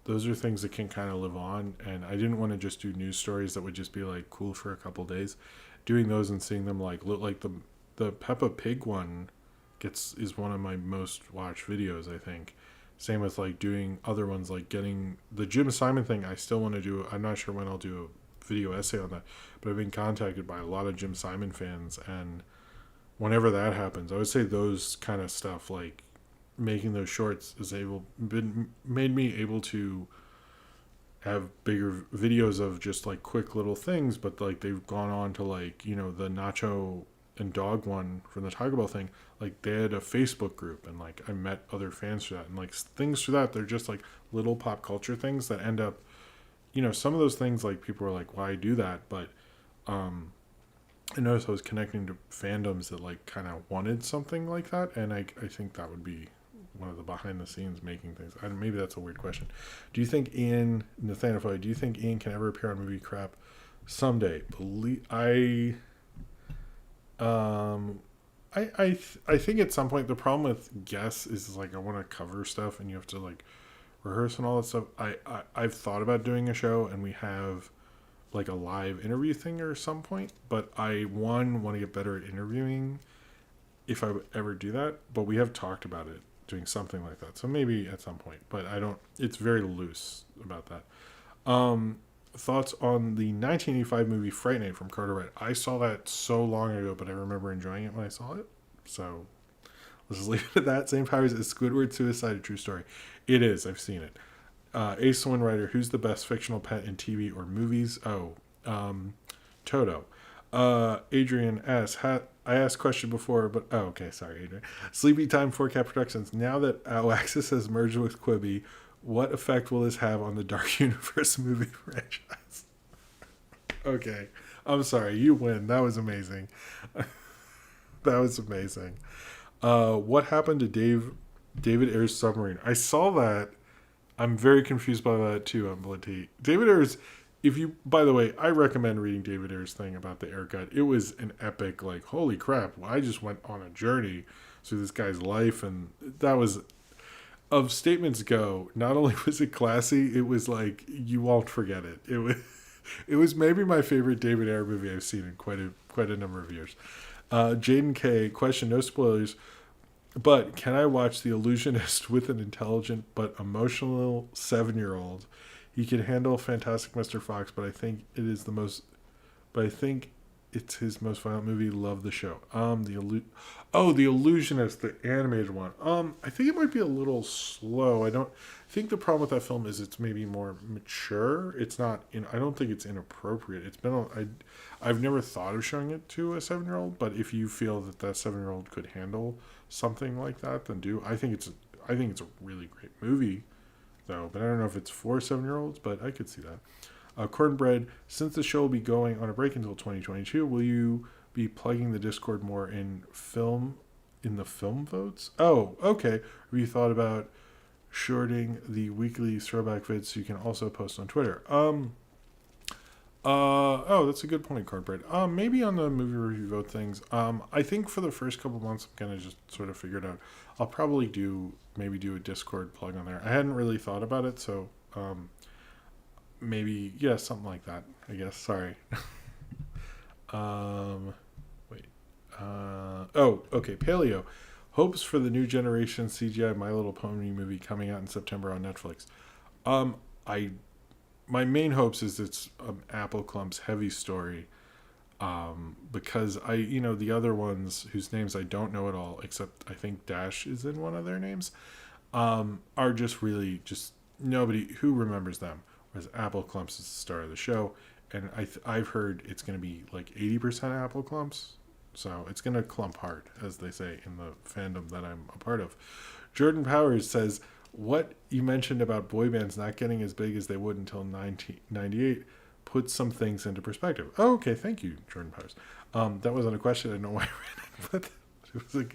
those are things that can kind of live on, and I didn't want to just do news stories that would just be like cool for a couple days. Doing those and seeing them like look like the Peppa Pig one is one of my most watched videos, I think. Same with like doing other ones, like getting the Jim Simon thing. I still want to do. I'm not sure when I'll do a video essay on that, but I've been contacted by a lot of Jim Simon fans, and whenever that happens, I would say those kind of stuff, like making those shorts, made me able to have bigger videos of just like quick little things, but like they've gone on to like, the Nacho and Dog one from the Taco Bell thing, like they had a Facebook group, and like I met other fans for that, and like things for that, they're just like little pop culture things that end up, some of those things, like people are like, why do that? But I noticed I was connecting to fandoms that like kind of wanted something like that, and I think that would be one of the behind the scenes making things. Maybe that's a weird question. Do you think do you think Ian can ever appear on Movie Crap someday? I think at some point. The problem with guests is like I want to cover stuff, and you have to like rehearse and all that stuff. I've thought about doing a show, and we have like a live interview thing or some point, but I want to get better at interviewing if I would ever do that. But we have talked about it, doing something like that, so maybe at some point, but it's very loose about that. Thoughts on the 1985 movie Fright Night from Carter Wright? I saw that so long ago, but I remember enjoying it when I saw it, so let's just leave it at that. Same Powers, is Squidward suicide a true story? It is. I've seen it. Ace One Writer, who's the best fictional pet in TV or movies? Toto. Adrian S. I asked question before, but okay, sorry, Adrian. Sleepy Time for Cat Productions. Now that Axis has merged with Quibi, what effect will this have on the Dark Universe movie franchise? Okay. I'm sorry, you win. That was amazing. That was amazing. What happened to David Ayer's submarine? I saw that. I'm very confused by that too on Blood Tea. David Ayer's. If you, by the way, I recommend reading David Ayer's thing about the air gut. It was an epic, like, holy crap! I just went on a journey through this guy's life, and that was, of statements go. Not only was it classy, it was like you won't forget it. It was, it was maybe my favorite David Ayer movie I've seen in quite a number of years. Jaden K, question, no spoilers, but can I watch The Illusionist with an intelligent but emotional 7-year-old? He can handle Fantastic Mr. Fox, but I think it is the most. But I think it's his most violent movie. Love the show. The Illusionist, the animated one. I think it might be a little slow. I think the problem with that film is it's maybe more mature. It's not. I don't think it's inappropriate. It's been. I've never thought of showing it to a 7-year-old, but if you feel that 7-year-old could handle something like that, then do. I think it's a really great movie, though. But I don't know if it's for 7-year-olds. But I could see that. Cornbread, since the show will be going on a break until 2022, will you be plugging the Discord more in the film votes? Oh, okay. Have you thought about shorting the weekly throwback vids so you can also post on Twitter? That's a good point, Cornbread. Maybe on the movie review vote things. I think for the first couple months, I'm gonna just sort of figure it out. I'll probably do a Discord plug on there. I hadn't really thought about it, so maybe, yeah, something like that, I guess. Sorry. Wait. Okay. Paleo. Hopes for the new generation CGI My Little Pony movie coming out in September on Netflix. My main hopes is it's Apple Clump's heavy story. Because the other ones whose names I don't know at all, except I think Dash is in one of their names, are just really just nobody who remembers them. Whereas Apple Clumps is the star of the show, and I've heard it's going to be like 80% Apple Clumps, so it's going to clump hard, as they say in the fandom that I'm a part of. Jordan Powers says, what you mentioned about boy bands not getting as big as they would until 1998 puts some things into perspective. Oh, okay, thank you, Jordan Powers. That wasn't a question, I don't know why I ran it, but it was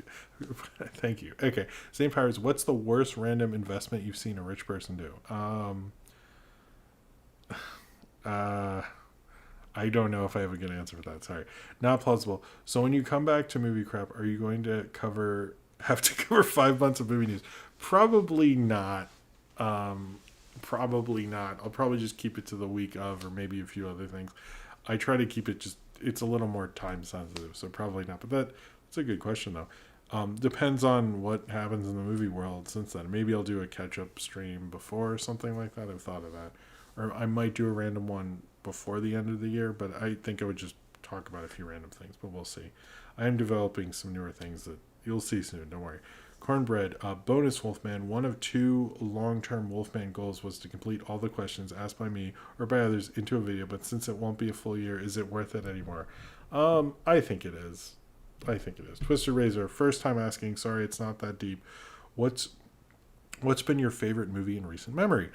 thank you. Okay, St. Powers, what's the worst random investment you've seen a rich person do? I don't know if I have a good answer for that. Sorry. Not plausible. So when you come back to Movie Crap, are you going to have to cover 5 months of movie news? Probably not. Probably not. I'll probably just keep it to the week of, or maybe a few other things. I try to keep it it's a little more time sensitive, so probably not. But that's a good question, though. Depends on what happens in the movie world since then. Maybe I'll do a catch-up stream before or something like that. I've thought of that. Or I might do a random one before the end of the year, but I think I would just talk about a few random things, but we'll see. I am developing some newer things that you'll see soon, don't worry. Cornbread, bonus Wolfman. One of 2 long-term Wolfman goals was to complete all the questions asked by me or by others into a video, but since it won't be a full year, is it worth it anymore? I think it is. Twister Razor, first time asking, sorry, it's not that deep. What's been your favorite movie in recent memory?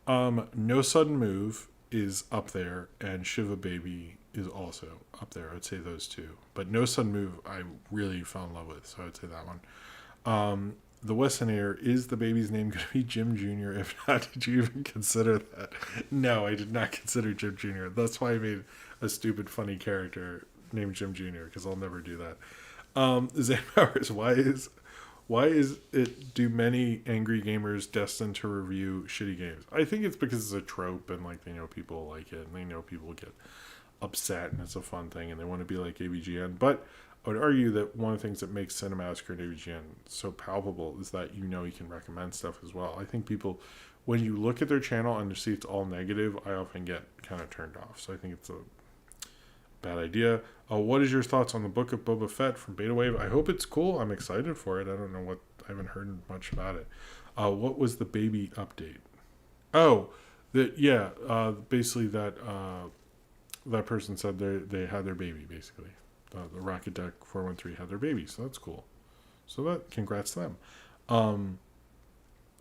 No Sudden Move is up there, and Shiva Baby is also up there. I would say those 2. But No Sudden Move I really fell in love with, so I would say that one. The Wessonator, is the baby's name going to be Jim Jr.? If not, did you even consider that? No, I did not consider Jim Jr. That's why I made a stupid, funny character named Jim Jr., because I'll never do that. Zane Powers, why is it do many angry gamers destined to review shitty games? I think it's because it's a trope, and like they know people like it, and they know people get upset, and it's a fun thing, and they want to be like AVGN. But I would argue that one of the things that makes Cinemassacre and AVGN so palpable is that you can recommend stuff as well. I think people, when you look at their channel and you see it's all negative, I often get kind of turned off. So I think it's a bad idea. What is your thoughts on the Book of Boba Fett from Beta Wave? I hope it's cool. I'm excited for it. I haven't heard much about it. What was the baby update? Oh, basically that person said they had their baby, basically. The Rocket Deck 413 had their baby, so that's cool. So congrats to them.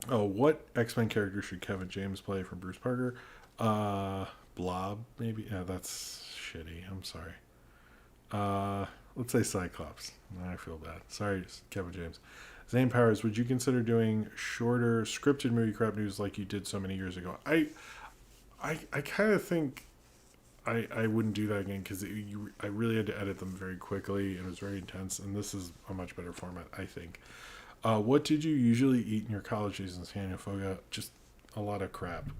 What X-Men character should Kevin James play from Bruce Parker? Blob, maybe? Yeah, that's shitty. I'm sorry. Let's say Cyclops. I feel bad. Sorry, Kevin James. Zane Powers, would you consider doing shorter scripted movie crap news like you did so many years ago? I kind of think I wouldn't do that again because I really had to edit them very quickly. It was very intense, and this is a much better format, I think. What did you usually eat in your college days in San Diego? Just a lot of crap.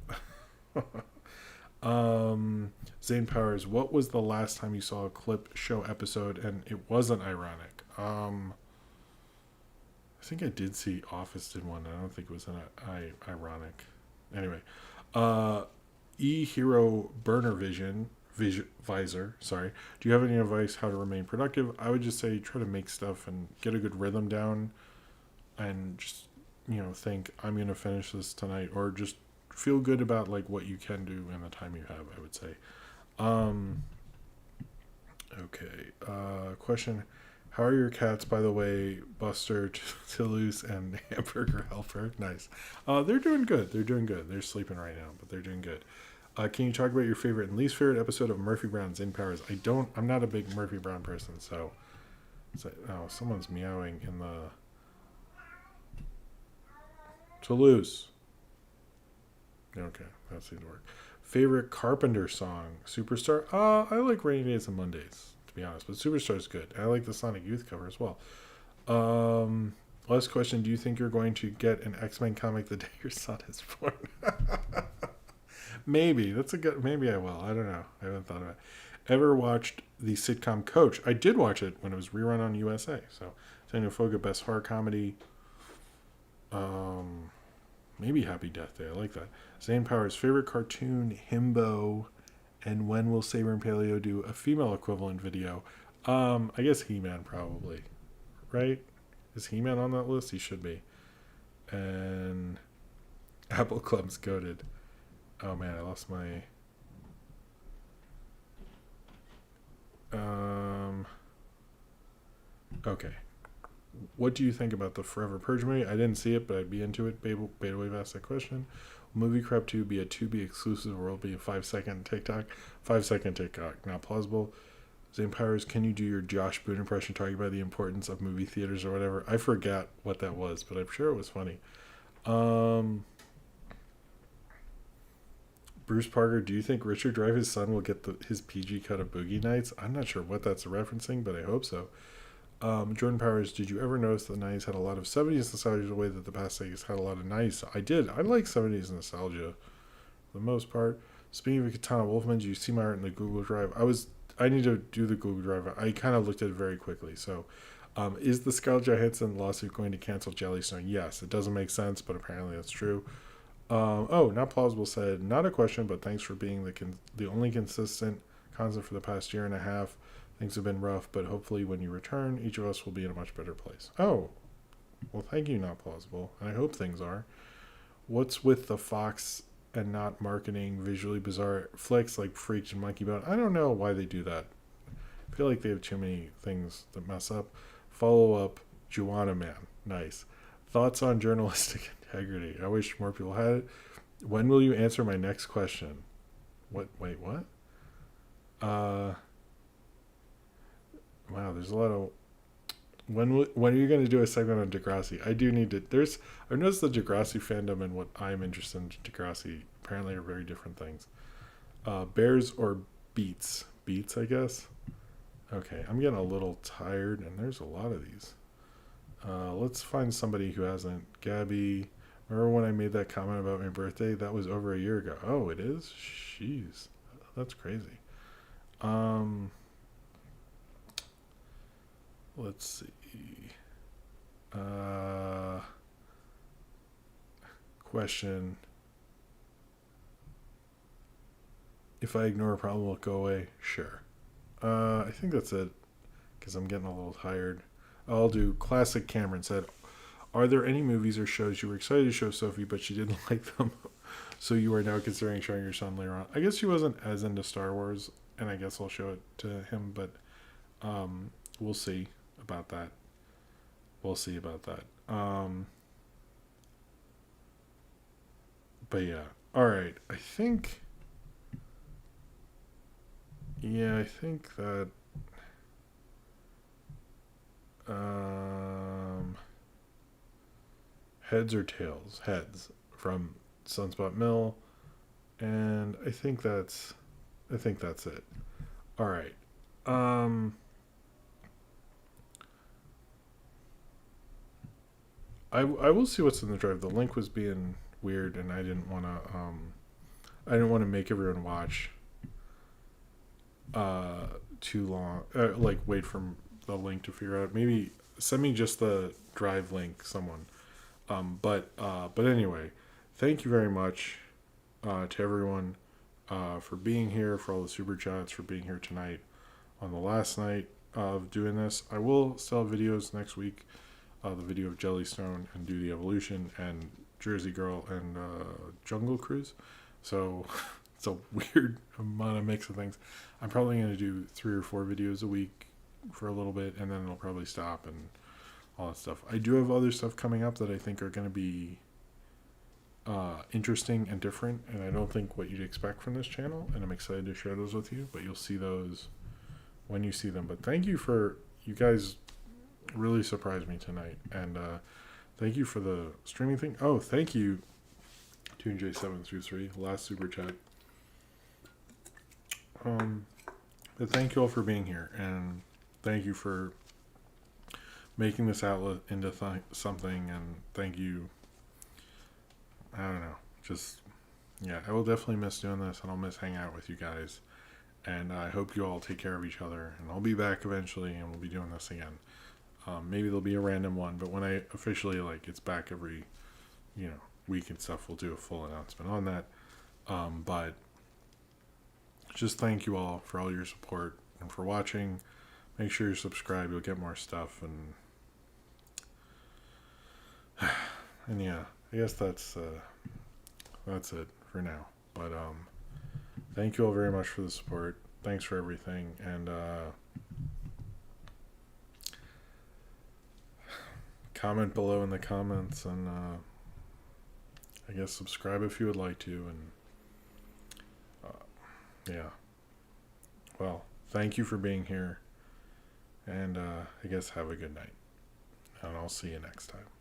Zane Powers, what was the last time you saw a clip show episode and it wasn't ironic? I think I did see Office did one. I don't think it was ironic. Anyway, E-Hero Burner Visor, sorry. Do you have any advice how to remain productive? I would just say try to make stuff and get a good rhythm down and just, think I'm going to finish this tonight, or just feel good about like what you can do in the time you have, I would say. Okay. Question. How are your cats, by the way? Buster, Toulouse, and Hamburger Helper. Nice. They're doing good. They're sleeping right now, but they're doing good. Can you talk about your favorite and least favorite episode of Murphy Brown's In Powers? I'm not a big Murphy Brown person, so. Someone's meowing in the. Toulouse. Okay, that seemed to work. Favorite Carpenter song? Superstar? I like Rainy Days and Mondays, to be honest, but Superstar's good. I like the Sonic Youth cover as well. Last question. Do you think you're going to get an X-Men comic the day your son is born? Maybe. Maybe I will. I don't know. I haven't thought of it. Ever watched the sitcom Coach? I did watch it when it was rerun on USA. So, Daniel Foga, best horror comedy. Maybe Happy Death Day. I like that. Zane Powers, favorite cartoon, Himbo, and when will Saber and Paleo do a female equivalent video? I guess He-Man probably, right? Is He-Man on that list? He should be. And Apple Club's goated. Oh man, I lost my. Okay. What do you think about the Forever Purge movie? I didn't see it, but I'd be into it. Beta Wave asked that question. Will Movie Crap 2 be a Tubi exclusive, or will it be a 5-second TikTok? 5-second TikTok, not plausible. Zane Powers, can you do your Josh Boone impression talking about the importance of movie theaters or whatever? I forgot what that was, but I'm sure it was funny. Bruce Parker, do you think Richard Dreyfuss' son will get his PG cut of Boogie Nights? I'm not sure what that's referencing, but I hope so. Jordan Powers, did you ever notice the 90s had a lot of 70s nostalgia the way that the past decades had a lot of 90s? I did. I like 70s nostalgia for the most part. Speaking of Katana Wolfman, do you see my art in the Google Drive? I need to do the Google Drive. I kind of looked at it very quickly. So, is the Scarlett Johansson lawsuit going to cancel Jellystone? Yes. It doesn't make sense, but apparently that's true. Not plausible said, not a question, but thanks for being the only constant for the past year and a half. Things have been rough, but hopefully when you return, each of us will be in a much better place. Oh, well, thank you, not plausible. And I hope things are. What's with the Fox and not marketing visually bizarre flicks like Freaked and Monkey Bone? I don't know why they do that. I feel like they have too many things that mess up. Follow up, Juana Man. Nice. Thoughts on journalistic integrity. I wish more people had it. When will you answer my next question? What? Wait, what? Wow, there's a lot of. When are you going to do a segment on Degrassi? I do need to. I've noticed the Degrassi fandom and what I'm interested in Degrassi apparently are very different things. Bears or beets? Beets, I guess. Okay, I'm getting a little tired, and there's a lot of these. Let's find somebody who hasn't. Gabby, remember when I made that comment about my birthday? That was over a year ago. Oh, it is? Jeez, that's crazy. Let's see. Question. If I ignore a problem, will it go away? Sure. I think that's it, because I'm getting a little tired. I'll do classic Cameron said, are there any movies or shows you were excited to show Sophie, but she didn't like them, so you are now considering showing your son later on? I guess she wasn't as into Star Wars, and I guess I'll show it to him, but we'll see about that. But yeah. All right. I think Yeah, I think that um, heads or tails? Heads from Sunspot Mill, and I think that's it. All right. Um, I will see what's in the drive. The link was being weird, and I didn't want to make everyone watch uh too long. Like wait for the link to figure out. Maybe send me just the drive link, someone. But anyway, thank you very much to everyone for being here, for all the super chats, for being here tonight on the last night of doing this. I will still have videos next week. The video of Jellystone and Do the Evolution and Jersey Girl and Jungle Cruise. So it's a weird amount of mix of things. I'm probably going to do 3 or 4 videos a week for a little bit, and then it'll probably stop and all that stuff. I do have other stuff coming up that I think are going to be interesting and different, and I don't think what you'd expect from this channel, and I'm excited to share those with you, but you'll see those when you see them. But thank you for, you guys really surprised me tonight, and thank you for the streaming thing. Oh, thank you, TuneJ723, last super chat. But thank you all for being here, and thank you for making this outlet into something, and thank you. I don't know, just yeah, I will definitely miss doing this, and I'll miss hanging out with you guys, and I hope you all take care of each other, and I'll be back eventually, and we'll be doing this again. Maybe there'll be a random one, but when I officially, like, it's back every, week and stuff, we'll do a full announcement on that. But just thank you all for all your support and for watching. Make sure you subscribe. You'll get more stuff. And yeah, I guess that's it for now. But thank you all very much for the support. Thanks for everything. And comment below in the comments, and I guess subscribe if you would like to. And yeah, well, thank you for being here, and I guess have a good night, and I'll see you next time.